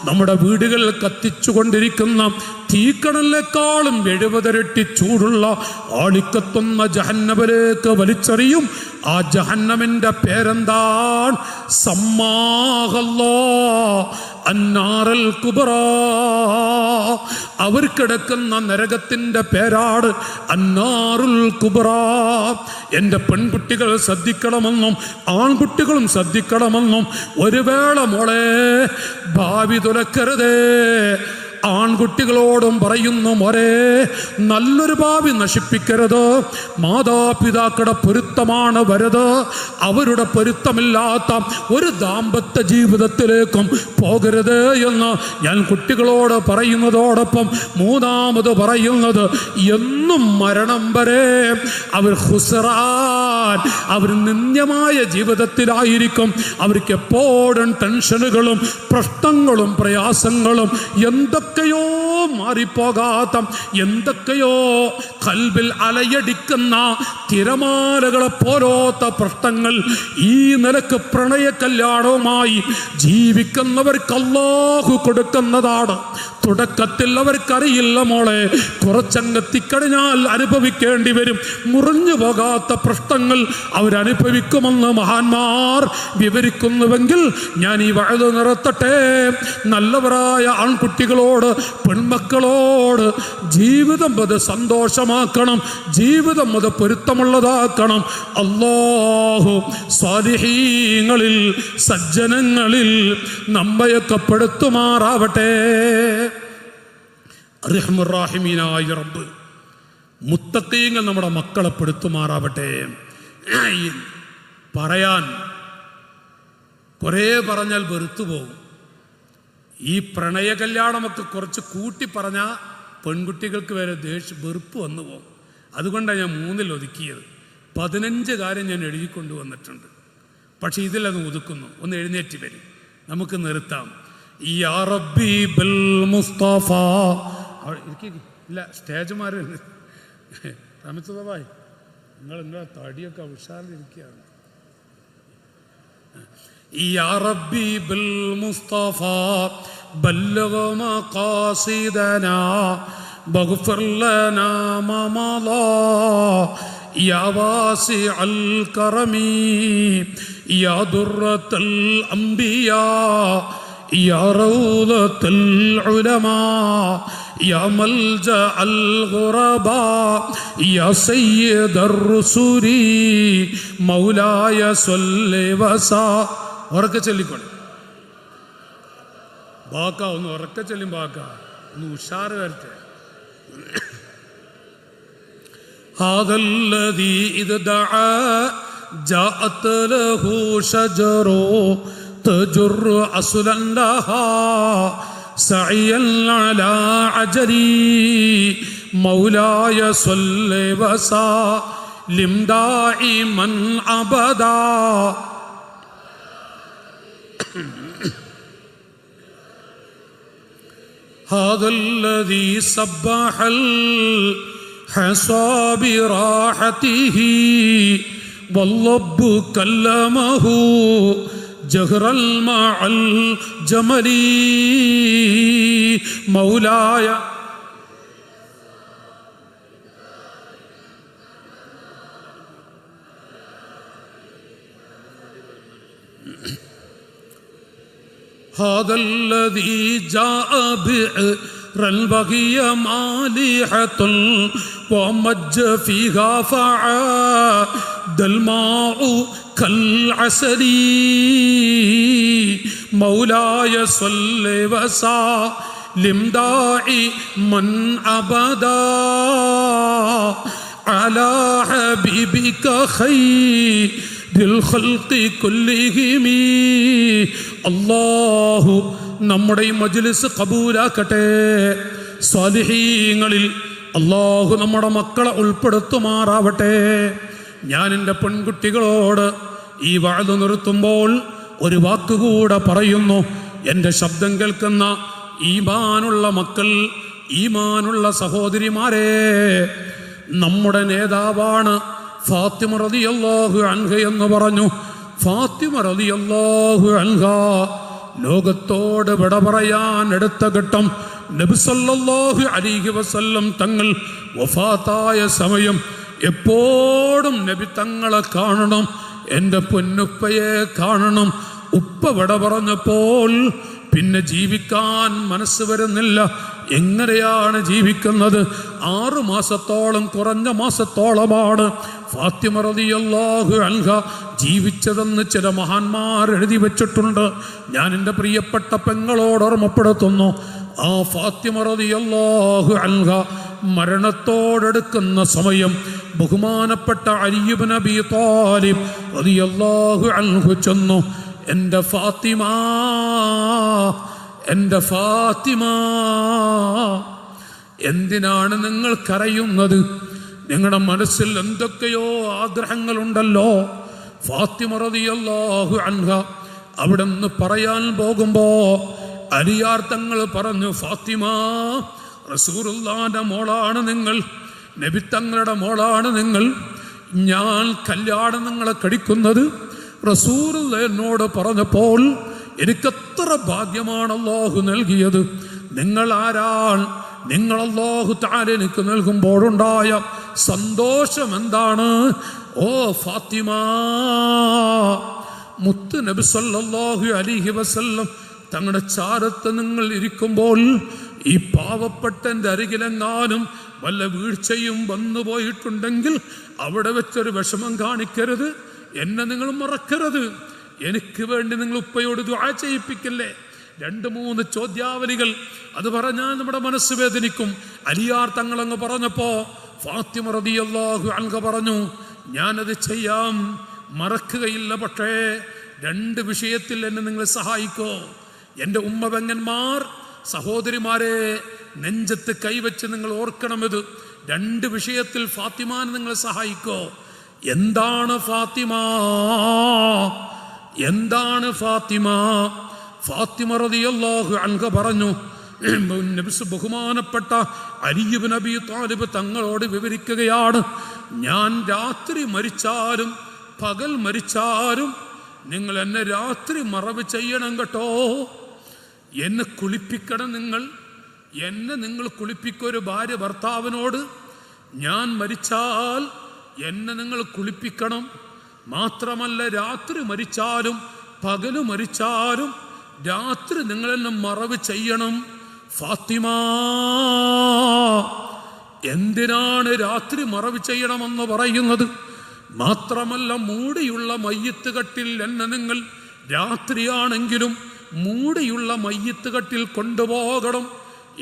നമ്മുടെ വീടുകൾ കത്തിച്ചുകൊണ്ടിരിക്കുന്ന തീക്കണലിനേക്കാളും 70 ഇരട്ടി ചൂടുള്ള ആളിക്കത്തുന്ന ജഹന്നമിലേക്ക് വലിച്ചെറിയും. ആ ജഹന്നമിന്റെ പേരെന്താണ്? സമ്മാഹല്ലാഹ് അന്നാറൽ കുബ്റാ. അവർ കിടക്കുന്ന നരകത്തിന്റെ പേരാണ് അന്നാറുൽ കുബ്റാ. എൻ്റെ പെൺകുട്ടികൾ ശ്രദ്ധിക്കണമെന്നും ആൺകുട്ടികളും ശ്രദ്ധിക്കണമെന്നും, ഒരു വേള മോളെ ഭാവി തുലക്കരുതേ. ആൺകുട്ടികളോടും പറയുന്നു, മോരെ നല്ലൊരു ഭാവി നശിപ്പിക്കരുത്. മാതാപിതാക്കളുടെ പൊരുത്തമാണ് വലുത്. അവരുടെ പൊരുത്തമില്ലാത്ത ഒരു ദാമ്പത്യ ജീവിതത്തിലേക്കും പോകരുത് എന്ന് ഞാൻ കുട്ടികളോട് പറയുന്നതോടൊപ്പം മൂന്നാമത് പറയുന്നത്, എന്നും മരണം വരെ അവർ ഖുസ്റാൻ, അവർ നിന്ദ്യമായ ജീവിതത്തിലായിരിക്കും. അവർക്ക് എപ്പോഴും ടെൻഷനുകളും പ്രശ്നങ്ങളും പ്രയാസങ്ങളും, എന്തൊക്കെയോ മാറിപ്പോകാത്ത, എന്തൊക്കെയോ ഖൽബിൽ അലയടിക്കുന്ന തിരമാലകളെ പോലോത്ത പ്രശ്നങ്ങൾ. ഈ നിലക്ക് പ്രണയ കല്യാണവുമായി ജീവിക്കുന്നവർക്ക് അല്ലാഹു കൊടുക്കുന്നതാണ്. തുടക്കത്തിൽ അവർക്കറിയില്ല മോളെ, കുറച്ചങ്ങെത്തിക്കഴിഞ്ഞാൽ അനുഭവിക്കേണ്ടി വരും. മുറിഞ്ഞു പോകാത്ത പ്രശ്നങ്ങൾ അവരനുഭവിക്കുമെന്ന് മഹാന്മാർ വിവരിക്കുന്നുവെങ്കിൽ ഞാൻ ഈ വഅദ് നിർത്തട്ടെ. നല്ലവരായ ആൺകുട്ടികളോട് പെൺമക്കളോട് ജീവിതം അത് സന്തോഷമാക്കണം, ജീവിതം അത് പൊരുത്തമുള്ളതാക്കണം. അല്ലാഹു സ്വാലിഹീങ്ങളിൽ സജ്ജനങ്ങളിൽ നമ്മയൊക്കെ പെടുത്തുമാറാവട്ടെ. റഹ്മുർ-റഹീമീനായ റബ്ബ് മുത്തഖീങ്ങൾ നമ്മുടെ മക്കളെ പെടുത്തുമാറാവട്ടെ. പറയാൻ കുറേ പറഞ്ഞാൽ വെറുത്തു പോകും. ഈ പ്രണയ കല്യാണമൊക്കെ കുറച്ച് കൂട്ടി പറഞ്ഞാൽ പെൺകുട്ടികൾക്ക് വരെ വെറുപ്പ് വന്നു പോകും. അതുകൊണ്ടാണ് ഞാൻ 3 ഒതുക്കിയത്. 15 കാര്യം ഞാൻ എഴുതിക്കൊണ്ടുവന്നിട്ടുണ്ട്. പക്ഷെ ഇതിലത് ഒതുക്കുന്നു. ഒന്ന് എഴുന്നേറ്റ് വരും, നമുക്ക് നിർത്താം. യാ റബ്ബി ബിൽ മുസ്തഫ. ഇല്ല, സ്റ്റേജ് മാറി റമിത്തുദായി, നിങ്ങളെ തടിയൊക്കെ ഉഷാറിലിരിക്കുകയാണ്. യാ റബ്ബി ബിൽ മുസ്തഫ ബല്ലഗ മഖാസിദനാ വഗ്ഫിർ ലനാ മാ മളാ യാ വാസിഅൽ കറമി യാ ദുർറത്തുൽ അംബിയാ യാ റൗദത്തുൽ ഉലമാ യാ മൽജഅൽ ഗുറബാ യാ സയ്യിദർ റുസുലി മൗലായ സ്വല്ലി വസാ. ഉറക്കെ ചൊല്ലിക്കോളെ. ബാക്ക ഒന്ന് ഉറക്കെ ചൊല്ലും. ബാക്ക ഒന്ന് ഉഷാറ് വരട്ടെ. ഹാദല്ലദീ ഇദ് ദഅ ജാഅത് ലഹു ശജറു തജുറു അസ്ലൻ ലഹാ സഅയൻ അലാ അജരി മൗലായ സ്വല്ലി വസാ ലിം ദാഇമൻ അബദാ. هذا الذي سبح الحصى براحته واللب كلمه جهرا مع الجمل مولاي هذا الذي جاء البغي مالحة ومج فيها فعاد الماء كالعسل مولاي صل وسلم دائما أبدا على حبيبك خير الخلق كلهم. അല്ലാഹു നമ്മുടെ ഈ മജ്ലിസ് കബൂലാക്കട്ടെ. സ്വാലിഹീങ്ങളിൽ അല്ലാഹു നമ്മുടെ മക്കളെ ഉൾപ്പെടുത്തുമാറാവട്ടെ. ഞാൻ എൻ്റെ പെൺകുട്ടികളോട് ഈ വഅദ് നിർത്തുമ്പോൾ ഒരു വാക്കുകൂടെ പറയുന്നു. എൻ്റെ ശബ്ദം കേൾക്കുന്ന ഈമാനുള്ള മക്കൾ, ഈമാനുള്ള സഹോദരിമാരെ, നമ്മുടെ നേതാവാണ് ഫാത്തിമ റളിയല്ലാഹു അൻഹ എന്ന് പറഞ്ഞു. ഫാത്തിമ റളിയല്ലാഹു അൻഹ ലോകത്തോട് വിട പറയാൻ എടുത്ത ഘട്ടം നബി സല്ലല്ലാഹു അലൈഹി വസല്ലം തങ്ങൾ വഫാത്തായ സമയം എപ്പോഴും നബി തങ്ങളെ കാണണം, എൻ്റെ പൊന്നുപ്പയെ കാണണം. ഉപ്പ വിട പറഞ്ഞപ്പോൾ പിന്നെ ജീവിക്കാൻ മനസ്സ് വരുന്നില്ല. എങ്ങനെയാണ് ജീവിക്കുന്നത്? 6 മാസത്തോളം, കുറഞ്ഞ മാസത്തോളമാണ് ഫാത്തിമ റളിയല്ലാഹു അൻഹ ജീവിച്ചതെന്ന് ചില മഹാന്മാർ എഴുതി വെച്ചിട്ടുണ്ട്. ഞാൻ എൻ്റെ പ്രിയപ്പെട്ട പെങ്ങളോട് ഓർമ്മപ്പെടുത്തുന്നു, ആ ഫാത്തിമ റളിയല്ലാഹു അൻഹ മരണത്തോടടുക്കുന്ന സമയം ബഹുമാനപ്പെട്ട അലി ഇബ്നു അബീ ത്വാലിബ് റളിയല്ലാഹു അൻഹു ചെന്നു, എൻ്റെ ഫാത്തിമ, എൻ്റെ ഫാത്തിമ, എന്തിനാണ് നിങ്ങൾ കരയുന്നത്? നിങ്ങളുടെ മനസ്സിൽ എന്തൊക്കെയോ ആഗ്രഹങ്ങളുണ്ടല്ലോ. ഫാത്തിമ റളിയല്ലാഹു അൻഹ അവിടെ നിന്ന് പറയാൻ പോകുമ്പോ അലിയാർ തങ്ങൾ പറഞ്ഞു, ഫാത്തിമ, റസൂലുള്ളാഹിന്റെ മോളാണ് നിങ്ങൾ, നബി തങ്ങളുടെ മോളാണ് നിങ്ങൾ. ഞാൻ കല്യാണം നിങ്ങളെ കഴിക്കുന്നത് റസൂലുള്ള എന്നോട് പറഞ്ഞപ്പോൾ എനിക്കെത്ര ഭാഗ്യമാണ് അല്ലാഹു നൽകിയത്. നിങ്ങൾ ആരാണ്? നിങ്ങൾ അല്ലാഹു തആല എനിക്ക് നൽകുമ്പോഴുണ്ടായ സന്തോഷം എന്താണ്? ഓ ഫാത്തിമ, മുത്ത് നബി സല്ലല്ലാഹു അലൈഹി വസല്ലം തങ്ങളുടെ ചാരത്ത് നിങ്ങൾ ഇരിക്കുമ്പോൾ ഈ പാവപ്പെട്ട എൻ്റെ അരികിലെങ്ങാനും വല്ല വീഴ്ചയും വന്നു പോയിട്ടുണ്ടെങ്കിൽ അവിടെ വെച്ചൊരു വിഷമം കാണിക്കരുത്, എന്നെ നിങ്ങൾ മറക്കരുത്. എനിക്ക് വേണ്ടി നിങ്ങൾ ഉപ്പയോട് ദുആ ചെയ്യിപ്പിക്കല്ലേ. 2-3 ചോദ്യാവലികൾ അത് പറഞ്ഞാൽ നമ്മുടെ മനസ്സ് വേദനിക്കും. അലിയാർ തങ്ങളങ്ങ് പറഞ്ഞപ്പോ ഫാത്തിമ റളിയല്ലാഹു അൻഹ പറഞ്ഞു, ഞാനത് ചെയ്യാം, മറക്കുകയില്ല. പക്ഷേ 2 വിഷയത്തിൽ എന്നെ നിങ്ങൾ സഹായിക്കോ. എൻ്റെ ഉമ്മ പെങ്ങന്മാർ, സഹോദരിമാരെ, നെഞ്ചത്ത് കൈവച്ച് നിങ്ങൾ ഓർക്കണമിത്. 2 വിഷയത്തിൽ ഫാത്തിമാനെ നിങ്ങൾ സഹായിക്കോ. എന്താണ് ഫാത്തിമ? എന്താണ് ഫാത്തിമ? ഫാത്തിമ റളിയല്ലാഹു അൻഹ പറഞ്ഞു, ബഹുമാനപ്പെട്ട അലി ഇബ്നു അബീ ത്വാലിബ് തങ്ങളോട് വിവരിക്കുകയാണ്, ഞാൻ രാത്രി മരിച്ചാലും പകൽ മരിച്ചാലും നിങ്ങൾ എന്നെ രാത്രി മറവ് ചെയ്യണം കേട്ടോ. എന്നെ കുളിപ്പിക്കണം നിങ്ങൾ, എന്നെ നിങ്ങൾ കുളിപ്പിക്കൊരു ഭാര്യ ഭർത്താവിനോട്. ഞാൻ മരിച്ചാൽ എന്നെ നിങ്ങൾ കുളിപ്പിക്കണം. മാത്രമല്ല, രാത്രി മരിച്ചാലും പകല് മരിച്ചാലും രാത്രി നിങ്ങളെന്നെ മറവ് ചെയ്യണം. ഫാത്തിമ, എന്തിനാണ് രാത്രി മറവ് ചെയ്യണമെന്ന് പറയുന്നത്? മാത്രമല്ല, മൂടിയുള്ള മയ്യിത്ത് കട്ടിൽ എന്നെ നിങ്ങൾ രാത്രിയാണെങ്കിലും മൂടിയുള്ള മയ്യിത്ത് കട്ടിൽ കൊണ്ടുപോകണം.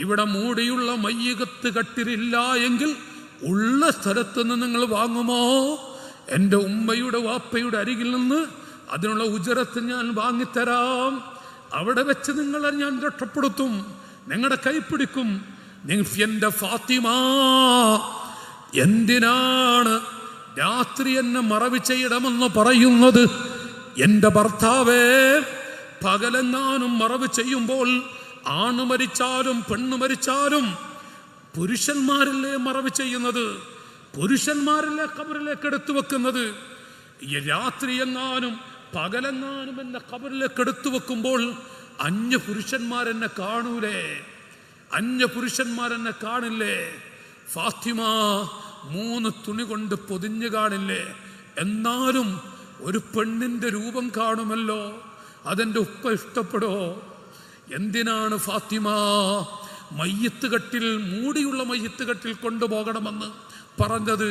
ഇവിടെ മൂടിയുള്ള മയ്യിത്ത് കട്ടിലില്ല എങ്കിൽ ഉള്ള സ്ഥലത്ത് നിന്ന് നിങ്ങൾ വാങ്ങുമോ? എൻ്റെ ഉമ്മയുടെ വാപ്പയുടെ അരികിൽ നിന്ന് അതിനുള്ള ഉജറത്ത് ഞാൻ വാങ്ങിത്തരാം. അവിടെ വെച്ച് നിങ്ങളെ ഞാൻ രക്ഷപ്പെടുത്തും, നിങ്ങളുടെ കൈപ്പിടിക്കും. എൻ്റെ ഫാത്തിമ, എന്തിനാണ് രാത്രി എന്നെ മറവ് ചെയ്യണമെന്ന് പറയുന്നത്? എൻ്റെ ഭർത്താവേ, പകലെങ്ങാനും മറവ് ചെയ്യുമ്പോൾ ആണ് മരിച്ചാലും പെണ്ണ് മരിച്ചാലും പുരുഷന്മാരല്ലേ മറവ് ചെയ്യുന്നത്, പുരുഷന്മാരല്ലേ ഖബറിലേക്ക് എടുത്തു വെക്കുന്നത്. ഈ രാത്രി എങ്ങാനും പകലെങ്ങാനും എന്നെ ഖബറിലേക്ക് എടുത്തു വെക്കുമ്പോൾ അന്യ പുരുഷന്മാരെന്നെ കാണൂലേ, അന്യ പുരുഷന്മാരെന്നെ കാണില്ലേ? ഫാത്തിമ 3 തുണി കൊണ്ട് പൊതിഞ്ഞു കാണില്ലേ? എന്നാലും ഒരു പെണ്ണിൻ്റെ രൂപം കാണുമല്ലോ, അതെൻ്റെ ഉപ്പ ഇഷ്ടപ്പെടോ? എന്തിനാണ് ഫാത്തിമ മയ്യത്ത് കെട്ടിൽ, മൂടിയുള്ള മയ്യത്ത് കെട്ടിൽ കൊണ്ടുപോകണമെന്ന് പറഞ്ഞത്.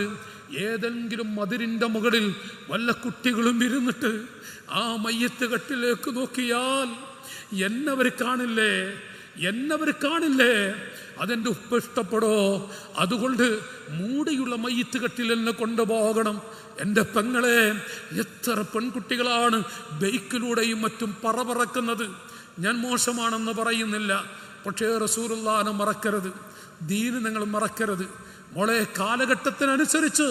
ഏതെങ്കിലും മതിലിൻ്റെ മുകളിൽ വല്ല കുട്ടികളും ഇരുന്നിട്ട് ആ മയ്യത്ത് കെട്ടിലേക്ക് നോക്കിയാൽ എന്നവർ കാണില്ലേ? അതെൻ്റെ ഉപ്പ ഇഷ്ടപ്പെടോ? അതുകൊണ്ട് മൂടിയുള്ള മയ്യത്ത് കെട്ടിൽ എന്നെ കൊണ്ടുപോകണം. എൻ്റെ പെങ്ങളെ, എത്ര പെൺകുട്ടികളാണ് ബൈക്കിലൂടെയും മറ്റും പറക്കുന്നത്. ഞാൻ മോശമാണെന്ന് പറയുന്നില്ല, പക്ഷേ റസൂലുള്ളാഹിനെ മറക്കരുത്, ദീന് നിങ്ങൾ മറക്കരുത്. മോളെ, കാലഘട്ടത്തിനനുസരിച്ച്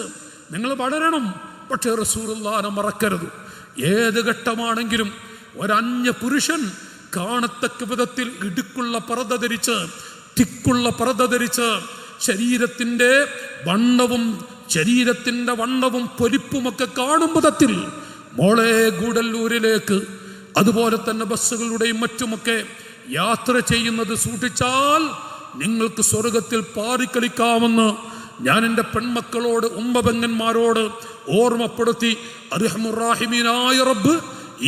നിങ്ങൾ വളരണം, പക്ഷേ റസൂലുള്ളാഹിനെ മറക്കരുത്. ഏത് ഘട്ടമാണെങ്കിലും ഒരന്യ പുരുഷൻ കാണത്തക്ക വിധത്തിൽ ഇടുക്കുള്ള പർദ്ദ ധരിച്ച്, തിക്കുള്ള പർദ്ദ ധരിച്ച്, ശരീരത്തിൻ്റെ വണ്ണവും പൊലിപ്പുമൊക്കെ കാണും വിധത്തിൽ മോളെ ഗൂഡല്ലൂരിലേക്ക്, അതുപോലെ തന്നെ ബസ്സുകളുടെയും മറ്റുമൊക്കെ യാത്ര ചെയ്യുന്നത് സൂക്ഷിച്ചാൽ നിങ്ങൾക്ക് സ്വർഗത്തിൽ പാറിക്കളിക്കാമെന്ന് ഞാൻ എൻ്റെ പെൺമക്കളോട്, ഉമ്മപെങ്ങന്മാരോട് ഓർമ്മപ്പെടുത്തി. അർഹമുർ-റഹീമീനായ റബ്ബ്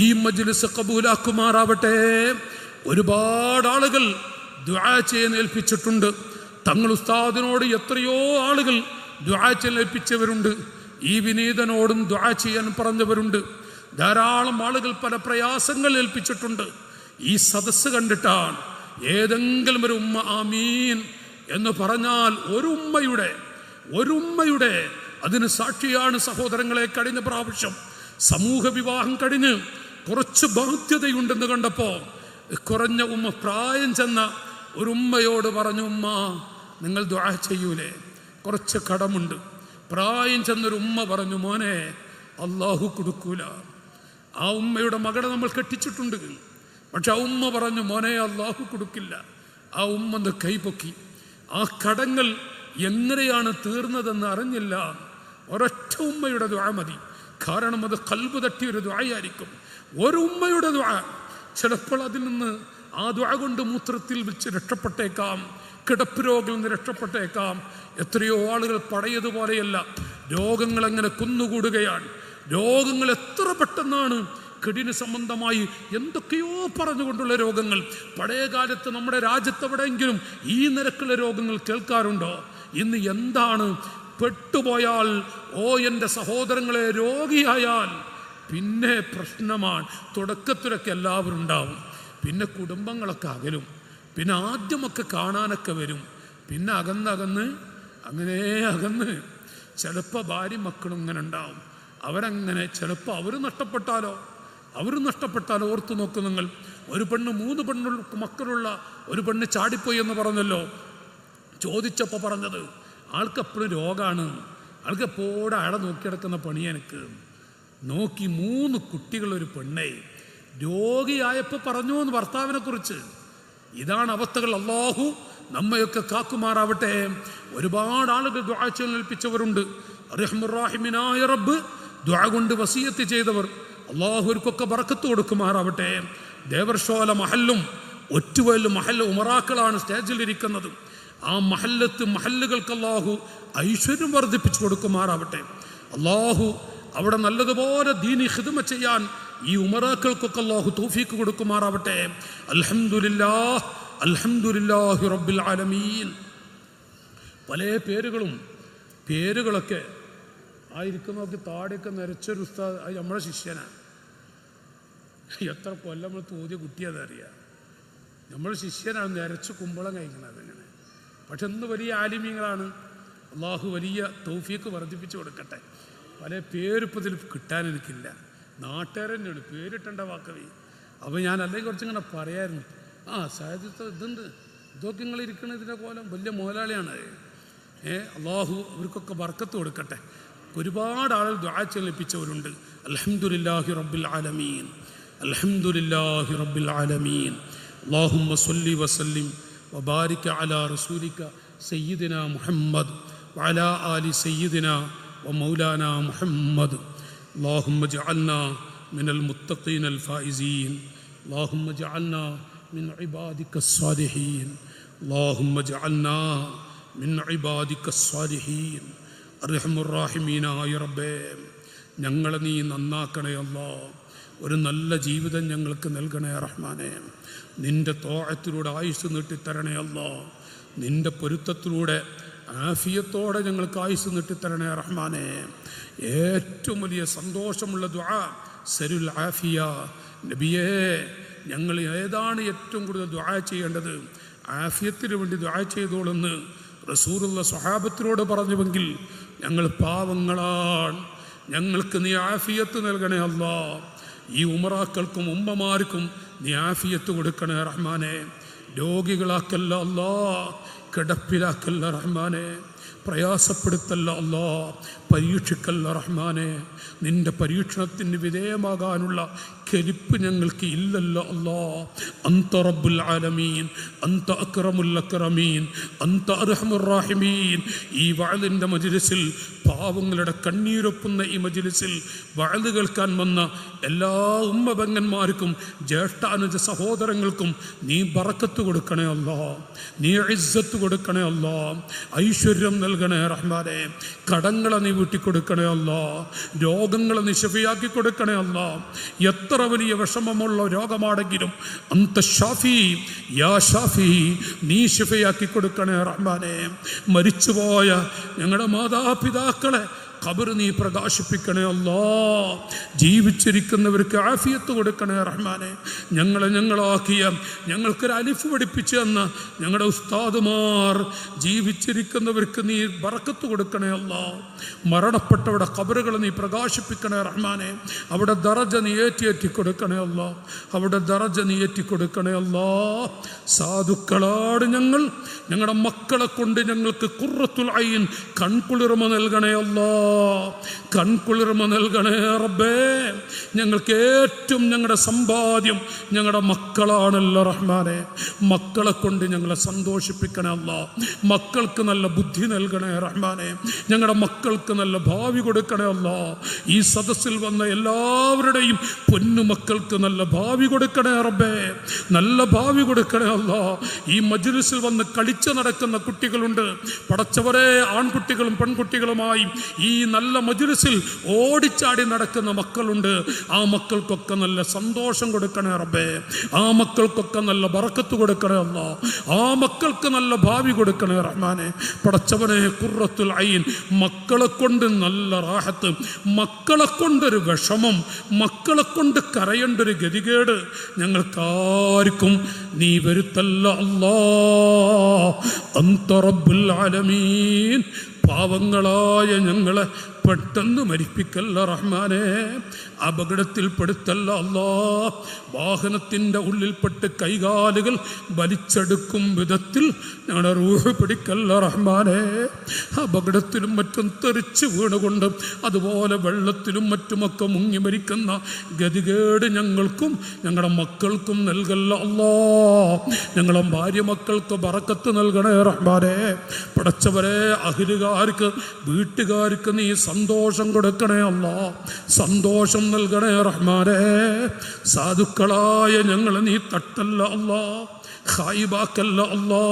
ഈ മജ്ലിസ് കബൂലാക്കുമാറാവട്ടെ. ഒരുപാട് ആളുകൾ ദുആ ചെയ്യാൻ ഏൽപ്പിച്ചിട്ടുണ്ട്. തങ്ങൾ ഉസ്താദിനോട് എത്രയോ ആളുകൾ ദുആ ചെയ്യാൻ ഏൽപ്പിച്ചവരുണ്ട്. ഈ വിനീതനോടും ദുആ ചെയ്യാൻ പറഞ്ഞവരുണ്ട്. ധാരാളം ആളുകൾ പല പ്രയാസങ്ങൾ ഏൽപ്പിച്ചിട്ടുണ്ട്. ഈ സദസ്സ് കണ്ടിട്ടാണ് ഏതെങ്കിലും ഒരു ഉമ്മ ആമീൻ എന്ന് പറഞ്ഞാൽ ഒരു ഉമ്മയുടെ അതിന് സാക്ഷിയാണ് സഹോദരങ്ങളെ. കഴിഞ്ഞ പ്രാവശ്യം സമൂഹ വിവാഹം കഴിഞ്ഞ് കുറച്ച് ബാധ്യതയുണ്ടെന്ന് കണ്ടപ്പോൾ കുറഞ്ഞ ഉമ്മ, പ്രായം ചെന്ന ഒരു ഉമ്മയോട് പറഞ്ഞു, ഉമ്മ നിങ്ങൾ ദുആ ചെയ്യൂലേ, കുറച്ച് കടമുണ്ട്. പ്രായം ചെന്നൊരു ഉമ്മ പറഞ്ഞു, മോനെ അല്ലാഹു കൊടുക്കൂല. ആ ഉമ്മയുടെ മകളെ നമ്മൾ കെട്ടിച്ചിട്ടുണ്ട്. പക്ഷെ ആ ഉമ്മ പറഞ്ഞു, മോനെ അല്ലാഹു കൊടുക്കില്ല. ആ ഉമ്മ കൈപൊക്കി. ആ കടങ്ങൾ എങ്ങനെയാണ് തീർന്നതെന്ന് അറിഞ്ഞില്ല. ഒരൊറ്റ ഉമ്മയുടെ ദുആ മതി. കാരണം അത് ഖൽബ് തട്ടിയൊരു ദുആയായിരിക്കും. ഒരു ഉമ്മയുടെ ദുആ. ചിലപ്പോൾ അതിൽ നിന്ന് ആ ദുആ കൊണ്ട് മൂത്രത്തിൽ വെച്ച് രക്ഷപ്പെട്ടേക്കാം, കിടപ്പ് രോഗിൽ നിന്ന് രക്ഷപ്പെട്ടേക്കാം. എത്രയോ ആളുകൾ പഴയതുപോലെയല്ല, രോഗങ്ങൾ അങ്ങനെ കുന്നുകൂടുകയാണ്. രോഗങ്ങൾ എത്ര പെട്ടെന്നാണ്, കിഡ്നി സംബന്ധമായി എന്തൊക്കെയോ പറഞ്ഞുകൊണ്ടുള്ള രോഗങ്ങൾ. പഴയ കാലത്ത് നമ്മുടെ രാജ്യത്ത് എവിടെയെങ്കിലും ഈ നിരക്കുള്ള രോഗങ്ങൾ കേൾക്കാറുണ്ടോ? ഇന്ന് എന്താണ്? പെട്ടുപോയാൽ, ഓ എൻ്റെ സഹോദരങ്ങളെ, രോഗിയായാൽ പിന്നെ പ്രശ്നമാണ്. തുടക്കത്തിലൊക്കെ എല്ലാവരും ഉണ്ടാവും, പിന്നെ കുടുംബങ്ങളൊക്കെ അകലും, പിന്നെ ആദ്യമൊക്കെ കാണാനൊക്കെ വരും, പിന്നെ അകന്ന് ചിലപ്പോൾ ഭാര്യ മക്കളും ഇങ്ങനെ ഉണ്ടാവും. അവരങ്ങനെ ചിലപ്പോൾ അവർ നഷ്ടപ്പെട്ടാലോ ഓർത്തു നോക്കും നിങ്ങൾ. ഒരു പെണ്ണ് 3 മക്കളുള്ള ഒരു പെണ്ണ് ചാടിപ്പോയി എന്ന് പറഞ്ഞല്ലോ. ചോദിച്ചപ്പോൾ പറഞ്ഞത് ആൾക്കെപ്പോഴും രോഗമാണ്, ആൾക്ക് എപ്പോഴും അയാളെ നോക്കിയെടുക്കുന്ന പണി. എനിക്ക് നോക്കി 3 കുട്ടികളൊരു പെണ്ണെ രോഗിയായപ്പോൾ പറഞ്ഞു എന്ന് ഭർത്താവിനെ കുറിച്ച്. ഇതാണ് അവസ്ഥകൾ. അല്ലാഹു നമ്മയൊക്കെ കാക്കുമാറാവട്ടെ. ഒരുപാട് ആളുകൾ ദുആ ചെയ്യാൻ ഏൽപ്പിച്ചവരുണ്ട്. അർഹമുർ-റഹീമീനായ റബ്ബ് ദുആ കൊണ്ട് വസിയത്ത് ചെയ്തവർ, അല്ലാഹു അവർക്കൊക്കെ ബർക്കത്ത് കൊടുക്കുമാറാവട്ടെ. ദേവർഷോല മഹല്ലും ഒറ്റുവയൽ മഹല്ല് ഉമറാക്കളാണ് സ്റ്റേജിലിരിക്കുന്നത്. ആ മഹല്ലുകൾക്ക് അല്ലാഹു ഐശ്വര്യം വർദ്ധിപ്പിച്ചു കൊടുക്കുമാറാവട്ടെ. അല്ലാഹു അവിടെ നല്ലതുപോലെ ദീനി ഖിദ്മ ചെയ്യാൻ ഈ ഉമറാക്കൾക്കൊക്കെ അല്ലാഹു തൗഫീഖ് കൊടുക്കുമാറാവട്ടെ. അൽഹംദുലില്ലാഹി റബ്ബിൽ ആലമീൻ. പല പേരുകളൊക്കെ ആയിരിക്കുന്നവർക്ക് താടിയൊക്കെ നിരച്ചൊരു ഉസ്താദ്, അത് നമ്മുടെ ശിഷ്യനാണ്. എത്ര കൊല്ലം നമ്മൾ തോതിയ കുട്ടിയതറിയാം. നമ്മൾ ശിഷ്യനാണ്, നിരച്ച് കുമ്പളം കഴിക്കണത് അങ്ങനെ. പക്ഷെ ഇന്ന് വലിയ ആലിമീങ്ങളാണ്. അള്ളാഹു വലിയ തൗഫീഖ് വർദ്ധിപ്പിച്ചു കൊടുക്കട്ടെ. പല പേരിപ്പതിൽ കിട്ടാൻ എനിക്കില്ല, നാട്ടുകാരന്നെയാണ് പേരിട്ടേണ്ട വാക്കവി. അപ്പോൾ ഞാൻ അല്ലെങ്കിൽ കുറച്ചിങ്ങനെ പറയായിരുന്നു, സാഹിത്യത്തെ ഇതുണ്ട്, ഇതൊക്കെ നിങ്ങളിരിക്കണ ഇതിൻ്റെ കോലം വലിയ മുതലാളിയാണ്. അള്ളാഹു അവർക്കൊക്കെ ബർക്കത്ത് കൊടുക്കട്ടെ. ഒരുപാട് ആളുകൾ ദുആ ചെയ്യിപ്പിച്ചവരുണ്ട്. അൽഹംദുലില്ലാഹി റബ്ബിൽ ആലമീൻ, അൽഹംദുലില്ലാഹി റബ്ബിൽ ആലമീൻ. അല്ലാഹുമ്മ സ്വല്ലി വസല്ലിം വബാരിക അലാ റസൂലിക സയ്യിദിന മുഹമ്മദ് വഅലാ ആലി സയ്യിദിന വമൗലാന മുഹമ്മദ്. അല്ലാഹുമ്മ ജഅൽനാ മിനൽ മുത്തഖീനൽ ഫായിസീൻ. അല്ലാഹുമ്മ ജഅൽനാ മിൻ ഇബാദിക സ്സാലിഹീൻ. അല്ലാഹുമ്മ ജഅൽനാ മിൻ ഇബാദിക സ്സാലിഹീൻ. അർഹമുർ-റഹീമീനായ റബ്ബേ, ഞങ്ങളെ നീ നന്നാക്കണേ അല്ലാഹ്. ഒരു നല്ല ജീവിതം ഞങ്ങൾക്ക് നൽകണേ റഹ്മാനെ. നിൻ്റെ ത്വാഅത്തിലൂടെ ആയുസ് നീട്ടിത്തരണേ അല്ലാഹ്. നിൻ്റെ പൊരുത്തത്തിലൂടെ ആഫിയത്തോടെ ഞങ്ങൾക്ക് ആയുസ് നീട്ടിത്തരണേ റഹ്മാനെ. ഏറ്റവും വലിയ സന്തോഷമുള്ള ദുആ സരുൽ ആഫിയ. നബിയേ, ഞങ്ങൾ ഏതാണ് ഏറ്റവും കൂടുതൽ ദുആ ചെയ്യേണ്ടത്? ആഫിയത്തിന് വേണ്ടി ദുആ ചെയ്തോളെന്ന് റസൂലുള്ള സ്വഹാബത്തിനോട് പറഞ്ഞുവെങ്കിൽ ഞങ്ങൾ പാവങ്ങളാണ്, ഞങ്ങൾക്ക് നീ ആഫിയത്ത് നൽകണേ അല്ലാ. ഈ ഉമറാക്കൾക്കും ഉമ്മമാർക്കും നീ ആഫിയത്ത് കൊടുക്കണേ റഹ്മാനെ. രോഗികളാക്കല്ല അല്ലാ, കിടപ്പിലാക്കല്ല റഹ്മാനെ, പ്രയാസപ്പെടുത്തല്ല അല്ലാ, പരീക്ഷിക്കല്ല റഹ്മാനെ. നിന്റെ പരീക്ഷണത്തിന് വിധേയമാകാനുള്ള കെലിപ്പ് ഞങ്ങൾക്ക് ഇല്ലല്ലോ അല്ലാ. അന്ത റബ്ബുൽ ആലമീൻ, അന്ത അക്രമുൽ അക്രമീൻ, അന്ത അർഹമുർ റഹീമീൻ. ഈ വഅലിൻ്റെ മജ്ലിസിൽ, പാവങ്ങളുടെ കണ്ണീരൊപ്പുന്ന ഈ മജ്ലിസിൽ വഅല് കേൾക്കാൻ വന്ന എല്ലാ ഉമ്മപെങ്ങന്മാർക്കും ജ്യേഷ്ഠാനുജ സഹോദരങ്ങൾക്കും നീ ബറക്കത്ത് കൊടുക്കണേ അല്ലാ, നീ ഇസ്സത്ത് കൊടുക്കണേ അല്ലാ, ഐശ്വര്യം നൽകണേ റഹ്മാനെ. കടങ്ങളെ നീ വീട്ടിക്കൊടുക്കണേ അല്ലാ, രോഗങ്ങളെ നീ ശഫിയാക്കി കൊടുക്കണേ അല്ലാ. എത്ര വലിയ വിഷമമുള്ള രോഗമാണെങ്കിലും അന്ത ഷാഫി യാ ഷാഫി, നീ ശഫിയാക്കി കൊടുക്കണേ റഹ്മാനെ. മരിച്ചുപോയ ഞങ്ങളുടെ മാതാപിതാക്കളെ ഖബർ നീ പ്രകാശിപ്പിക്കണേ അല്ലാ. ജീവിച്ചിരിക്കുന്നവർക്ക് ആഫിയത്ത് കൊടുക്കണേ റഹ്മാനെ. ഞങ്ങളാക്കിയ, ഞങ്ങൾക്കൊരു അലിഫ് പഠിപ്പിച്ചു തന്ന ഞങ്ങളുടെ ഉസ്താദുമാർ ജീവിച്ചിരിക്കുന്നവർക്ക് നീ ബറക്കത്ത് കൊടുക്കണേ അല്ലാ. മരണപ്പെട്ടവരുടെ ഖബറുകൾ നീ പ്രകാശിപ്പിക്കണേ റഹ്മാനെ. അവിടെ ദറജ നീ ഏറ്റി കൊടുക്കണേ അല്ലാ, അവിടെ ദറജ നീ ഏറ്റി കൊടുക്കണേ അല്ലാ. സാധുക്കളാട് ഞങ്ങൾ, ഞങ്ങളുടെ മക്കളെ കൊണ്ട് ഞങ്ങൾക്ക് ഖുർറത്തുൽ ഐൻ, കൺകുളിർമ നൽകണേ അല്ലാ, കൺകുളിർമ നൽകണേ റബ്ബേ. ഞങ്ങൾക്ക് ഏറ്റവും ഞങ്ങളുടെ സമ്പാദ്യം ഞങ്ങളുടെ മക്കളാണല്ലോ റഹ്മാനെ. മക്കളെ കൊണ്ട് ഞങ്ങളെ സന്തോഷിപ്പിക്കണേ അല്ലാ. മക്കൾക്ക് നല്ല ബുദ്ധി നൽകണേ റഹ്മാനെ. ഞങ്ങളുടെ മക്കൾക്ക് നല്ല ഭാവി കൊടുക്കണേ അല്ലാ. ഈ സദസ്സിൽ വന്ന എല്ലാവരുടെയും പൊന്നുമക്കൾക്ക് നല്ല ഭാവി കൊടുക്കണേ റബ്ബേ, നല്ല ഭാവി കൊടുക്കണേ അല്ലാ. ഈ മജ്ലിസിൽ വന്ന് കളിച്ച് നടക്കുന്ന കുട്ടികളുണ്ട് പടച്ചവരെ, ആൺകുട്ടികളും പെൺകുട്ടികളുമായി ഈ നല്ല മജ്ലിസിൽ ഓടിച്ചാടി നടക്കുന്ന മക്കളുണ്ട്. ആ മക്കൾക്കൊക്കെ നല്ല സന്തോഷം കൊടുക്കണേ റബ്ബേ, ആ മക്കൾക്കൊക്കെ നല്ല ബറക്കത്ത് കൊടുക്കണേ അല്ലാ, ആ മക്കൾക്ക് നല്ല ഭാവി കൊടുക്കണേ റഹ്മാനെ. പടച്ചവനെ, ഖുർറത്തുൽ ഐൻ, മക്കളെ കൊണ്ട് നല്ല റാഹത്ത്, മക്കളെ കൊണ്ടൊരു വിഷമം, മക്കളെ കൊണ്ട് കരയേണ്ടൊരു ഗതികേട് ഞങ്ങൾക്കാർക്കും നീ വരുത്തല്ല അല്ലാ. അന്ത റബ്ബുൽ ആലമീൻ. പാവങ്ങളായ ഞങ്ങളെ പെട്ടെന്ന് മരിപ്പിക്കല്ല റഹ്മാനെ, അപകടത്തിൽപ്പെടുത്തല്ല അല്ലാ. വാഹനത്തിൻ്റെ ഉള്ളിൽപ്പെട്ട് കൈകാലുകൾ വലിച്ചെടുക്കും വിധത്തിൽ ഞങ്ങളുടെ റൂഹ് പിടിക്കല്ല റഹ്മാനെ. അപകടത്തിലും മറ്റും തെറിച്ച് വീണുകൊണ്ട് അതുപോലെ വെള്ളത്തിലും മറ്റുമൊക്കെ മുങ്ങി മരിക്കുന്ന ഗതികേട് ഞങ്ങൾക്കും ഞങ്ങളുടെ മക്കൾക്കും നൽകല്ല അല്ലാ. ഞങ്ങളുടെ ഭാര്യ മക്കൾക്ക് ബറക്കത്ത് നൽകണേ റഹ്മാനെ. പടച്ചവരെ, അഹ്ലുകാർക്ക്, വീട്ടുകാർക്ക് നീ സന്തോഷം കൊടുക്കണേ അല്ലാ, സന്തോഷം നൽകണേ റഹ്മാനെ. സാധുക്കളായ ഞങ്ങളെ നീ തട്ടല്ല അല്ലാ, ഖായിബാക്കല്ല അല്ലാ.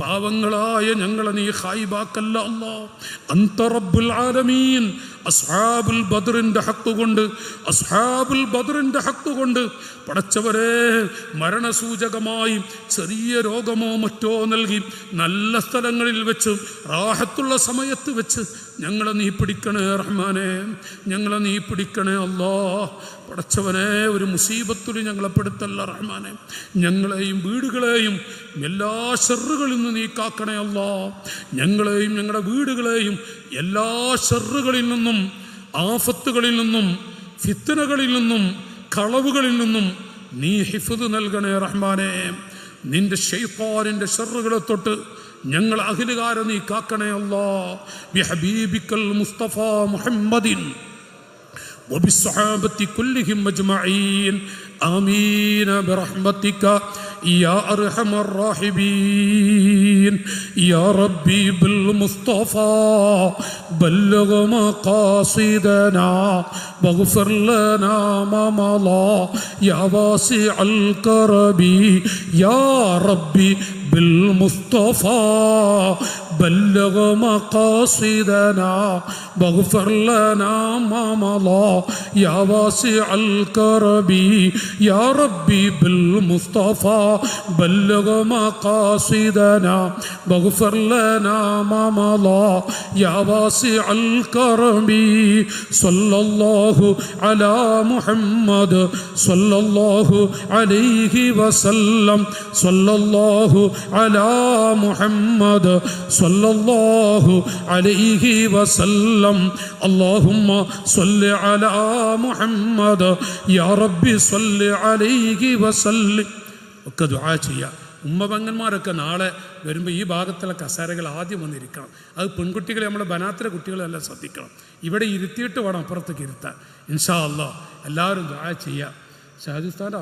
പാവങ്ങളായ ഞങ്ങളെ നീ ഖായിബാക്കല്ല അല്ലാ. അന്ത റബ്ബുൽ ആലമീൻ. അസ്ഹാബുൽ ബദ്റിൻ്റെ ഹക്ക് കൊണ്ട്, അസ്ഹാബുൽ ബദ്റിൻ്റെ ഹക്ക് കൊണ്ട് പടച്ചവരെ, മരണസൂചകമായി ചെറിയ രോഗമോ മറ്റോ നൽകി നല്ല സ്ഥലങ്ങളിൽ വെച്ച് റാഹത്തുള്ള സമയത്ത് വെച്ച് ഞങ്ങളെ നീ പിടിക്കണേ റഹ്മാനെ, ഞങ്ങളെ നീ പിടിക്കണേ അല്ലാ. പടച്ചവനെ, ഒരു മുസീബത്തിൽ ഞങ്ങളെ പെടുത്തല്ല റഹ്മാനെ. ഞങ്ങളെയും വീടുകളെയും എല്ലാ ശർറുകളിൽ നിന്ന് നീ കാക്കണേ അല്ലാ. ഞങ്ങളെയും ഞങ്ങളുടെ വീടുകളെയും എല്ലാ ശർറുകളിൽ നിന്നും, ആഫത്തുകളിൽ നിന്നും, ഫിത്നകളിൽ നിന്നും, കളവുകളിൽ നിന്നും നീ ഹിഫ്ദ് നൽകണേ റഹ്മാനെ. നിന്റെ ശൈത്താനിന്റെ ശർറുകളെ തൊട്ട് ഞങ്ങൾ അഹ്ലുകാരെ നീ കാക്കണേ അല്ലാ. ബിഹബീബിക്കൽ മുസ്തഫ മുഹമ്മദിൻ وبالصحابة كلهم أجمعين آمين برحمتك يا أرحم الراحمين. يا ربي بالمصطفى بلغ مقاصدنا واغفر لنا ما مضى يا واسع الكرم. يا ربي بالمصطفى بلغ مقاصدنا واغفر لنا ما مضى يا واسع الكرب يا ربي بالمصطفى بلغ مقاصدنا واغفر لنا ما مضى يا واسع الكرم صلى الله على محمد صلى الله عليه وسلم صلى الله على محمد صلى الله عليه وسلم اللهم صل على محمد يا ربي صل عليه وسلم ഒക്കെ ദുആ ചെയ്യാം. ഉമ്മപെങ്ങന്മാരൊക്കെ നാളെ വരുമ്പോൾ ഈ ഭാഗത്തുള്ള കസേരകൾ ആദ്യം വന്നിരിക്കണം. അത് പെൺകുട്ടികളെ നമ്മുടെ ബനാത്തിലെ കുട്ടികളെല്ലാം ശ്രദ്ധിക്കണം. ഇവിടെ ഇരുത്തിയിട്ട് വേണം അപ്പുറത്തേക്ക് ഇരുത്താൻ. ഇൻഷാ അല്ലാഹ് എല്ലാവരും ദുആ ചെയ്യാം. ഷാജുസ്ഥാൻ്റെ